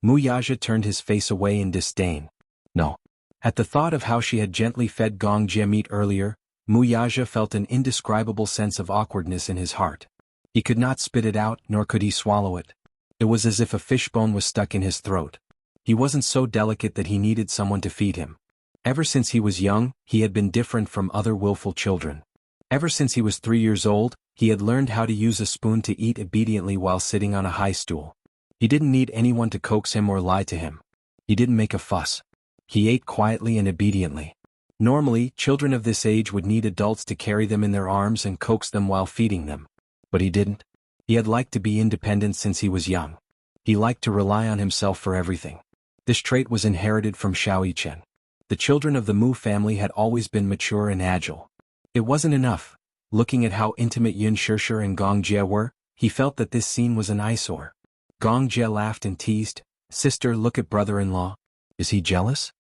Muyaja turned his face away in disdain. No. At the thought of how she had gently fed Gong Jie meat earlier, Muyaja felt an indescribable sense of awkwardness in his heart. He could not spit it out nor could he swallow it. It was as if a fishbone was stuck in his throat. He wasn't so delicate that he needed someone to feed him. Ever since he was young, he had been different from other willful children. Ever since he was 3 years old, he had learned how to use a spoon to eat obediently while sitting on a high stool. He didn't need anyone to coax him or lie to him. He didn't make a fuss. He ate quietly and obediently. Normally, children of this age would need adults to carry them in their arms and coax them while feeding them. But he didn't. He had liked to be independent since he was young. He liked to rely on himself for everything. This trait was inherited from Xiao Yichen. The children of the Mu family had always been mature and agile. It wasn't enough. Looking at how intimate Yun Shishir and Gong Jie were, he felt that this scene was an eyesore. Gong Jie laughed and teased, "Sister, look at brother-in-law. Is he jealous?"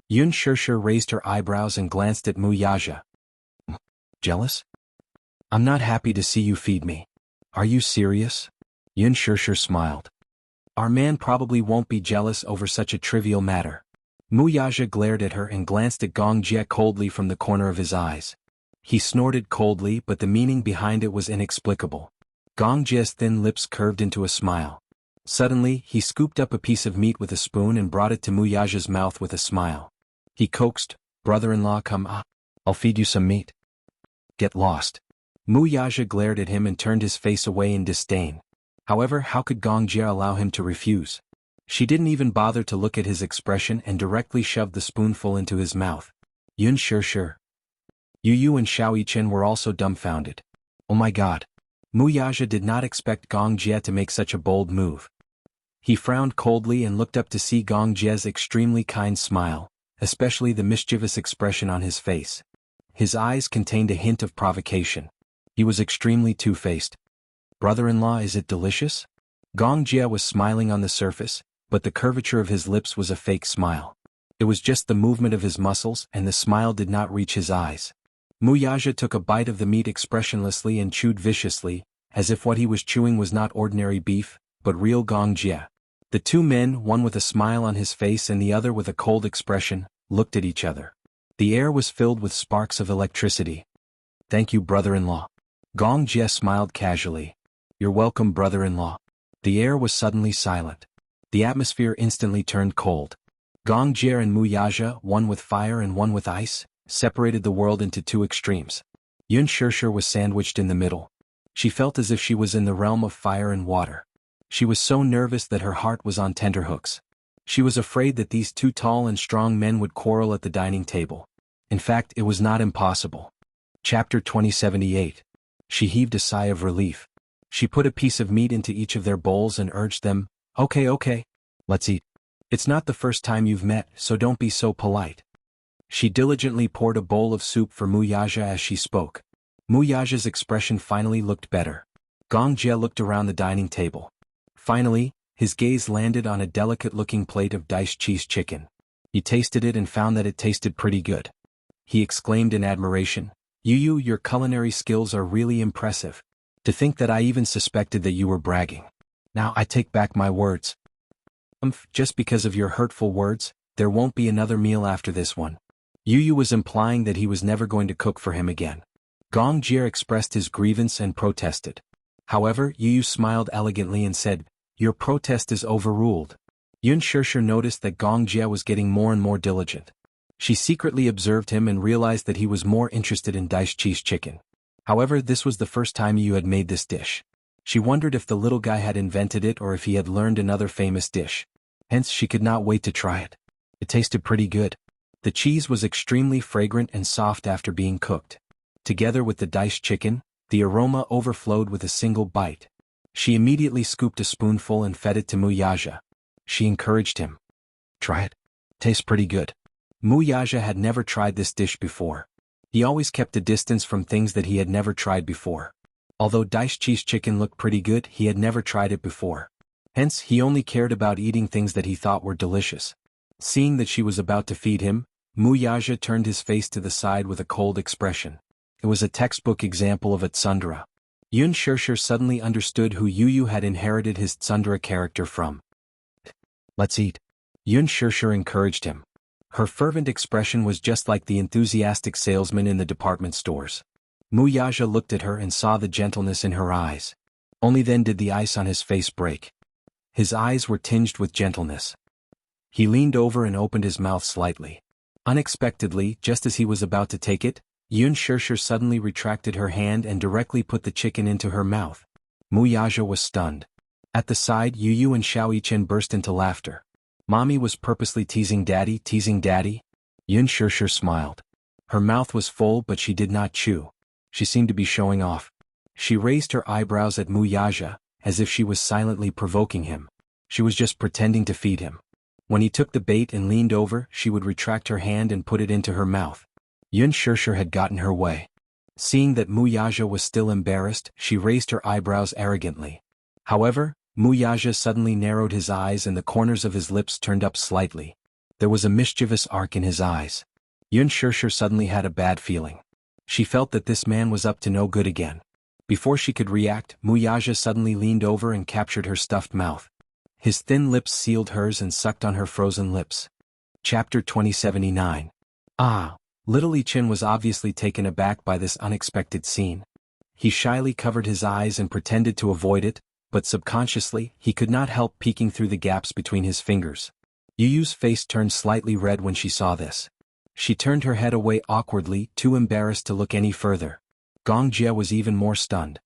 Yun Shishir raised her eyebrows and glanced at Mu Yaja. "Jealous? I'm not happy to see you feed me. Are you serious?" Yun Shishir smiled. "Our man probably won't be jealous over such a trivial matter." Mu Yaja glared at her and glanced at Gong Jie coldly from the corner of his eyes. He snorted coldly, but the meaning behind it was inexplicable. Gong Jie's thin lips curved into a smile. Suddenly, he scooped up a piece of meat with a spoon and brought it to Mu Yaja's mouth with a smile. He coaxed, "Brother-in-law, come ah. I'll feed you some meat." "Get lost." Mu Yaja glared at him and turned his face away in disdain. However, how could Gong Jie allow him to refuse? She didn't even bother to look at his expression and directly shoved the spoonful into his mouth. Yun Shishir. Yu and Xiao Yichen were also dumbfounded. Oh my god. Mu Yaja did not expect Gong Jie to make such a bold move. He frowned coldly and looked up to see Gong Jie's extremely kind smile, especially the mischievous expression on his face. His eyes contained a hint of provocation. He was extremely two-faced. "Brother-in-law, is it delicious?" Gong Jie was smiling on the surface, but the curvature of his lips was a fake smile. It was just the movement of his muscles, and the smile did not reach his eyes. Mu Yaja took a bite of the meat expressionlessly and chewed viciously, as if what he was chewing was not ordinary beef, but real Gong Jie. The two men, one with a smile on his face and the other with a cold expression, looked at each other. The air was filled with sparks of electricity. "Thank you, brother-in-law." Gong Jie smiled casually. "You're welcome, brother-in-law." The air was suddenly silent. The atmosphere instantly turned cold. Gong Jie and Mu Yaja, one with fire and one with ice, separated the world into two extremes. Yun Shishir was sandwiched in the middle. She felt as if she was in the realm of fire and water. She was so nervous that her heart was on tenterhooks. She was afraid that these two tall and strong men would quarrel at the dining table. In fact, it was not impossible. Chapter 2078. She heaved a sigh of relief. She put a piece of meat into each of their bowls and urged them, Okay, let's eat. It's not the first time you've met, so don't be so polite." She diligently poured a bowl of soup for Mu Yaja as she spoke. Mu Yaja's expression finally looked better. Gong Jie looked around the dining table. Finally, his gaze landed on a delicate-looking plate of diced cheese chicken. He tasted it and found that it tasted pretty good. He exclaimed in admiration, "Yu, your culinary skills are really impressive. To think that I even suspected that you were bragging. Now I take back my words. Just because of your hurtful words, there won't be another meal after this one." Yu was implying that he was never going to cook for him again. Gong Jie expressed his grievance and protested. However, Yu smiled elegantly and said, "Your protest is overruled." Yun Shishir noticed that Gong Jie was getting more and more diligent. She secretly observed him and realized that he was more interested in diced cheese chicken. However, this was the first time Yu had made this dish. She wondered if the little guy had invented it or if he had learned another famous dish. Hence, she could not wait to try it. It tasted pretty good. The cheese was extremely fragrant and soft after being cooked. Together with the diced chicken, the aroma overflowed with a single bite. She immediately scooped a spoonful and fed it to Mu Yaja. She encouraged him. "Try it. Tastes pretty good." Mu Yaja had never tried this dish before. He always kept a distance from things that he had never tried before. Although diced cheese chicken looked pretty good, he had never tried it before. Hence, he only cared about eating things that he thought were delicious. Seeing that she was about to feed him, Mu Yaja turned his face to the side with a cold expression. It was a textbook example of a tsundere. Yun Shishir suddenly understood who Yu had inherited his tsundere character from. "Let's eat." Yun Shishir encouraged him. Her fervent expression was just like the enthusiastic salesman in the department stores. Mu Yaja looked at her and saw the gentleness in her eyes. Only then did the ice on his face break. His eyes were tinged with gentleness. He leaned over and opened his mouth slightly. Unexpectedly, just as he was about to take it, Yun Shishir suddenly retracted her hand and directly put the chicken into her mouth. Mu Yaja was stunned. At the side, Yu and Xiao Yichen burst into laughter. Mommy was purposely teasing Daddy. Yun Shishir smiled. Her mouth was full but she did not chew. She seemed to be showing off. She raised her eyebrows at Mu Yaja, as if she was silently provoking him. She was just pretending to feed him. When he took the bait and leaned over, she would retract her hand and put it into her mouth. Yun Shirshir had gotten her way. Seeing that Muyaja was still embarrassed, she raised her eyebrows arrogantly. However, Muyaja suddenly narrowed his eyes and the corners of his lips turned up slightly. There was a mischievous arc in his eyes. Yun Shirshir suddenly had a bad feeling. She felt that this man was up to no good again. Before she could react, Muyaja suddenly leaned over and captured her stuffed mouth. His thin lips sealed hers and sucked on her frozen lips. Chapter 2079. Little Ichin was obviously taken aback by this unexpected scene. He shyly covered his eyes and pretended to avoid it, but subconsciously, he could not help peeking through the gaps between his fingers. Yu Yu's face turned slightly red when she saw this. She turned her head away awkwardly, too embarrassed to look any further. Gong Jie was even more stunned.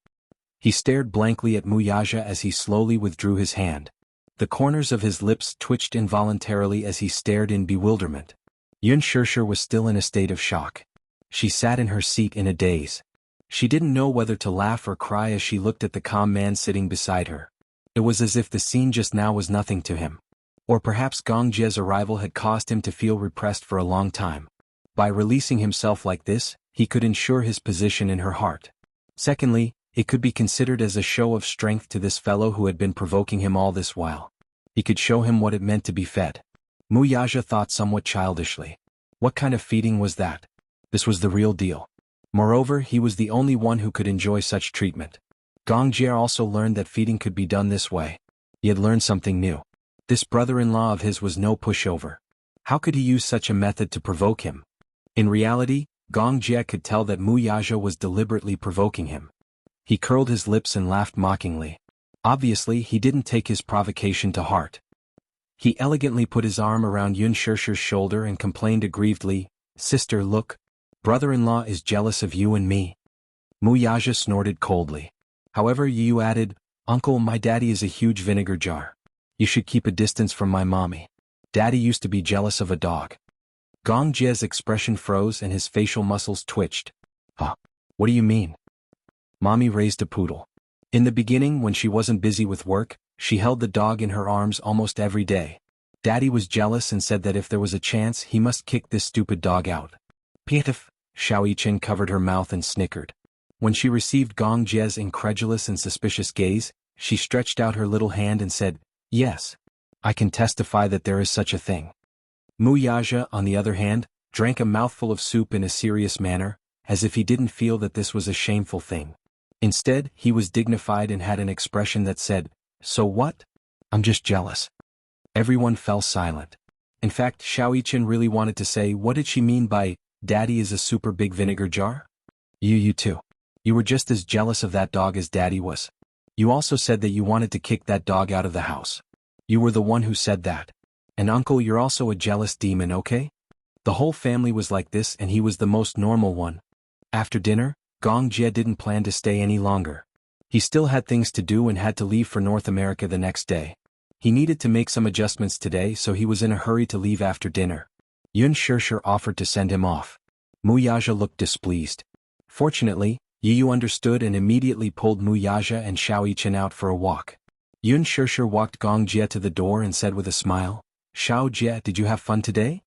He stared blankly at Muyaja as he slowly withdrew his hand. The corners of his lips twitched involuntarily as he stared in bewilderment. Yun Shirshir was still in a state of shock. She sat in her seat in a daze. She didn't know whether to laugh or cry as she looked at the calm man sitting beside her. It was as if the scene just now was nothing to him. Or perhaps Gong Jie's arrival had caused him to feel repressed for a long time. By releasing himself like this, he could ensure his position in her heart. Secondly, it could be considered as a show of strength to this fellow who had been provoking him all this while. He could show him what it meant to be fed. Muyaja thought somewhat childishly. What kind of feeding was that? This was the real deal. Moreover, he was the only one who could enjoy such treatment. Gong Jie also learned that feeding could be done this way. He had learned something new. This brother-in-law of his was no pushover. How could he use such a method to provoke him? In reality, Gong Jie could tell that Muyaja was deliberately provoking him. He curled his lips and laughed mockingly. Obviously, he didn't take his provocation to heart. He elegantly put his arm around Yun Shirshir's shoulder and complained aggrievedly, "Sister, look. Brother-in-law is jealous of you and me." Muyaja snorted coldly. However, Yu added, "Uncle, my daddy is a huge vinegar jar. You should keep a distance from my mommy. Daddy used to be jealous of a dog." Gong Jie's expression froze and his facial muscles twitched. "Huh? What do you mean?" Mommy raised a poodle. In the beginning, when she wasn't busy with work, she held the dog in her arms almost every day. Daddy was jealous and said that if there was a chance, he must kick this stupid dog out. Piatif, Xiao Yiqin covered her mouth and snickered. When she received Gong Jie's incredulous and suspicious gaze, she stretched out her little hand and said, "Yes. I can testify that there is such a thing." Muyaja, on the other hand, drank a mouthful of soup in a serious manner, as if he didn't feel that this was a shameful thing. Instead, he was dignified and had an expression that said, "So what? I'm just jealous." Everyone fell silent. In fact, Xiao Yiqin really wanted to say, what did she mean by, "Daddy is a super big vinegar jar"? You too. You were just as jealous of that dog as Daddy was. You also said that you wanted to kick that dog out of the house. You were the one who said that. And Uncle, you're also a jealous demon, okay? The whole family was like this and he was the most normal one. After dinner, Gong Jie didn't plan to stay any longer. He still had things to do and had to leave for North America the next day. He needed to make some adjustments today, so he was in a hurry to leave after dinner. Yun Shirshir offered to send him off. Muyaja looked displeased. Fortunately, Yu understood and immediately pulled Muyaja and Xiao Yiqin out for a walk. Yun Shirshir walked Gong Jie to the door and said with a smile, "Xiao Jie, did you have fun today?"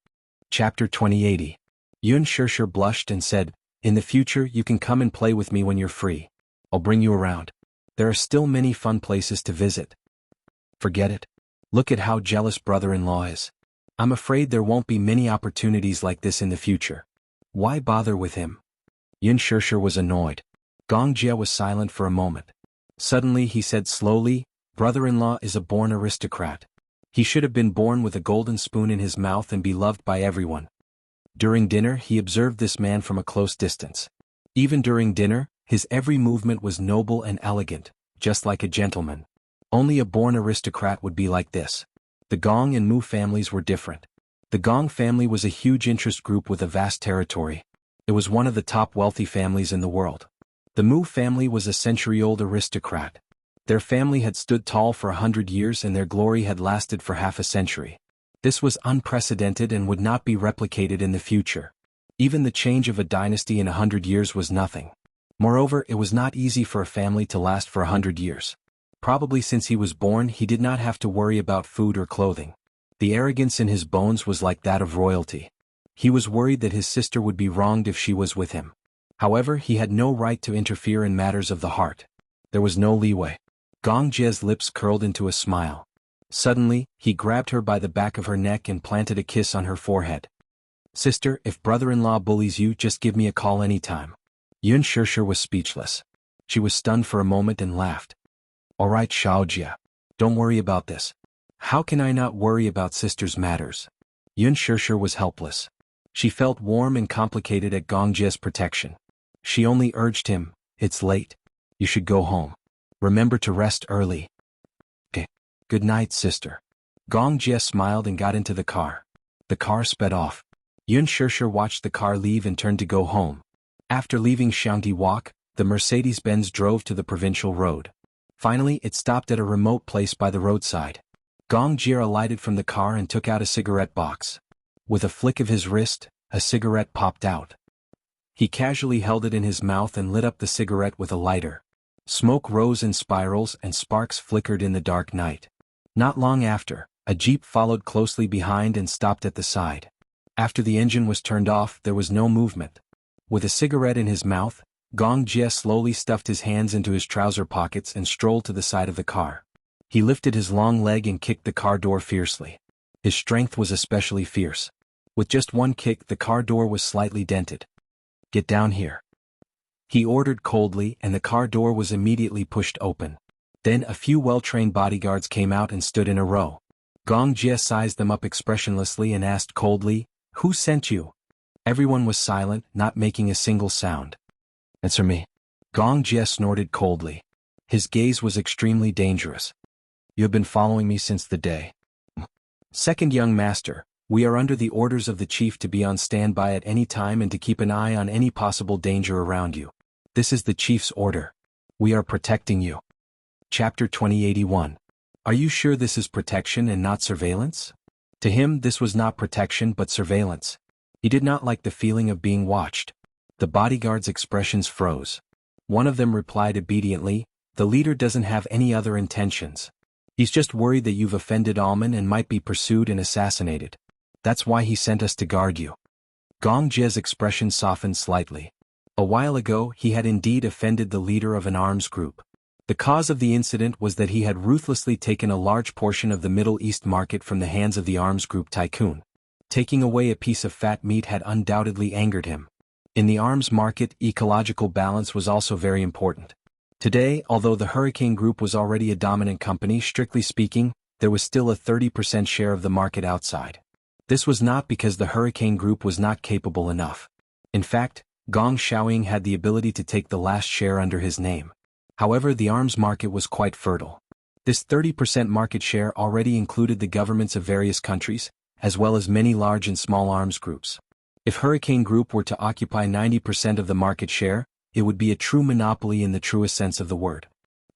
Chapter 2080. Yun Shirshir blushed and said, "In the future you can come and play with me when you're free. I'll bring you around. There are still many fun places to visit." "Forget it. Look at how jealous brother-in-law is. I'm afraid there won't be many opportunities like this in the future. Why bother with him?" Yun Shirshir was annoyed. Gong Jie was silent for a moment. Suddenly he said slowly, "Brother-in-law is a born aristocrat. He should have been born with a golden spoon in his mouth and be loved by everyone." During dinner he observed this man from a close distance. Even during dinner, his every movement was noble and elegant, just like a gentleman. Only a born aristocrat would be like this. The Gong and Mu families were different. The Gong family was a huge interest group with a vast territory. It was one of the top wealthy families in the world. The Mu family was a century-old aristocrat. Their family had stood tall for 100 years and their glory had lasted for half a century. This was unprecedented and would not be replicated in the future. Even the change of a dynasty in 100 years was nothing. Moreover, it was not easy for a family to last for 100 years. Probably since he was born he did not have to worry about food or clothing. The arrogance in his bones was like that of royalty. He was worried that his sister would be wronged if she was with him. However, he had no right to interfere in matters of the heart. There was no leeway. Gong Jie's lips curled into a smile. Suddenly, he grabbed her by the back of her neck and planted a kiss on her forehead. Sister, if brother-in-law bullies you, just give me a call anytime. Yun Shishir was speechless. She was stunned for a moment and laughed. All right, Xiaojia. Don't worry about this. How can I not worry about sister's matters? Yun Shishir was helpless. She felt warm and complicated at Gong Jie's protection. She only urged him, it's late. You should go home. Remember to rest early. Okay. Good night, sister. Gong Jie smiled and got into the car. The car sped off. Yun Shishir watched the car leave and turned to go home. After leaving Xiangdi Walk, the Mercedes-Benz drove to the provincial road. Finally, it stopped at a remote place by the roadside. Gong Jie alighted from the car and took out a cigarette box. With a flick of his wrist, a cigarette popped out. He casually held it in his mouth and lit up the cigarette with a lighter. Smoke rose in spirals and sparks flickered in the dark night. Not long after, a jeep followed closely behind and stopped at the side. After the engine was turned off, there was no movement. With a cigarette in his mouth, Gong Jie slowly stuffed his hands into his trouser pockets and strolled to the side of the car. He lifted his long leg and kicked the car door fiercely. His strength was especially fierce. With just one kick, the car door was slightly dented. Get down here. He ordered coldly, and the car door was immediately pushed open. Then a few well-trained bodyguards came out and stood in a row. Gong Jie sized them up expressionlessly and asked coldly, "Who sent you?" Everyone was silent, not making a single sound. "Answer me." Gong Jie snorted coldly. His gaze was extremely dangerous. "You have been following me since the day." "Second young master, we are under the orders of the chief to be on standby at any time and to keep an eye on any possible danger around you. This is the chief's order. We are protecting you." Chapter 2081. Are you sure this is protection and not surveillance? To him, this was not protection but surveillance. He did not like the feeling of being watched. The bodyguards' expressions froze. One of them replied obediently, "The leader doesn't have any other intentions. He's just worried that you've offended Alman and might be pursued and assassinated. That's why he sent us to guard you." Gong Jie's expression softened slightly. A while ago, he had indeed offended the leader of an arms group. The cause of the incident was that he had ruthlessly taken a large portion of the Middle East market from the hands of the arms group tycoon. Taking away a piece of fat meat had undoubtedly angered him. In the arms market, ecological balance was also very important. Today, although the Hurricane Group was already a dominant company, strictly speaking, there was still a 30% share of the market outside. This was not because the Hurricane Group was not capable enough. In fact, Gong Xiaoying had the ability to take the last share under his name. However, the arms market was quite fertile. This 30% market share already included the governments of various countries, as well as many large and small arms groups. If Hurricane Group were to occupy 90% of the market share, it would be a true monopoly in the truest sense of the word.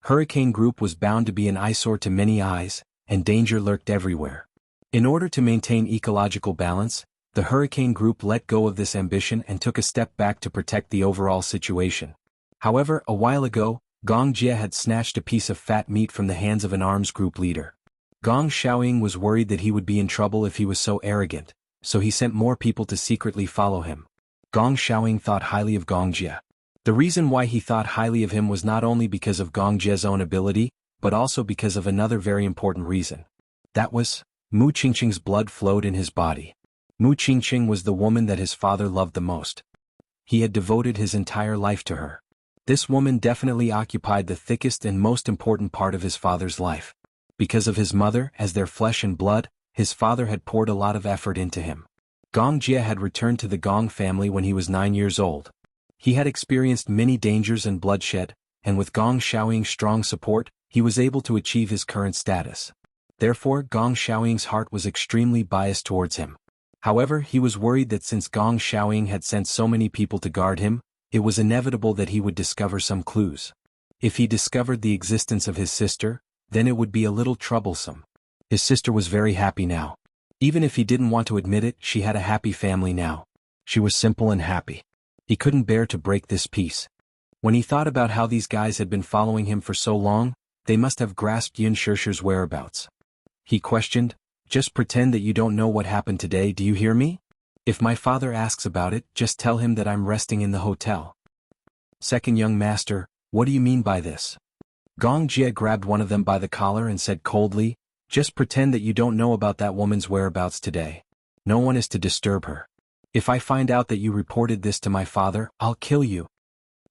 Hurricane Group was bound to be an eyesore to many eyes, and danger lurked everywhere. In order to maintain ecological balance, the Hurricane Group let go of this ambition and took a step back to protect the overall situation. However, a while ago, Gong Jie had snatched a piece of fat meat from the hands of an arms group leader. Gong Xiaoying was worried that he would be in trouble if he was so arrogant, so he sent more people to secretly follow him. Gong Xiaoying thought highly of Gong Jie. The reason why he thought highly of him was not only because of Gong Jie's own ability, but also because of another very important reason. That was, Mu Qingqing's blood flowed in his body. Mu Qingqing was the woman that his father loved the most. He had devoted his entire life to her. This woman definitely occupied the thickest and most important part of his father's life. Because of his mother, as their flesh and blood, his father had poured a lot of effort into him. Gong Jie had returned to the Gong family when he was 9 years old. He had experienced many dangers and bloodshed, and with Gong Xiaoying's strong support, he was able to achieve his current status. Therefore, Gong Xiaoying's heart was extremely biased towards him. However, he was worried that since Gong Xiaoying had sent so many people to guard him, it was inevitable that he would discover some clues. If he discovered the existence of his sister, then it would be a little troublesome. His sister was very happy now. Even if he didn't want to admit it, she had a happy family now. She was simple and happy. He couldn't bear to break this peace. When he thought about how these guys had been following him for so long, they must have grasped Yun Shishir's whereabouts. He questioned, Just pretend that you don't know what happened today, do you hear me? If my father asks about it, just tell him that I'm resting in the hotel. Second young master, what do you mean by this? Gong Jie grabbed one of them by the collar and said coldly, just pretend that you don't know about that woman's whereabouts today. No one is to disturb her. If I find out that you reported this to my father, I'll kill you.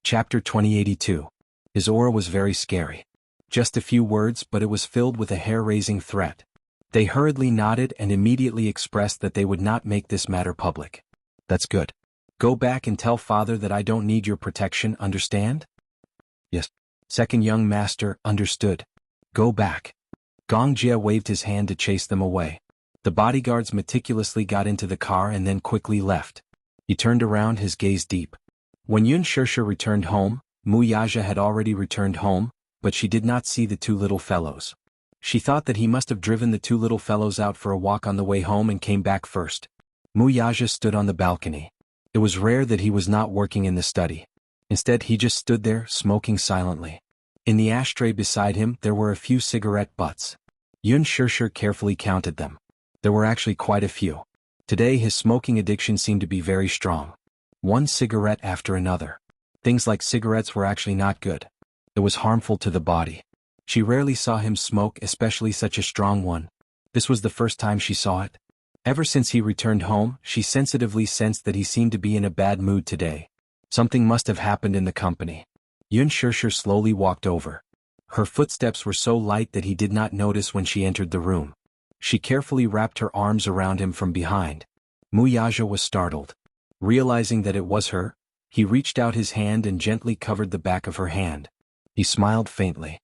Chapter 2082. His aura was very scary. Just a few words, but it was filled with a hair-raising threat. They hurriedly nodded and immediately expressed that they would not make this matter public. That's good. Go back and tell father that I don't need your protection, understand? Yes. Second young master, understood. Go back. Gong Jie waved his hand to chase them away. The bodyguards meticulously got into the car and then quickly left. He turned around, his gaze deep. When Yun Sheshe returned home, Mu Yaja had already returned home, but she did not see the two little fellows. She thought that he must have driven the two little fellows out for a walk on the way home and came back first. Mu Yaja stood on the balcony. It was rare that he was not working in the study. Instead, he just stood there, smoking silently. In the ashtray beside him, there were a few cigarette butts. Yun Sheshe carefully counted them. There were actually quite a few. Today his smoking addiction seemed to be very strong. One cigarette after another. Things like cigarettes were actually not good. It was harmful to the body. She rarely saw him smoke, especially such a strong one. This was the first time she saw it. Ever since he returned home, she sensitively sensed that he seemed to be in a bad mood today. Something must have happened in the company. Yun Sheshe slowly walked over. Her footsteps were so light that he did not notice when she entered the room. She carefully wrapped her arms around him from behind. Mu Yaja was startled. Realizing that it was her, he reached out his hand and gently covered the back of her hand. He smiled faintly.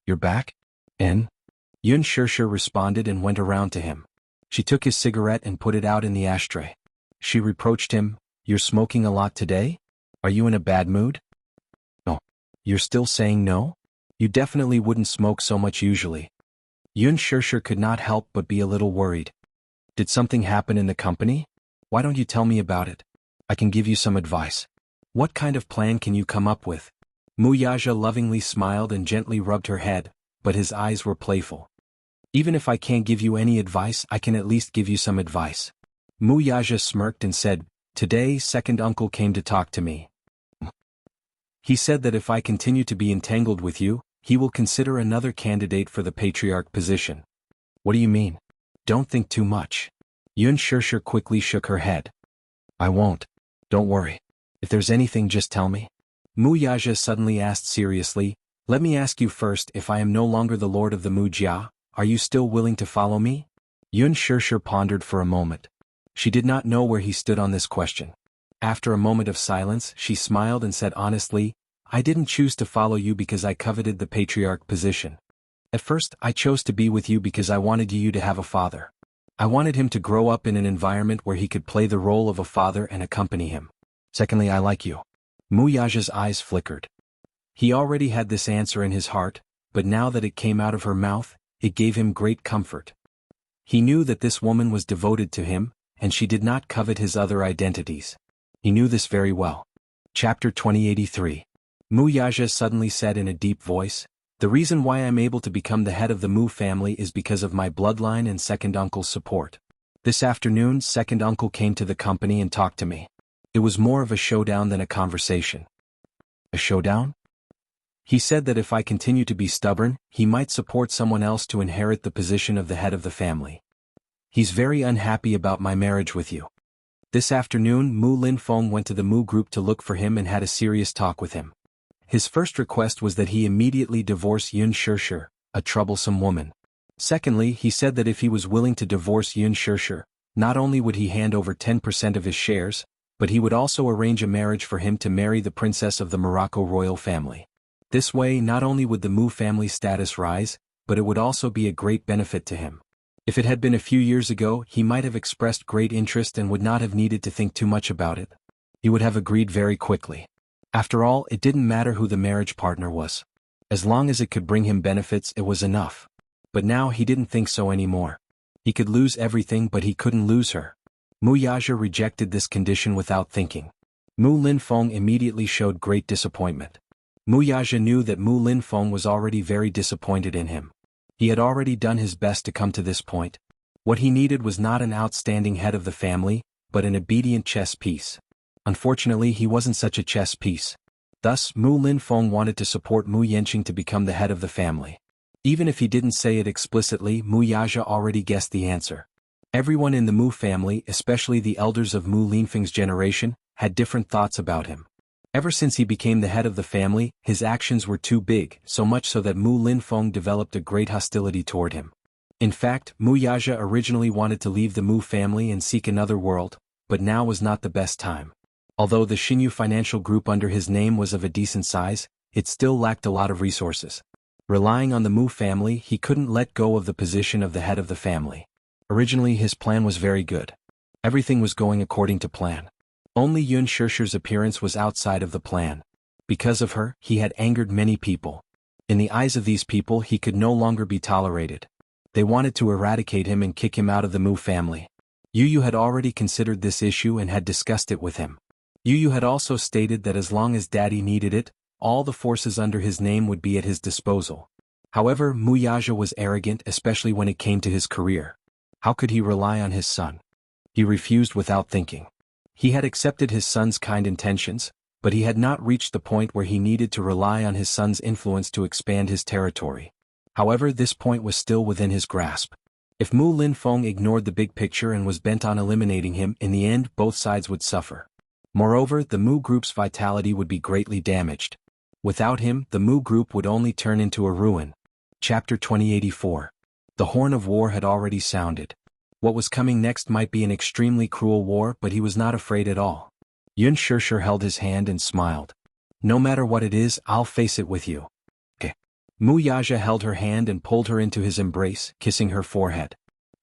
You're back? Yun Sheshe responded and went around to him. She took his cigarette and put it out in the ashtray. She reproached him, You're smoking a lot today? Are you in a bad mood? No. You're still saying no? You definitely wouldn't smoke so much usually. Yun Sheshe could not help but be a little worried. Did something happen in the company? Why don't you tell me about it? I can give you some advice. What kind of plan can you come up with? Mu Yaja lovingly smiled and gently rubbed her head, but his eyes were playful. Even if I can't give you any advice, I can at least give you some advice. Mu Yaja smirked and said, Today, second uncle came to talk to me. He said that if I continue to be entangled with you, he will consider another candidate for the patriarch position. What do you mean? Don't think too much. Yun Sheshe quickly shook her head. I won't. Don't worry. If there's anything, just tell me. Mu Yaja suddenly asked seriously, Let me ask you first, if I am no longer the lord of the Mu Jia, are you still willing to follow me? Yun Sheshe pondered for a moment. She did not know where he stood on this question. After a moment of silence, she smiled and said honestly, I didn't choose to follow you because I coveted the patriarch position. At first, I chose to be with you because I wanted you to have a father. I wanted him to grow up in an environment where he could play the role of a father and accompany him. Secondly, I like you. Mu Yaja's eyes flickered. He already had this answer in his heart, but now that it came out of her mouth, it gave him great comfort. He knew that this woman was devoted to him, and she did not covet his other identities. He knew this very well. Chapter 2083. Mu Yaja suddenly said in a deep voice, The reason why I'm able to become the head of the Mu family is because of my bloodline and second uncle's support. This afternoon, second uncle came to the company and talked to me. It was more of a showdown than a conversation. A showdown? He said that if I continue to be stubborn, he might support someone else to inherit the position of the head of the family. He's very unhappy about my marriage with you. This afternoon, Mu Linfeng went to the Mu group to look for him and had a serious talk with him. His first request was that he immediately divorce Yun Sheshe, a troublesome woman. Secondly, he said that if he was willing to divorce Yun Sheshe, not only would he hand over 10% of his shares, but he would also arrange a marriage for him to marry the princess of the Morocco royal family. This way, not only would the Mu family status rise, but it would also be a great benefit to him. If it had been a few years ago, he might have expressed great interest and would not have needed to think too much about it. He would have agreed very quickly. After all, it didn't matter who the marriage partner was. As long as it could bring him benefits, it was enough. But now he didn't think so anymore. He could lose everything, but he couldn't lose her. Mu Yaja rejected this condition without thinking. Mu Linfeng immediately showed great disappointment. Mu Yaja knew that Mu Linfeng was already very disappointed in him. He had already done his best to come to this point. What he needed was not an outstanding head of the family, but an obedient chess piece. Unfortunately, he wasn't such a chess piece. Thus, Mu Linfeng wanted to support Mu Yanqing to become the head of the family. Even if he didn't say it explicitly, Mu Yaja already guessed the answer. Everyone in the Mu family, especially the elders of Mu Linfeng's generation, had different thoughts about him. Ever since he became the head of the family, his actions were too big, so much so that Mu Linfeng developed a great hostility toward him. In fact, Mu Yaja originally wanted to leave the Mu family and seek another world, but now was not the best time. Although the Xinyu financial group under his name was of a decent size, it still lacked a lot of resources. Relying on the Mu family, he couldn't let go of the position of the head of the family. Originally his plan was very good. Everything was going according to plan. Only Yun Shirshi's appearance was outside of the plan. Because of her, he had angered many people. In the eyes of these people he could no longer be tolerated. They wanted to eradicate him and kick him out of the Mu family. Yu Yu had already considered this issue and had discussed it with him. Yu Yu had also stated that as long as Daddy needed it, all the forces under his name would be at his disposal. However, Mu Yaja was arrogant, especially when it came to his career. How could he rely on his son? He refused without thinking. He had accepted his son's kind intentions, but he had not reached the point where he needed to rely on his son's influence to expand his territory. However, this point was still within his grasp. If Mu Linfeng ignored the big picture and was bent on eliminating him, in the end both sides would suffer. Moreover, the Mu group's vitality would be greatly damaged. Without him, the Mu group would only turn into a ruin. Chapter 2084. The horn of war had already sounded. What was coming next might be an extremely cruel war, but he was not afraid at all. Yun Shirshir held his hand and smiled. No matter what it is, I'll face it with you. Okay. Mu Yaja held her hand and pulled her into his embrace, kissing her forehead.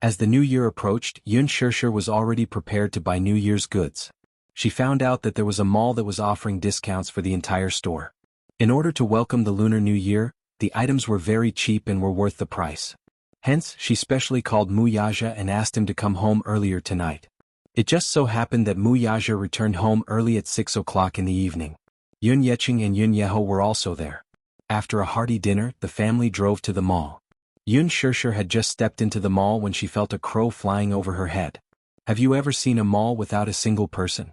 As the new year approached, Yun Shirshir was already prepared to buy New Year's goods. She found out that there was a mall that was offering discounts for the entire store. In order to welcome the Lunar New Year, the items were very cheap and were worth the price. Hence, she specially called Mu Yaja and asked him to come home earlier tonight. It just so happened that Mu Yaja returned home early at 6 o'clock in the evening. Yun Yeqing and Yun Yeho were also there. After a hearty dinner, the family drove to the mall. Yun Shirshir had just stepped into the mall when she felt a crow flying over her head. Have you ever seen a mall without a single person?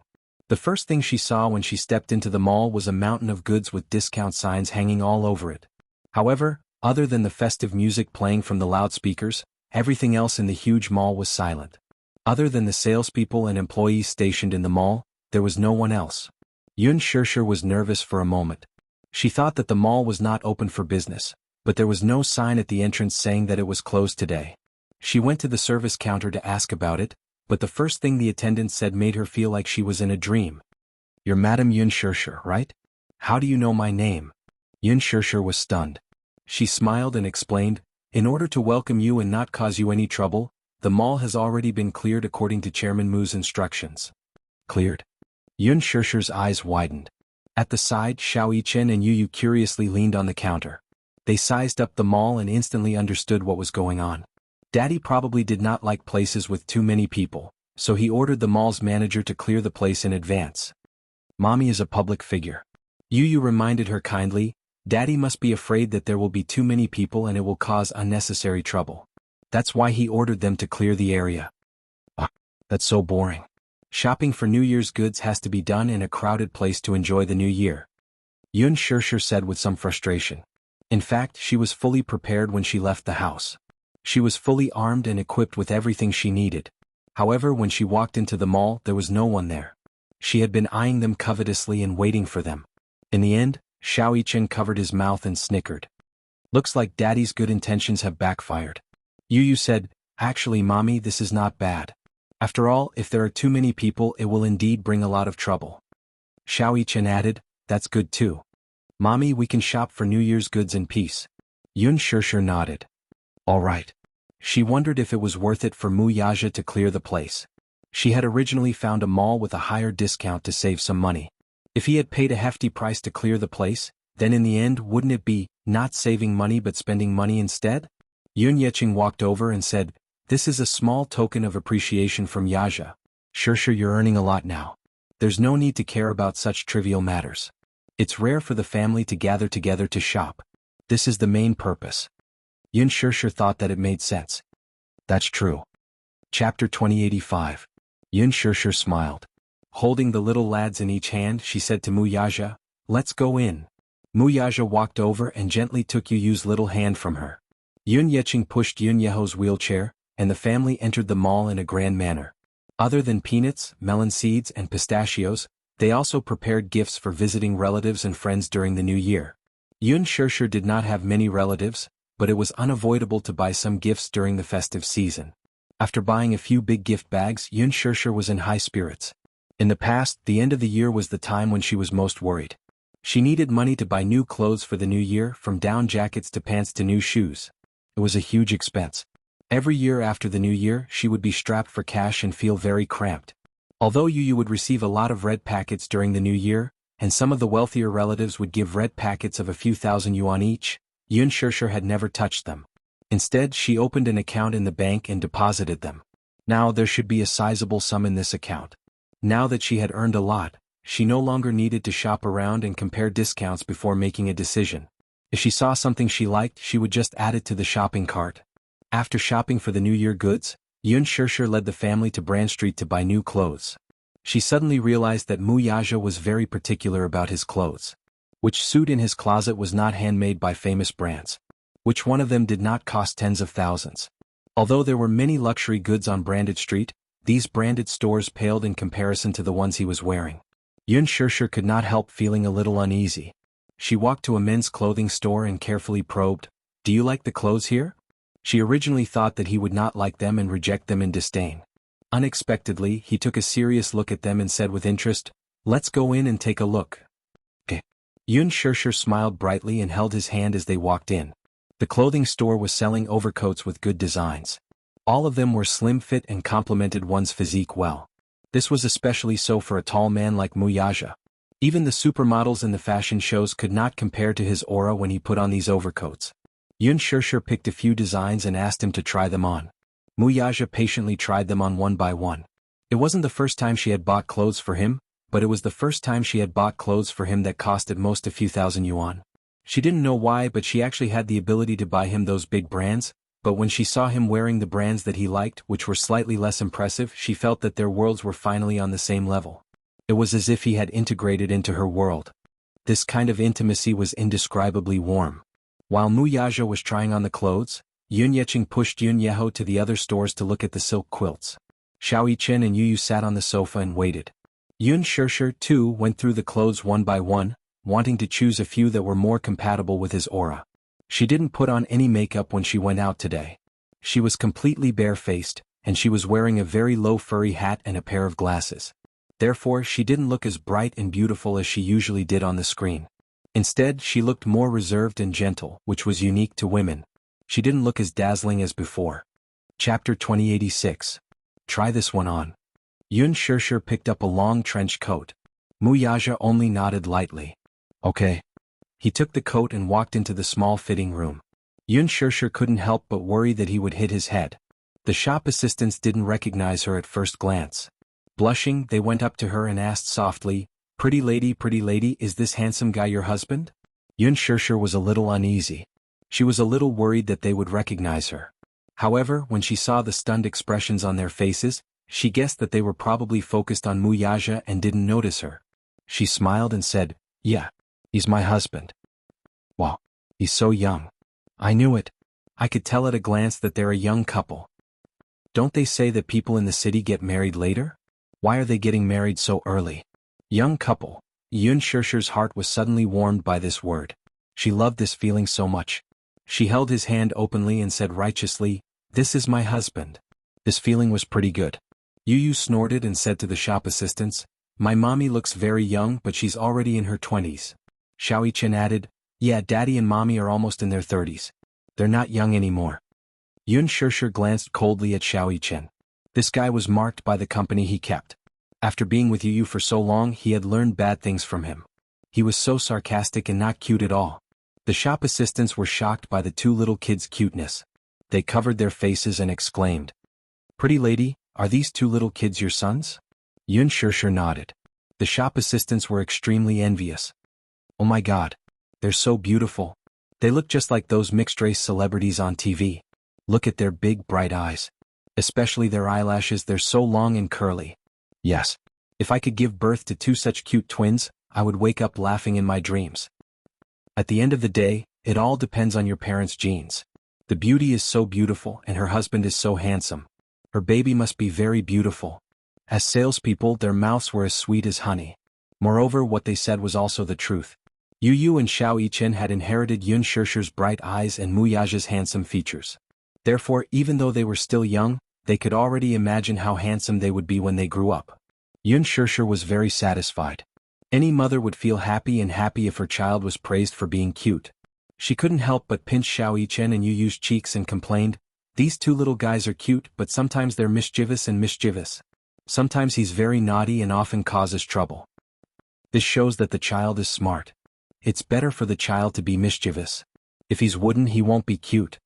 The first thing she saw when she stepped into the mall was a mountain of goods with discount signs hanging all over it. However, other than the festive music playing from the loudspeakers, everything else in the huge mall was silent. Other than the salespeople and employees stationed in the mall, there was no one else. Yun Shirshir was nervous for a moment. She thought that the mall was not open for business, but there was no sign at the entrance saying that it was closed today. She went to the service counter to ask about it, but the first thing the attendant said made her feel like she was in a dream. You're Madame Yun Shirshir, right? How do you know my name? Yun Shirshir was stunned. She smiled and explained, in order to welcome you and not cause you any trouble, the mall has already been cleared according to Chairman Mu's instructions. Cleared? Yun Shirshir's eyes widened. At the side, Xiao Yichen and Yu Yu curiously leaned on the counter. They sized up the mall and instantly understood what was going on. Daddy probably did not like places with too many people, so he ordered the mall's manager to clear the place in advance. Mommy is a public figure. Yu Yu reminded her kindly, Daddy must be afraid that there will be too many people and it will cause unnecessary trouble. That's why he ordered them to clear the area. Ah, that's so boring. Shopping for New Year's goods has to be done in a crowded place to enjoy the new year. Yun Shirshir said with some frustration. In fact, she was fully prepared when she left the house. She was fully armed and equipped with everything she needed. However, when she walked into the mall, there was no one there. She had been eyeing them covetously and waiting for them. In the end, Xiao Yichen covered his mouth and snickered. Looks like Daddy's good intentions have backfired. Yu Yu said, actually Mommy, this is not bad. After all, if there are too many people it will indeed bring a lot of trouble. Xiao Yichen added, that's good too. Mommy, we can shop for New Year's goods in peace. Yun Shirshir nodded. All right. She wondered if it was worth it for Mu Yaja to clear the place. She had originally found a mall with a higher discount to save some money. If he had paid a hefty price to clear the place, then in the end wouldn't it be, not saving money but spending money instead? Yun Yeqing walked over and said, this is a small token of appreciation from Yaja. Shirshir, you're earning a lot now. There's no need to care about such trivial matters. It's rare for the family to gather together to shop. This is the main purpose. Yun Shirshir thought that it made sense. That's true. Chapter 2085. Yun Shirshir smiled. Holding the little lads in each hand, she said to Muyaja, "Let's go in." Muyaja walked over and gently took Yu's little hand from her. Yun Yeching pushed Yun Yeho's wheelchair, and the family entered the mall in a grand manner. Other than peanuts, melon seeds and pistachios, they also prepared gifts for visiting relatives and friends during the new year. Yun Shirshir did not have many relatives, but it was unavoidable to buy some gifts during the festive season. After buying a few big gift bags, Yun Shirshir was in high spirits. In the past, the end of the year was the time when she was most worried. She needed money to buy new clothes for the new year, from down jackets to pants to new shoes. It was a huge expense. Every year after the new year, she would be strapped for cash and feel very cramped. Although Yu would receive a lot of red packets during the new year, and some of the wealthier relatives would give red packets of a few thousand yuan each, Yun Shirshir had never touched them. Instead, she opened an account in the bank and deposited them. Now there should be a sizable sum in this account. Now that she had earned a lot, she no longer needed to shop around and compare discounts before making a decision. If she saw something she liked, she would just add it to the shopping cart. After shopping for the New Year goods, Yun Shirshir led the family to Brand Street to buy new clothes. She suddenly realized that Muyaja was very particular about his clothes. Which suit in his closet was not handmade by famous brands? Which one of them did not cost tens of thousands? Although there were many luxury goods on Branded Street, these branded stores paled in comparison to the ones he was wearing. Yun Shirshir could not help feeling a little uneasy. She walked to a men's clothing store and carefully probed, "Do you like the clothes here?" She originally thought that he would not like them and reject them in disdain. Unexpectedly, he took a serious look at them and said with interest, "Let's go in and take a look." Yun Shirshir smiled brightly and held his hand as they walked in. The clothing store was selling overcoats with good designs. All of them were slim fit and complemented one's physique well. This was especially so for a tall man like Muyaja. Even the supermodels in the fashion shows could not compare to his aura when he put on these overcoats. Yun Shirshir picked a few designs and asked him to try them on. Muyaja patiently tried them on one by one. It wasn't the first time she had bought clothes for him, but it was the first time she had bought clothes for him that cost at most a few thousand yuan. She didn't know why, but she actually had the ability to buy him those big brands, but when she saw him wearing the brands that he liked, which were slightly less impressive, she felt that their worlds were finally on the same level. It was as if he had integrated into her world. This kind of intimacy was indescribably warm. While Muyaja was trying on the clothes, Yun Yeching pushed Yun Yeho to the other stores to look at the silk quilts. Xiao Chen and Yu sat on the sofa and waited. Yun Shirshir, too, went through the clothes one by one, wanting to choose a few that were more compatible with his aura. She didn't put on any makeup when she went out today. She was completely bare-faced, and she was wearing a very low furry hat and a pair of glasses. Therefore, she didn't look as bright and beautiful as she usually did on the screen. Instead, she looked more reserved and gentle, which was unique to women. She didn't look as dazzling as before. Chapter 2086. Try this one on. Yun Shirshir picked up a long trench coat. Muyaja only nodded lightly. Okay. He took the coat and walked into the small fitting room. Yun Shirshir couldn't help but worry that he would hit his head. The shop assistants didn't recognize her at first glance. Blushing, they went up to her and asked softly, pretty lady, is this handsome guy your husband?" Yun Shirshir was a little uneasy. She was a little worried that they would recognize her. However, when she saw the stunned expressions on their faces, she guessed that they were probably focused on Muyaja and didn't notice her. She smiled and said, "Yeah, he's my husband." "Wow, he's so young." "I knew it. I could tell at a glance that they're a young couple." "Don't they say that people in the city get married later? Why are they getting married so early?" Young couple. Yun Shirshir's heart was suddenly warmed by this word. She loved this feeling so much. She held his hand openly and said righteously, "This is my husband." This feeling was pretty good. Yu snorted and said to the shop assistants, "My mommy looks very young, but she's already in her 20s. Xiao Chen added, "Yeah, daddy and mommy are almost in their 30s. They're not young anymore." Yun Shirshir glanced coldly at Xiao Chen. This guy was marked by the company he kept. After being with Yu for so long, he had learned bad things from him. He was so sarcastic and not cute at all. The shop assistants were shocked by the two little kids' cuteness. They covered their faces and exclaimed, "Pretty lady, are these two little kids your sons?" Yun Shirshir nodded. The shop assistants were extremely envious. "Oh my god. They're so beautiful. They look just like those mixed-race celebrities on TV. Look at their big bright eyes. Especially their eyelashes, they're so long and curly. Yes. If I could give birth to two such cute twins, I would wake up laughing in my dreams. At the end of the day, it all depends on your parents' genes. The beauty is so beautiful and her husband is so handsome. Her baby must be very beautiful. As salespeople, their mouths were as sweet as honey. Moreover, what they said was also the truth. Yu Yu and Xiao Yichen had inherited Yun Shishir's bright eyes and Mu Yaja's handsome features. Therefore, even though they were still young, they could already imagine how handsome they would be when they grew up. Yun Shishir was very satisfied. Any mother would feel happy if her child was praised for being cute. She couldn't help but pinch Xiao Yichen and Yu Yu's cheeks and complained, "These two little guys are cute, but sometimes they're mischievous. Sometimes he's very naughty and often causes trouble." This shows that the child is smart. It's better for the child to be mischievous. If he's wooden, he won't be cute.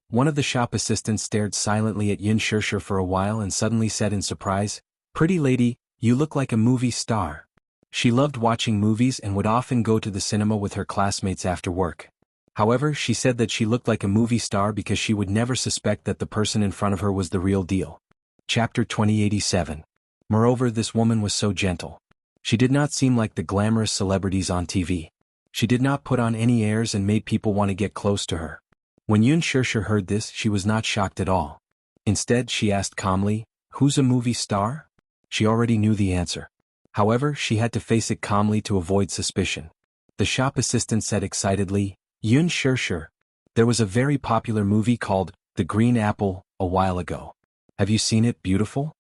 One of the shop assistants stared silently at Yun Shishir for a while and suddenly said in surprise, "Pretty lady, you look like a movie star." She loved watching movies and would often go to the cinema with her classmates after work. However, she said that she looked like a movie star because she would never suspect that the person in front of her was the real deal. Chapter 2087. Moreover, this woman was so gentle. She did not seem like the glamorous celebrities on TV. She did not put on any airs and made people want to get close to her. When Yun Shishir heard this, she was not shocked at all. Instead, she asked calmly, "Who's a movie star?" She already knew the answer. However, she had to face it calmly to avoid suspicion. The shop assistant said excitedly, "Yun Shishir, there was a very popular movie called The Green Apple a while ago. Have you seen it, beautiful?"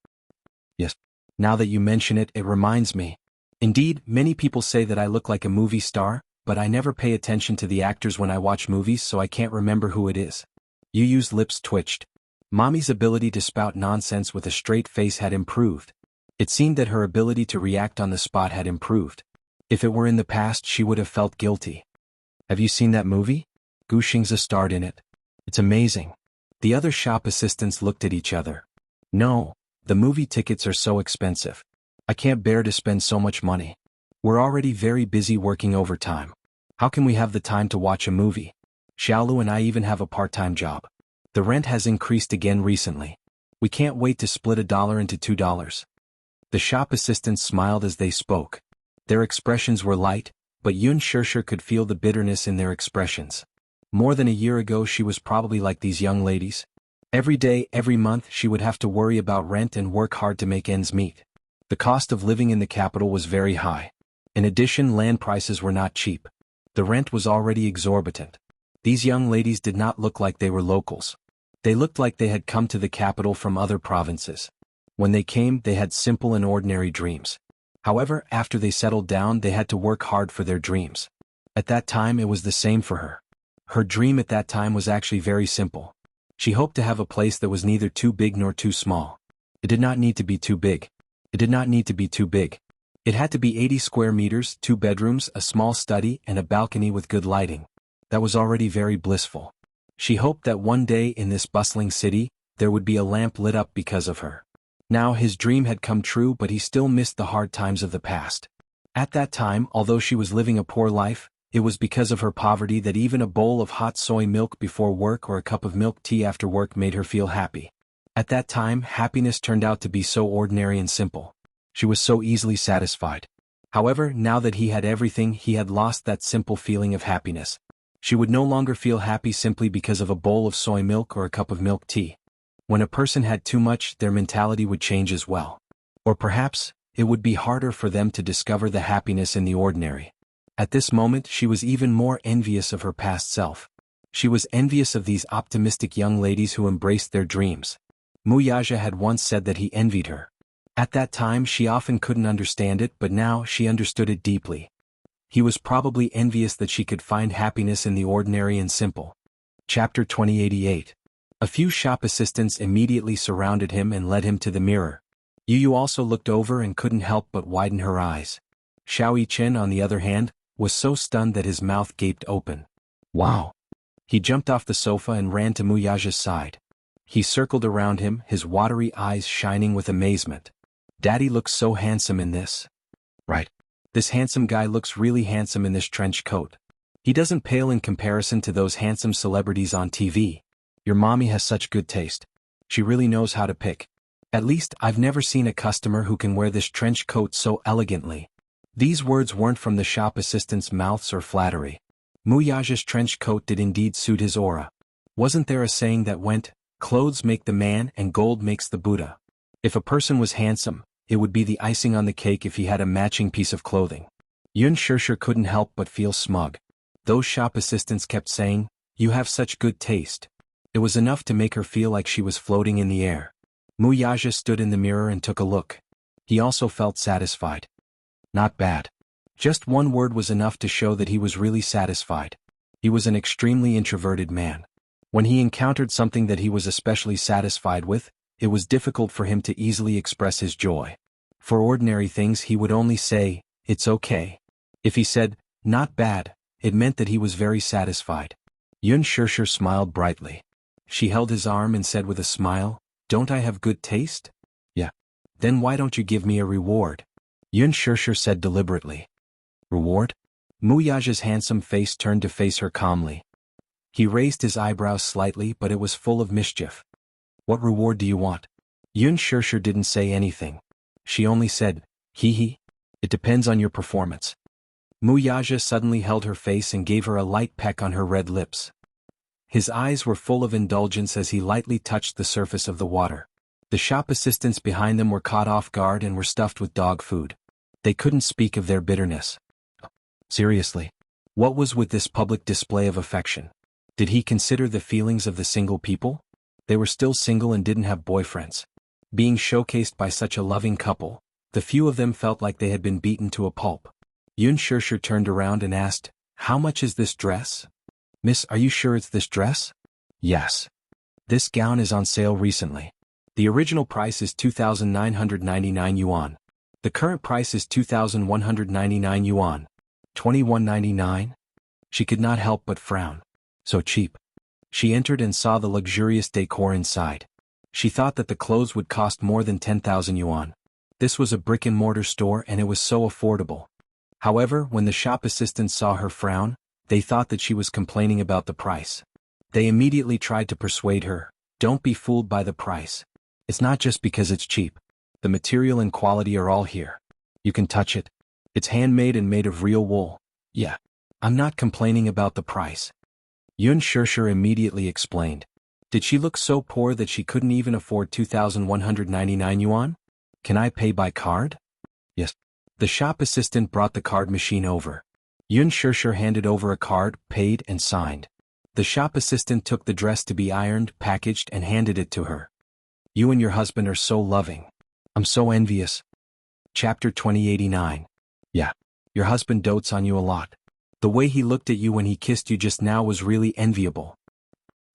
"Yes. Now that you mention it, it reminds me. Indeed, many people say that I look like a movie star, but I never pay attention to the actors when I watch movies, so I can't remember who it is." Yu Yu's lips twitched. Mommy's ability to spout nonsense with a straight face had improved. It seemed that her ability to react on the spot had improved. If it were in the past, she would have felt guilty. "Have you seen that movie? Gu Xingzi starred in it. It's amazing." The other shop assistants looked at each other. "No, the movie tickets are so expensive. I can't bear to spend so much money. We're already very busy working overtime. How can we have the time to watch a movie? Xiaolu and I even have a part-time job. The rent has increased again recently. We can't wait to split $1 into $2. The shop assistants smiled as they spoke. Their expressions were light, but Yun Shishir could feel the bitterness in their expressions. More than a year ago she was probably like these young ladies. Every day, every month she would have to worry about rent and work hard to make ends meet. The cost of living in the capital was very high. In addition, land prices were not cheap. The rent was already exorbitant. These young ladies did not look like they were locals. They looked like they had come to the capital from other provinces. When they came, they had simple and ordinary dreams. However, after they settled down, they had to work hard for their dreams. At that time, it was the same for her. Her dream at that time was actually very simple. She hoped to have a place that was neither too big nor too small. It did not need to be too big. It did not need to be too big. It had to be 80 square meters, 2 bedrooms, a small study, and a balcony with good lighting. That was already very blissful. She hoped that one day in this bustling city, there would be a lamp lit up because of her. Now his dream had come true, but he still missed the hard times of the past. At that time, although she was living a poor life, it was because of her poverty that even a bowl of hot soy milk before work or a cup of milk tea after work made her feel happy. At that time, happiness turned out to be so ordinary and simple. She was so easily satisfied. However, now that he had everything, he had lost that simple feeling of happiness. She would no longer feel happy simply because of a bowl of soy milk or a cup of milk tea. When a person had too much, their mentality would change as well. Or perhaps, it would be harder for them to discover the happiness in the ordinary. At this moment, she was even more envious of her past self. She was envious of these optimistic young ladies who embraced their dreams. Mu Yaja had once said that he envied her. At that time, she often couldn't understand it, but now she understood it deeply. He was probably envious that she could find happiness in the ordinary and simple. Chapter 2088. A few shop assistants immediately surrounded him and led him to the mirror. Yu Yu also looked over and couldn't help but widen her eyes. Xiao Yichen, on the other hand, was so stunned that his mouth gaped open. "Wow!" He jumped off the sofa and ran to Mu Yaja's side. He circled around him, his watery eyes shining with amazement. "Daddy looks so handsome in this." "Right. This handsome guy looks really handsome in this trench coat. He doesn't pale in comparison to those handsome celebrities on TV. Your mommy has such good taste." She really knows how to pick. At least, I've never seen a customer who can wear this trench coat so elegantly. These words weren't from the shop assistant's mouths or flattery. Mu Yaja's trench coat did indeed suit his aura. Wasn't there a saying that went, "Clothes make the man and gold makes the Buddha"? If a person was handsome, it would be the icing on the cake if he had a matching piece of clothing. Yun Shirshir couldn't help but feel smug. Those shop assistants kept saying, "You have such good taste." It was enough to make her feel like she was floating in the air. Mu Yaja stood in the mirror and took a look. He also felt satisfied. Not bad. Just one word was enough to show that he was really satisfied. He was an extremely introverted man. When he encountered something that he was especially satisfied with, it was difficult for him to easily express his joy. For ordinary things he would only say, "It's okay." If he said, "Not bad," it meant that he was very satisfied. Yun Shirshir smiled brightly. She held his arm and said with a smile, "Don't I have good taste?" "Yeah." "Then why don't you give me a reward?" Yun Shirshir said deliberately. "Reward?" Mu Yaja's handsome face turned to face her calmly. He raised his eyebrows slightly, but it was full of mischief. "What reward do you want?" Yun Shirshir didn't say anything. She only said, "Hee hee. It depends on your performance." Mu Yaja suddenly held her face and gave her a light peck on her red lips. His eyes were full of indulgence as he lightly touched the surface of the water. The shop assistants behind them were caught off guard and were stuffed with dog food. They couldn't speak of their bitterness. Seriously. What was with this public display of affection? Did he consider the feelings of the single people? They were still single and didn't have boyfriends. Being showcased by such a loving couple, the few of them felt like they had been beaten to a pulp. Yun Shirshir turned around and asked, "How much is this dress?" "Miss, are you sure it's this dress?" "Yes. This gown is on sale recently. The original price is 2,999 yuan. The current price is 2,199 yuan. 21.99? She could not help but frown. So cheap. She entered and saw the luxurious decor inside. She thought that the clothes would cost more than 10,000 yuan. This was a brick-and-mortar store and it was so affordable. However, when the shop assistants saw her frown, they thought that she was complaining about the price. They immediately tried to persuade her, "Don't be fooled by the price. It's not just because it's cheap. The material and quality are all here. You can touch it. It's handmade and made of real wool." "Yeah. I'm not complaining about the price." Yun Shirshir immediately explained. "Did she look so poor that she couldn't even afford 2,199 yuan? Can I pay by card?" "Yes." The shop assistant brought the card machine over. Yun Shirshir handed over a card, paid and signed. The shop assistant took the dress to be ironed, packaged and handed it to her. "You and your husband are so loving. I'm so envious." Chapter 2089. "Yeah. Your husband dotes on you a lot. The way he looked at you when he kissed you just now was really enviable.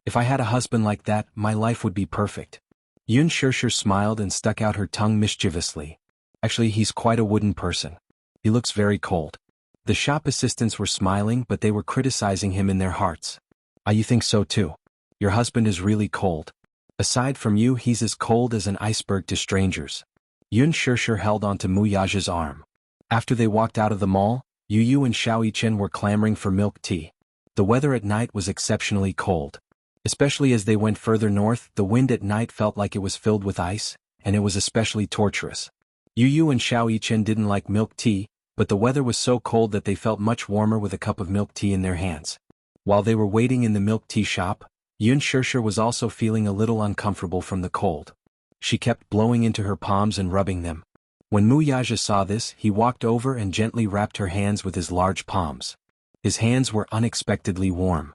If I had a husband like that, my life would be perfect." Yun Shirshir smiled and stuck out her tongue mischievously. "Actually, he's quite a wooden person. He looks very cold." The shop assistants were smiling, but they were criticizing him in their hearts. "Ah, you think so too? Your husband is really cold. Aside from you, he's as cold as an iceberg to strangers." Yun Shirshir held onto Mu Yaja's arm. After they walked out of the mall, Yu and Xiao Yichen were clamoring for milk tea. The weather at night was exceptionally cold. Especially as they went further north, the wind at night felt like it was filled with ice, and it was especially torturous. Yu and Xiao Yichen didn't like milk tea, but the weather was so cold that they felt much warmer with a cup of milk tea in their hands. While they were waiting in the milk tea shop, Yun Shirshir was also feeling a little uncomfortable from the cold. She kept blowing into her palms and rubbing them. When Mu Yaja saw this, he walked over and gently wrapped her hands with his large palms. His hands were unexpectedly warm.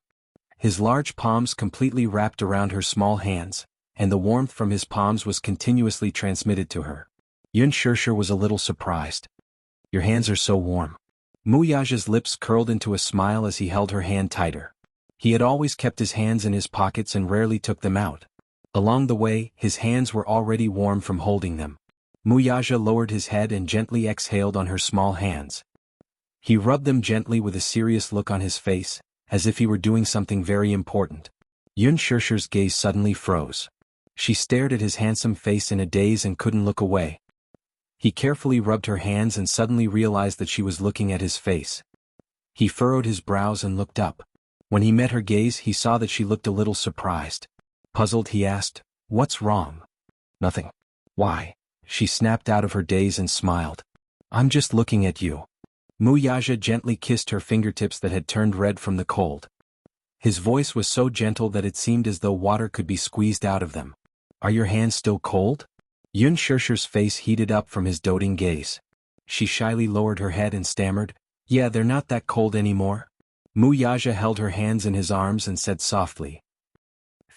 His large palms completely wrapped around her small hands, and the warmth from his palms was continuously transmitted to her. Yun Shirshir was a little surprised. "Your hands are so warm." Mu Yaja's lips curled into a smile as he held her hand tighter. He had always kept his hands in his pockets and rarely took them out. Along the way, his hands were already warm from holding them. Mu Yaja lowered his head and gently exhaled on her small hands. He rubbed them gently with a serious look on his face, as if he were doing something very important. Yun Shirshir's gaze suddenly froze. She stared at his handsome face in a daze and couldn't look away. He carefully rubbed her hands and suddenly realized that she was looking at his face. He furrowed his brows and looked up. When he met her gaze, he saw that she looked a little surprised. Puzzled, he asked, What's wrong? Nothing. Why? She snapped out of her daze and smiled. I'm just looking at you. Muyaja gently kissed her fingertips that had turned red from the cold. His voice was so gentle that it seemed as though water could be squeezed out of them. Are your hands still cold? Yun Shusher's face heated up from his doting gaze. She shyly lowered her head and stammered, Yeah, they're not that cold anymore. Muyaja held her hands in his arms and said softly.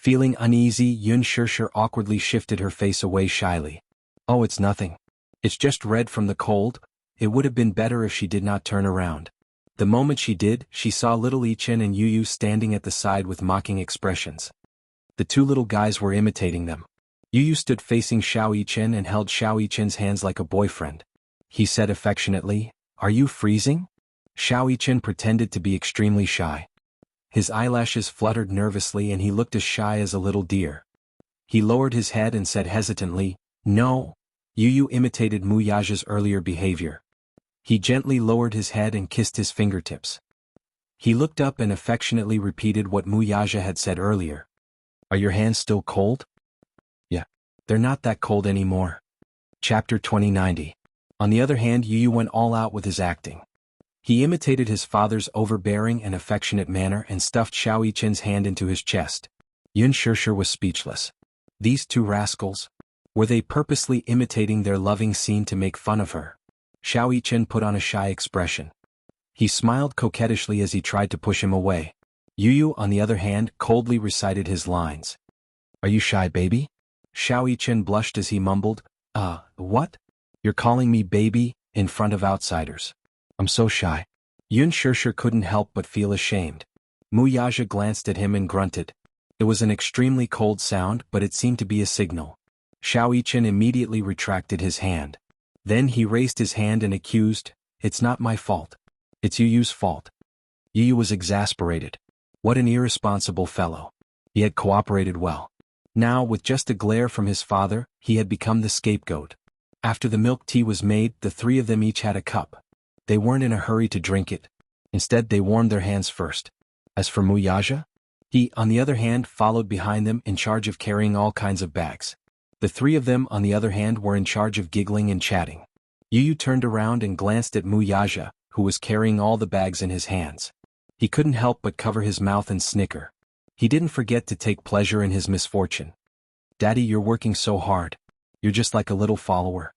Feeling uneasy, Yun Shusher awkwardly shifted her face away shyly. Oh, it's nothing. It's just red from the cold. It would have been better if she did not turn around. The moment she did, she saw little Ichen and Yu standing at the side with mocking expressions. The two little guys were imitating them. Yu stood facing Xiao Yichen and held Xiao Yichen's hands like a boyfriend. He said affectionately, Are you freezing? Xiao Yichen pretended to be extremely shy. His eyelashes fluttered nervously and he looked as shy as a little deer. He lowered his head and said hesitantly, No. Yu imitated Muyaja's earlier behavior. He gently lowered his head and kissed his fingertips. He looked up and affectionately repeated what Muyaja had said earlier. Are your hands still cold? Yeah. They're not that cold anymore. Chapter 2090. On the other hand, Yu went all out with his acting. He imitated his father's overbearing and affectionate manner and stuffed Xiao Yichen's hand into his chest. Yun Shusher was speechless. These two rascals? Were they purposely imitating their loving scene to make fun of her? Xiao Yichen put on a shy expression. He smiled coquettishly as he tried to push him away. Yu, on the other hand, coldly recited his lines. Are you shy, baby? Xiao Yichen blushed as he mumbled, What? You're calling me baby, in front of outsiders. I'm so shy. Yun Shusher couldn't help but feel ashamed. Muyaja glanced at him and grunted. It was an extremely cold sound, but it seemed to be a signal. Xiao Yichen immediately retracted his hand. Then he raised his hand and accused, It's not my fault. It's Yu's fault. Yu was exasperated. What an irresponsible fellow. He had cooperated well. Now, with just a glare from his father, he had become the scapegoat. After the milk tea was made, the three of them each had a cup. They weren't in a hurry to drink it. Instead, they warmed their hands first. As for Muyaja, he, on the other hand, followed behind them in charge of carrying all kinds of bags. The three of them, on the other hand, were in charge of giggling and chatting. Yu turned around and glanced at Muyaja, who was carrying all the bags in his hands. He couldn't help but cover his mouth and snicker. He didn't forget to take pleasure in his misfortune. Daddy, you're working so hard. You're just like a little follower.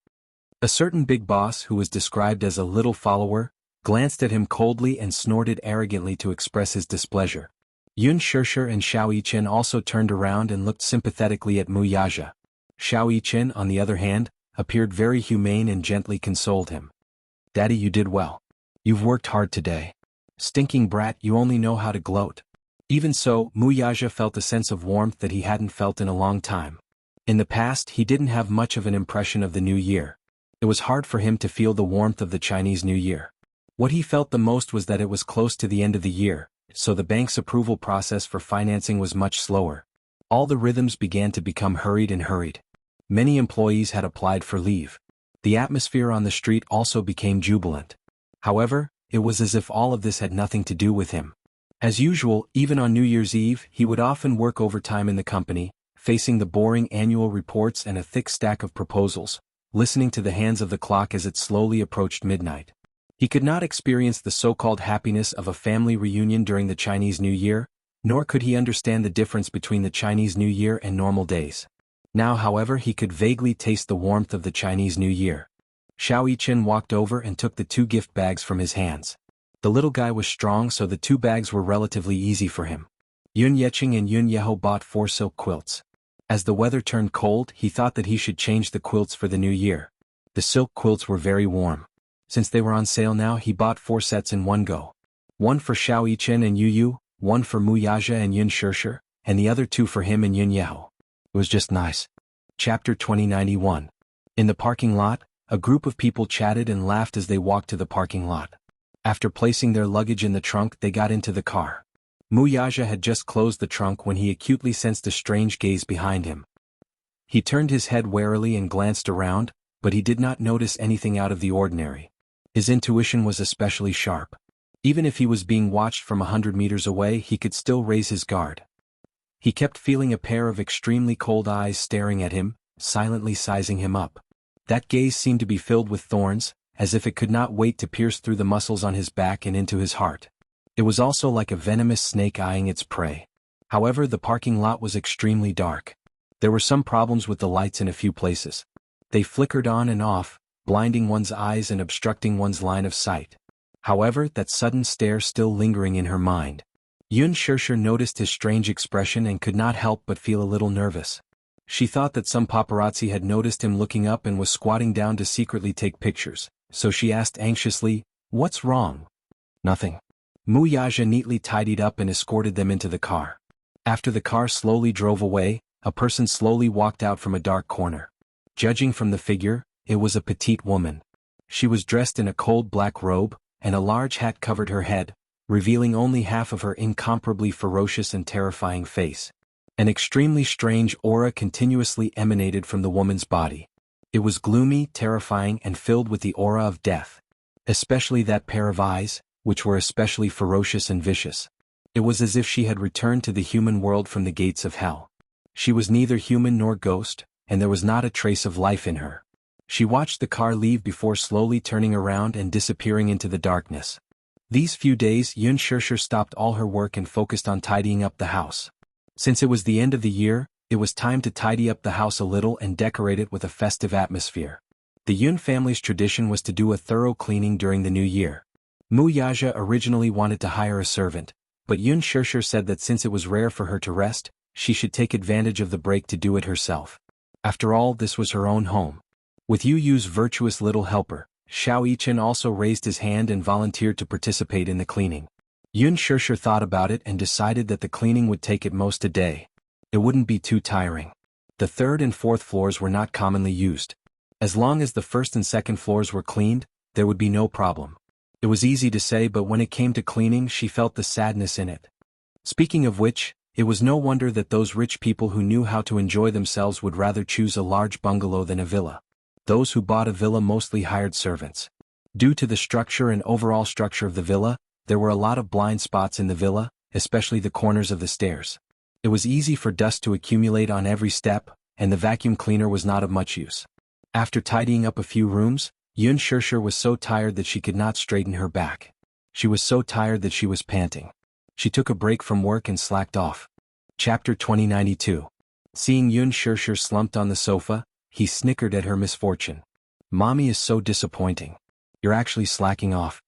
A certain big boss, who was described as a little follower, glanced at him coldly and snorted arrogantly to express his displeasure. Yun Shusher and Xiao Yichen also turned around and looked sympathetically at Muyaja. Xiao Yichen, on the other hand, appeared very humane and gently consoled him. Daddy, you did well. You've worked hard today. Stinking brat, you only know how to gloat. Even so, Muyaja felt a sense of warmth that he hadn't felt in a long time. In the past, he didn't have much of an impression of the new year. It was hard for him to feel the warmth of the Chinese New Year. What he felt the most was that it was close to the end of the year, so the bank's approval process for financing was much slower. All the rhythms began to become hurried. Many employees had applied for leave. The atmosphere on the street also became jubilant. However, it was as if all of this had nothing to do with him. As usual, even on New Year's Eve, he would often work overtime in the company, facing the boring annual reports and a thick stack of proposals, listening to the hands of the clock as it slowly approached midnight. He could not experience the so-called happiness of a family reunion during the Chinese New Year, nor could he understand the difference between the Chinese New Year and normal days. Now, however, he could vaguely taste the warmth of the Chinese New Year. Xiao Yichen walked over and took the two gift bags from his hands. The little guy was strong, so the two bags were relatively easy for him. Yun Yeqing and Yun Yeho bought 4 silk quilts. As the weather turned cold, he thought that he should change the quilts for the new year. The silk quilts were very warm. Since they were on sale now, he bought 4 sets in one go. One for Xiao Yichen and Yu, one for Muyaja and Yun Shusher, and the other 2 for him and Yun Yeho. It was just nice. Chapter 2091. In the parking lot, a group of people chatted and laughed as they walked to the parking lot. After placing their luggage in the trunk, they got into the car. Muyaja had just closed the trunk when he acutely sensed a strange gaze behind him. He turned his head warily and glanced around, but he did not notice anything out of the ordinary. His intuition was especially sharp. Even if he was being watched from 100 meters away, he could still raise his guard. He kept feeling a pair of extremely cold eyes staring at him, silently sizing him up. That gaze seemed to be filled with thorns, as if it could not wait to pierce through the muscles on his back and into his heart. It was also like a venomous snake eyeing its prey. However, the parking lot was extremely dark. There were some problems with the lights in a few places. They flickered on and off, blinding one's eyes and obstructing one's line of sight. However, that sudden stare still lingering in her mind. Yun Shirshir noticed his strange expression and could not help but feel a little nervous. She thought that some paparazzi had noticed him looking up and was squatting down to secretly take pictures, so she asked anxiously, "What's wrong?" "Nothing." Mu Yaja neatly tidied up and escorted them into the car. After the car slowly drove away, a person slowly walked out from a dark corner. Judging from the figure, it was a petite woman. She was dressed in a cold black robe, and a large hat covered her head, revealing only half of her incomparably ferocious and terrifying face. An extremely strange aura continuously emanated from the woman's body. It was gloomy, terrifying, and filled with the aura of death. Especially that pair of eyes, which were especially ferocious and vicious. It was as if she had returned to the human world from the gates of hell. She was neither human nor ghost, and there was not a trace of life in her. She watched the car leave before slowly turning around and disappearing into the darkness. These few days Yun Shirshir stopped all her work and focused on tidying up the house. Since it was the end of the year, it was time to tidy up the house a little and decorate it with a festive atmosphere. The Yun family's tradition was to do a thorough cleaning during the new year. Mu Yaja originally wanted to hire a servant, but Yun Shirshir said that since it was rare for her to rest, she should take advantage of the break to do it herself. After all, this was her own home. With Yu Yu's virtuous little helper, Xiao Yichen also raised his hand and volunteered to participate in the cleaning. Yun Shirshir thought about it and decided that the cleaning would take at most a day. It wouldn't be too tiring. The third and fourth floors were not commonly used. As long as the first and second floors were cleaned, there would be no problem. It was easy to say, but when it came to cleaning, she felt the sadness in it. Speaking of which, it was no wonder that those rich people who knew how to enjoy themselves would rather choose a large bungalow than a villa. Those who bought a villa mostly hired servants. Due to the structure and overall structure of the villa, there were a lot of blind spots in the villa, especially the corners of the stairs. It was easy for dust to accumulate on every step, and the vacuum cleaner was not of much use. After tidying up a few rooms, Yun Shirshir was so tired that she could not straighten her back. She was so tired that she was panting. She took a break from work and slacked off. Chapter 2092. Seeing Yun Shirshir slumped on the sofa, he snickered at her misfortune. "Mommy is so disappointing. You're actually slacking off."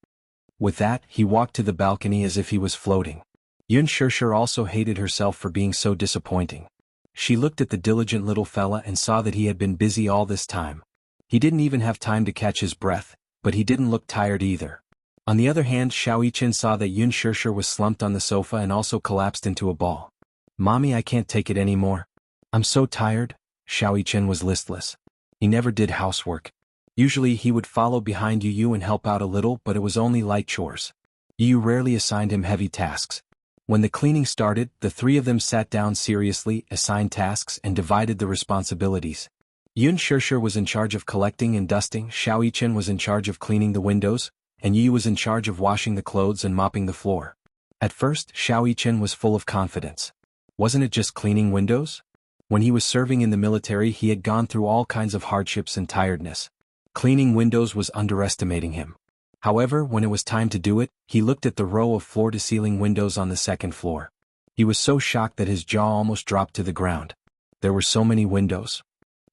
With that, he walked to the balcony as if he was floating. Yun Shirshir also hated herself for being so disappointing. She looked at the diligent little fella and saw that he had been busy all this time. He didn't even have time to catch his breath, but he didn't look tired either. On the other hand, Xiao Yichen saw that Yun Shirshir was slumped on the sofa and also collapsed into a ball. "Mommy, I can't take it anymore. I'm so tired." Xiao Yichen was listless. He never did housework. Usually he would follow behind Yu Yu and help out a little, but it was only light chores. Yu Yu rarely assigned him heavy tasks. When the cleaning started, the three of them sat down seriously, assigned tasks, and divided the responsibilities. Yun Shirshir was in charge of collecting and dusting, Xiao Yichen was in charge of cleaning the windows, and Yu Yu was in charge of washing the clothes and mopping the floor. At first, Xiao Yichen was full of confidence. Wasn't it just cleaning windows? When he was serving in the military, he had gone through all kinds of hardships and tiredness. Cleaning windows was underestimating him. However, when it was time to do it, he looked at the row of floor-to-ceiling windows on the second floor. He was so shocked that his jaw almost dropped to the ground. There were so many windows.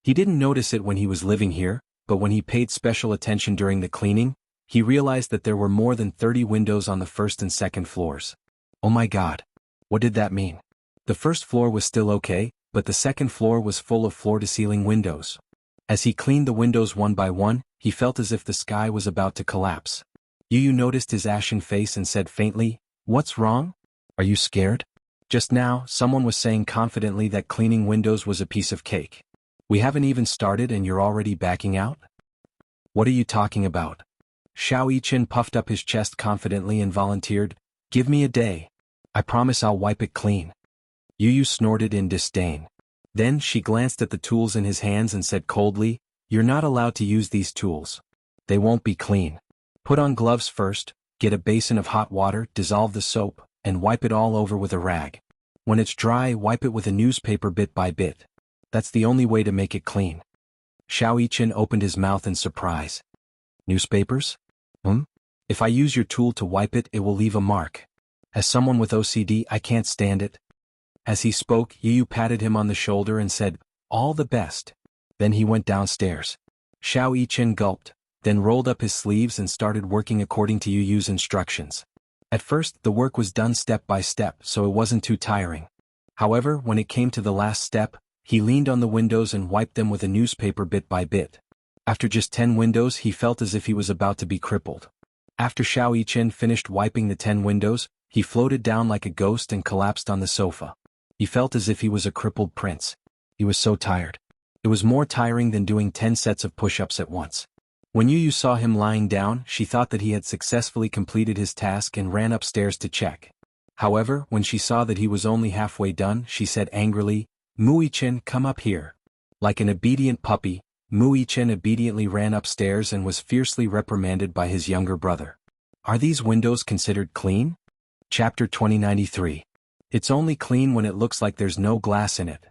He didn't notice it when he was living here, but when he paid special attention during the cleaning, he realized that there were more than 30 windows on the first and second floors. Oh my God! What did that mean? The first floor was still okay, but the second floor was full of floor-to-ceiling windows. As he cleaned the windows one by one, he felt as if the sky was about to collapse. Yu Yu noticed his ashen face and said faintly, "What's wrong? Are you scared?" Just now, someone was saying confidently that cleaning windows was a piece of cake. "We haven't even started and you're already backing out? What are you talking about?" Xiao Yichen puffed up his chest confidently and volunteered, "Give me a day. I promise I'll wipe it clean." Yu Yu snorted in disdain. Then she glanced at the tools in his hands and said coldly, "You're not allowed to use these tools. They won't be clean. Put on gloves first, get a basin of hot water, dissolve the soap, and wipe it all over with a rag. When it's dry, wipe it with a newspaper bit by bit. That's the only way to make it clean. Xiao Yichen opened his mouth in surprise. Newspapers? If I use your tool to wipe it, it will leave a mark. As someone with OCD, I can't stand it. As he spoke, Yu patted him on the shoulder and said, "All the best." Then he went downstairs. Xiao Yichen gulped, then rolled up his sleeves and started working according to Yu's instructions. At first, the work was done step by step, so it wasn't too tiring. However, when it came to the last step, he leaned on the windows and wiped them with a newspaper bit by bit. After just 10 windows, he felt as if he was about to be crippled. After Xiao Yichen finished wiping the 10 windows, he floated down like a ghost and collapsed on the sofa. He felt as if he was a crippled prince. He was so tired. It was more tiring than doing 10 sets of push-ups at once. When Yu saw him lying down, she thought that he had successfully completed his task and ran upstairs to check. However, when she saw that he was only halfway done, she said angrily, "Mu Yichen, come up here." Like an obedient puppy, Mu Yichen obediently ran upstairs and was fiercely reprimanded by his younger brother. Are these windows considered clean? Chapter 2093. It's only clean when it looks like there's no glass in it.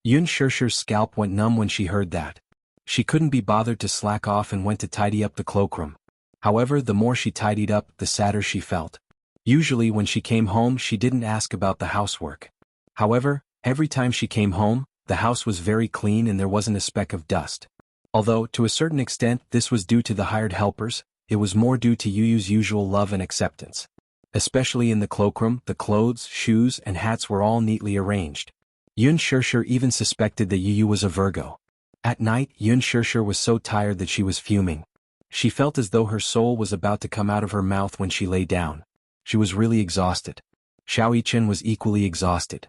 Yun Shirshir's scalp went numb when she heard that. She couldn't be bothered to slack off and went to tidy up the cloakroom. However, the more she tidied up, the sadder she felt. Usually when she came home, she didn't ask about the housework. However, every time she came home, the house was very clean and there wasn't a speck of dust. Although, to a certain extent, this was due to the hired helpers, it was more due to Yu's usual love and acceptance. Especially in the cloakroom, the clothes, shoes, and hats were all neatly arranged. Yun Shirshir even suspected that Yu was a Virgo. At night, Yun Shirshir was so tired that she was fuming. She felt as though her soul was about to come out of her mouth when she lay down. She was really exhausted. Xiao Yichen was equally exhausted.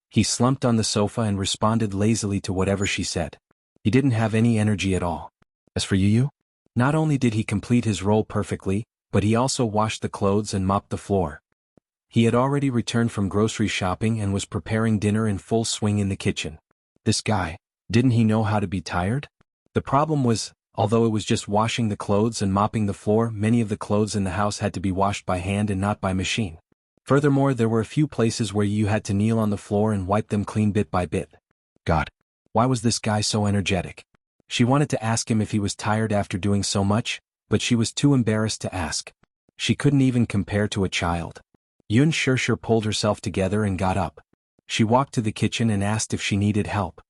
He slumped on the sofa and responded lazily to whatever she said. He didn't have any energy at all. As for Yu, not only did he complete his role perfectly, but he also washed the clothes and mopped the floor. He had already returned from grocery shopping and was preparing dinner in full swing in the kitchen. This guy, didn't he know how to be tired? The problem was, although it was just washing the clothes and mopping the floor, many of the clothes in the house had to be washed by hand and not by machine. Furthermore, there were a few places where you had to kneel on the floor and wipe them clean bit by bit. God, why was this guy so energetic? She wanted to ask him if he was tired after doing so much, but she was too embarrassed to ask. She couldn't even compare to a child. Yun Shirshir pulled herself together and got up. She walked to the kitchen and asked if she needed help.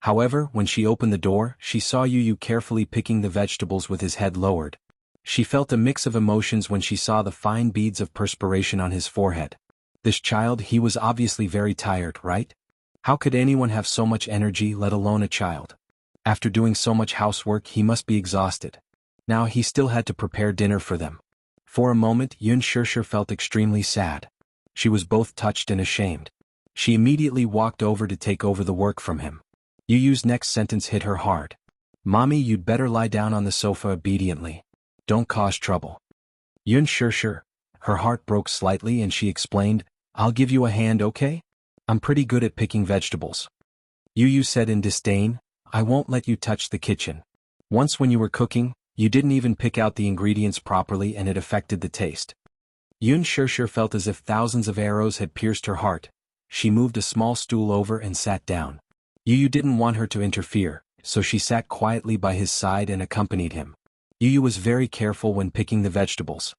However, when she opened the door, she saw Yu carefully picking the vegetables with his head lowered. She felt a mix of emotions when she saw the fine beads of perspiration on his forehead. This child, he was obviously very tired, right? How could anyone have so much energy, let alone a child? After doing so much housework, he must be exhausted. Now he still had to prepare dinner for them. For a moment, Yun Shirshir felt extremely sad. She was both touched and ashamed. She immediately walked over to take over the work from him. Yu's next sentence hit her hard. "Mommy, you'd better lie down on the sofa obediently. Don't cause trouble." Yun Shirshir, her heart broke slightly and she explained, "I'll give you a hand, okay? I'm pretty good at picking vegetables." Yu said in disdain, "I won't let you touch the kitchen. Once when you were cooking, you didn't even pick out the ingredients properly and it affected the taste." Yun Shirshir felt as if thousands of arrows had pierced her heart. She moved a small stool over and sat down. Yu didn't want her to interfere, so she sat quietly by his side and accompanied him. Yu was very careful when picking the vegetables.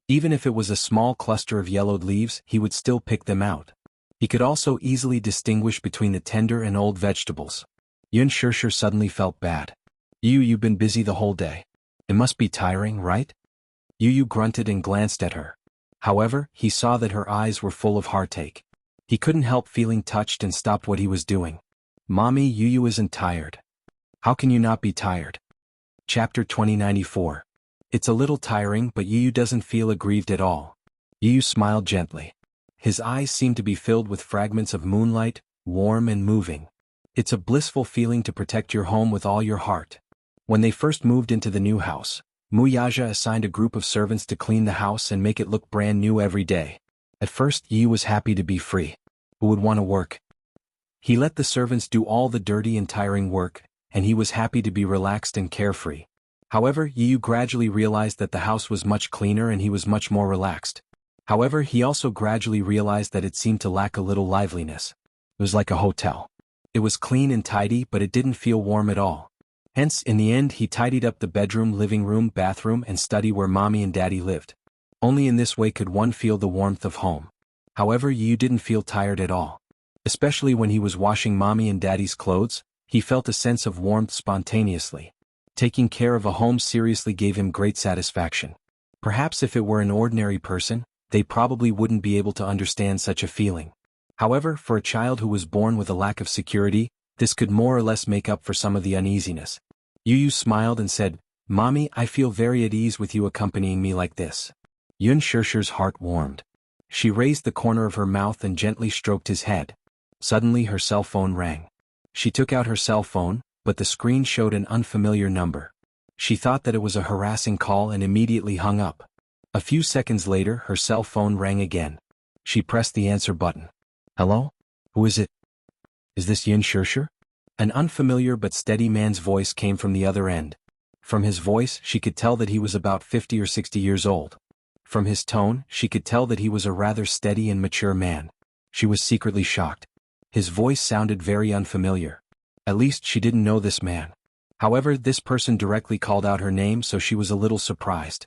Even if it was a small cluster of yellowed leaves, he would still pick them out. He could also easily distinguish between the tender and old vegetables. Yun Shirshir suddenly felt bad. You've been busy the whole day. It must be tiring, right?" Yu grunted and glanced at her. However, he saw that her eyes were full of heartache. He couldn't help feeling touched and stopped what he was doing. "Mommy, Yu isn't tired." "How can you not be tired?" Chapter 2094. It's a little tiring, but Yu doesn't feel aggrieved at all. Yu smiled gently. His eyes seemed to be filled with fragments of moonlight, warm and moving. It's a blissful feeling to protect your home with all your heart. When they first moved into the new house, Muyaja assigned a group of servants to clean the house and make it look brand new every day. At first, Yu was happy to be free. Who would want to work? He let the servants do all the dirty and tiring work, and he was happy to be relaxed and carefree. However, Yu gradually realized that the house was much cleaner and he was much more relaxed. However, he also gradually realized that it seemed to lack a little liveliness. It was like a hotel. It was clean and tidy, but it didn't feel warm at all. Hence, in the end, he tidied up the bedroom, living room, bathroom, and study where Mommy and Daddy lived. Only in this way could one feel the warmth of home. However, Yu didn't feel tired at all. Especially when he was washing Mommy and Daddy's clothes, he felt a sense of warmth spontaneously. Taking care of a home seriously gave him great satisfaction. Perhaps if it were an ordinary person, they probably wouldn't be able to understand such a feeling. However, for a child who was born with a lack of security, this could more or less make up for some of the uneasiness. Yu smiled and said, "Mommy, I feel very at ease with you accompanying me like this." Yun Shirshi's heart warmed. She raised the corner of her mouth and gently stroked his head. Suddenly her cell phone rang. She took out her cell phone, but the screen showed an unfamiliar number. She thought that it was a harassing call and immediately hung up. A few seconds later her cell phone rang again. She pressed the answer button. "Hello? Who is it? Is this Yin Shirshir?" An unfamiliar but steady man's voice came from the other end. From his voice she could tell that he was about 50 or 60 years old. From his tone she could tell that he was a rather steady and mature man. She was secretly shocked. His voice sounded very unfamiliar. At least she didn't know this man. However, this person directly called out her name, so she was a little surprised.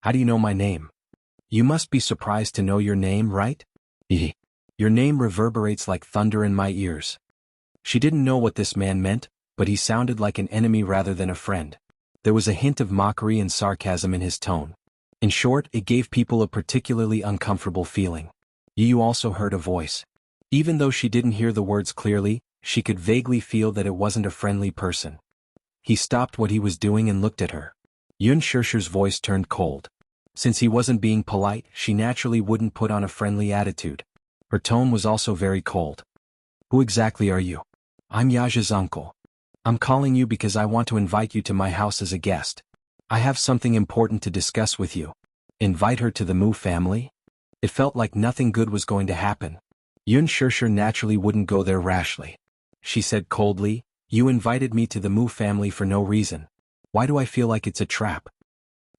"How do you know my name?" "You must be surprised to know your name, right?" "Your name reverberates like thunder in my ears." She didn't know what this man meant, but he sounded like an enemy rather than a friend. There was a hint of mockery and sarcasm in his tone. In short, it gave people a particularly uncomfortable feeling. Yu also heard a voice. Even though she didn't hear the words clearly, she could vaguely feel that it wasn't a friendly person. He stopped what he was doing and looked at her. Yun Shirshir's voice turned cold. Since he wasn't being polite, she naturally wouldn't put on a friendly attitude. Her tone was also very cold. "Who exactly are you?" "I'm Yaja's uncle. I'm calling you because I want to invite you to my house as a guest. I have something important to discuss with you." Invite her to the Mu family? It felt like nothing good was going to happen. Yun Shirshir naturally wouldn't go there rashly. She said coldly, "You invited me to the Mu family for no reason. Why do I feel like it's a trap?"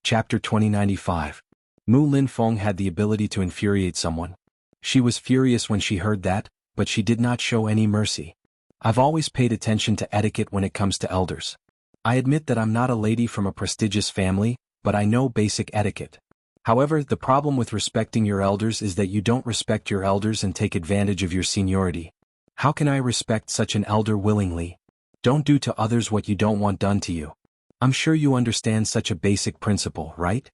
Chapter 2095. Mu Linfeng had the ability to infuriate someone. She was furious when she heard that, but she did not show any mercy. "I've always paid attention to etiquette when it comes to elders. I admit that I'm not a lady from a prestigious family, but I know basic etiquette. However, the problem with respecting your elders is that you don't respect your elders and take advantage of your seniority. How can I respect such an elder willingly? Don't do to others what you don't want done to you. I'm sure you understand such a basic principle, right?"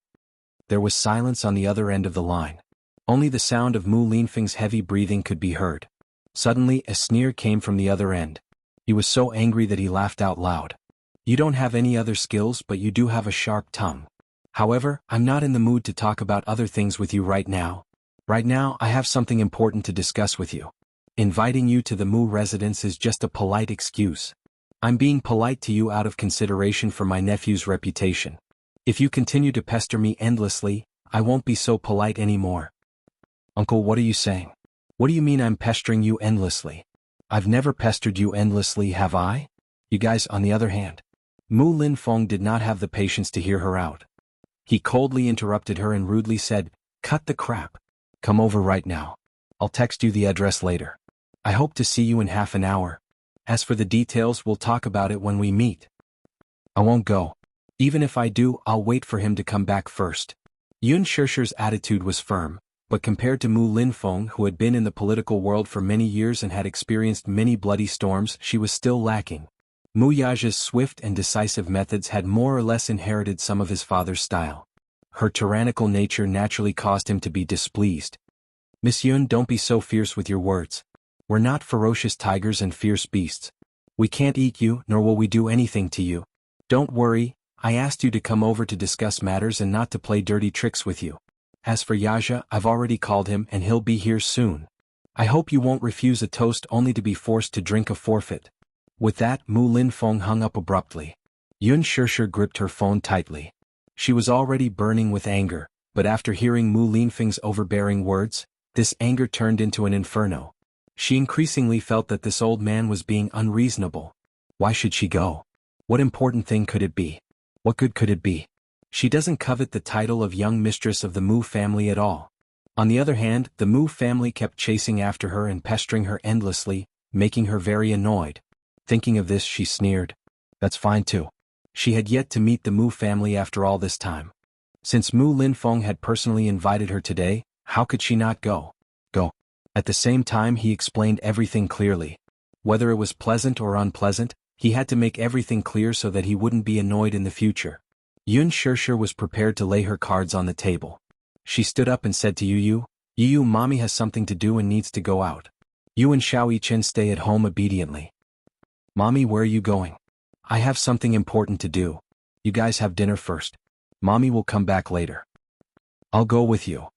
There was silence on the other end of the line. Only the sound of Mu Linfeng's heavy breathing could be heard. Suddenly, a sneer came from the other end. He was so angry that he laughed out loud. "You don't have any other skills, but you do have a sharp tongue. However, I'm not in the mood to talk about other things with you right now. Right now, I have something important to discuss with you. Inviting you to the Mu residence is just a polite excuse. I'm being polite to you out of consideration for my nephew's reputation. If you continue to pester me endlessly, I won't be so polite anymore." "Uncle, what are you saying? What do you mean I'm pestering you endlessly? I've never pestered you endlessly, have I? You guys, on the other hand." Mu Linfeng did not have the patience to hear her out. He coldly interrupted her and rudely said, "Cut the crap. Come over right now. I'll text you the address later. I hope to see you in half an hour. As for the details, we'll talk about it when we meet." "I won't go. Even if I do, I'll wait for him to come back first." Yun Shirshir's attitude was firm, but compared to Mu Linfeng, who had been in the political world for many years and had experienced many bloody storms, she was still lacking. Mu Yaja's swift and decisive methods had more or less inherited some of his father's style. Her tyrannical nature naturally caused him to be displeased. "Miss Yun, don't be so fierce with your words. We're not ferocious tigers and fierce beasts. We can't eat you, nor will we do anything to you. Don't worry, I asked you to come over to discuss matters and not to play dirty tricks with you. As for Yaja, I've already called him and he'll be here soon. I hope you won't refuse a toast only to be forced to drink a forfeit." With that, Mu Linfeng hung up abruptly. Yun Shirshir gripped her phone tightly. She was already burning with anger, but after hearing Mu Linfeng's overbearing words, this anger turned into an inferno. She increasingly felt that this old man was being unreasonable. Why should she go? What important thing could it be? What good could it be? She doesn't covet the title of young mistress of the Mu family at all. On the other hand, the Mu family kept chasing after her and pestering her endlessly, making her very annoyed. Thinking of this, she sneered. That's fine too. She had yet to meet the Mu family after all this time. Since Mu Linfeng had personally invited her today, how could she not go? Go. At the same time, he explained everything clearly. Whether it was pleasant or unpleasant, he had to make everything clear so that he wouldn't be annoyed in the future. Yun Shishir was prepared to lay her cards on the table. She stood up and said to Yu, Yu, mommy has something to do and needs to go out. You and Xiao Yichen stay at home obediently. Mommy, where are you going? I have something important to do. You guys have dinner first. Mommy will come back later. I'll go with you.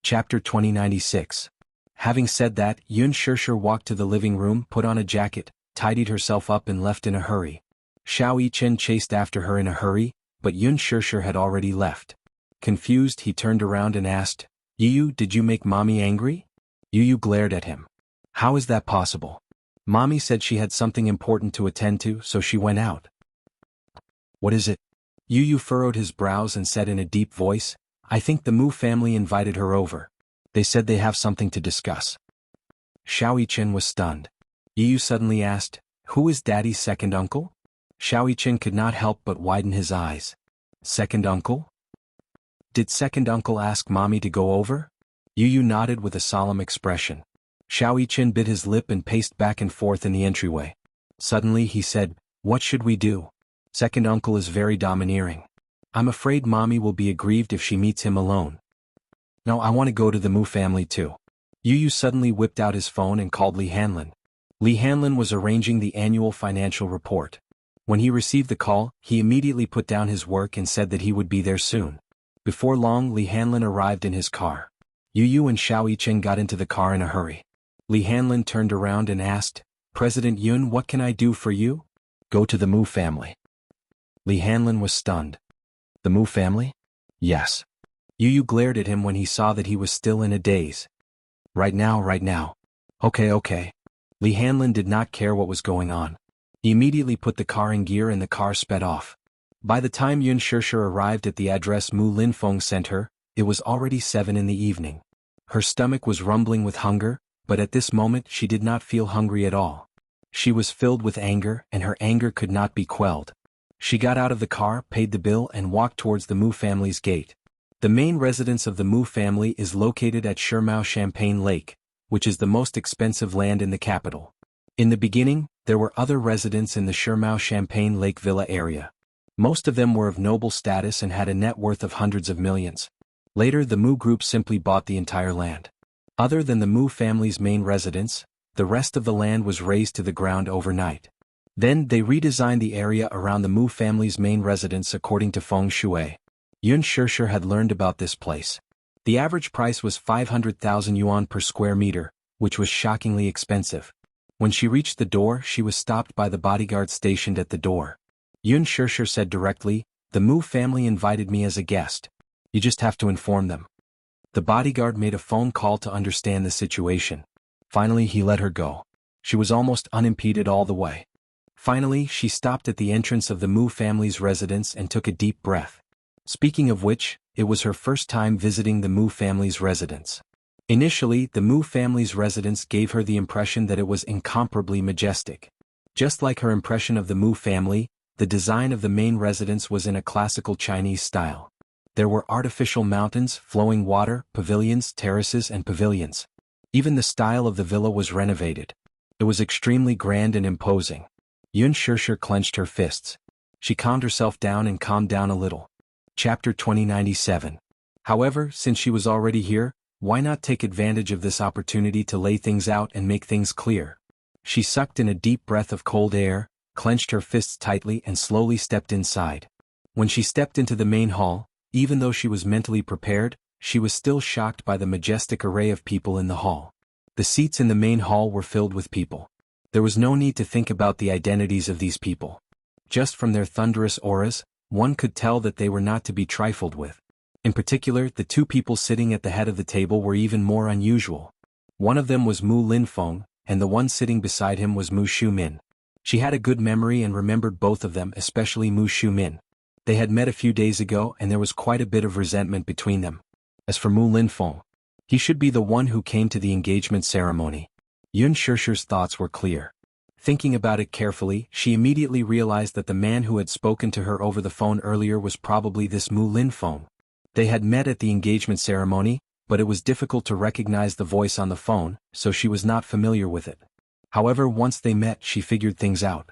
Chapter 2096. Having said that, Yun Shishir walked to the living room, put on a jacket, tidied herself up and left in a hurry. Xiao Yichen chased after her in a hurry, but Yun Shishir had already left. Confused, he turned around and asked, Yu, did you make mommy angry? Yu glared at him. How is that possible? Mommy said she had something important to attend to, so she went out. What is it? Yu furrowed his brows and said in a deep voice, I think the Mu family invited her over. They said they have something to discuss. Xiao Yichen was stunned. Yu suddenly asked, who is Daddy's second uncle? Xiao Yichen could not help but widen his eyes. Second uncle? Did second uncle ask mommy to go over? Yu nodded with a solemn expression. Xiao Yichen bit his lip and paced back and forth in the entryway. Suddenly he said, what should we do? Second uncle is very domineering. I'm afraid mommy will be aggrieved if she meets him alone. No, I want to go to the Mu family too. Yu suddenly whipped out his phone and called Li Hanlin. Li Hanlin was arranging the annual financial report. When he received the call, he immediately put down his work and said that he would be there soon. Before long, Li Hanlin arrived in his car. Yu and Xiao Yichen got into the car in a hurry. Li Hanlin turned around and asked, President Yun, what can I do for you? Go to the Mu family. Li Hanlin was stunned. The Mu family? Yes. Yu glared at him when he saw that he was still in a daze. Right now. Okay. Li Hanlin did not care what was going on. He immediately put the car in gear and the car sped off. By the time Yun Shishir arrived at the address Mu Linfeng sent her, it was already 7 in the evening. Her stomach was rumbling with hunger, but at this moment she did not feel hungry at all. She was filled with anger, and her anger could not be quelled. She got out of the car, paid the bill, and walked towards the Mu family's gate. The main residence of the Mu family is located at Shirmao Champagne Lake, which is the most expensive land in the capital. In the beginning, there were other residents in the Shirmao Champagne Lake Villa area. Most of them were of noble status and had a net worth of hundreds of millions. Later, the Mu group simply bought the entire land. Other than the Mu family's main residence, the rest of the land was razed to the ground overnight. Then they redesigned the area around the Mu family's main residence according to feng shui. Yun Shishir had learned about this place. The average price was 500,000 yuan per square meter, which was shockingly expensive. When she reached the door, she was stopped by the bodyguard stationed at the door. Yun Shishir said directly, the Mu family invited me as a guest. You just have to inform them. The bodyguard made a phone call to understand the situation. Finally, he let her go. She was almost unimpeded all the way. Finally, she stopped at the entrance of the Mu family's residence and took a deep breath. Speaking of which, it was her first time visiting the Mu family's residence. Initially, the Mu family's residence gave her the impression that it was incomparably majestic. Just like her impression of the Mu family, the design of the main residence was in a classical Chinese style. There were artificial mountains, flowing water, pavilions, terraces, and pavilions. Even the style of the villa was renovated. It was extremely grand and imposing. Yun Shishir clenched her fists. She calmed herself down and calmed down a little. Chapter 2097. However, since she was already here, why not take advantage of this opportunity to lay things out and make things clear? She sucked in a deep breath of cold air, clenched her fists tightly and slowly stepped inside. When she stepped into the main hall, even though she was mentally prepared, she was still shocked by the majestic array of people in the hall. The seats in the main hall were filled with people. There was no need to think about the identities of these people. Just from their thunderous auras, one could tell that they were not to be trifled with. In particular, the two people sitting at the head of the table were even more unusual. One of them was Mu Linfeng, and the one sitting beside him was Mu Shumin. She had a good memory and remembered both of them, especially Mu Shumin. They had met a few days ago and there was quite a bit of resentment between them. As for Mu Linfeng, He should be the one who came to the engagement ceremony. Yun Shishir's thoughts were clear. Thinking about it carefully, she immediately realized that the man who had spoken to her over the phone earlier was probably this Mu Lin Feng. They had met at the engagement ceremony, but it was difficult to recognize the voice on the phone, so she was not familiar with it. However, once they met, she figured things out.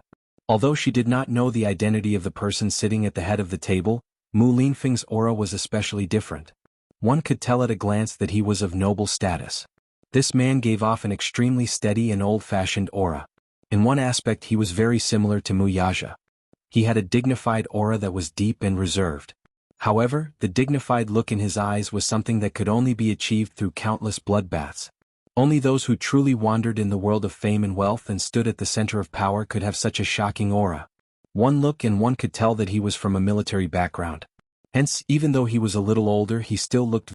Although she did not know the identity of the person sitting at the head of the table, Mu Lin Feng's aura was especially different. One could tell at a glance that he was of noble status. This man gave off an extremely steady and old-fashioned aura. In one aspect he was very similar to Mu Yaja. He had a dignified aura that was deep and reserved. However, the dignified look in his eyes was something that could only be achieved through countless bloodbaths. Only those who truly wandered in the world of fame and wealth and stood at the center of power could have such a shocking aura. One look and one could tell that he was from a military background. Hence, even though he was a little older, he still looked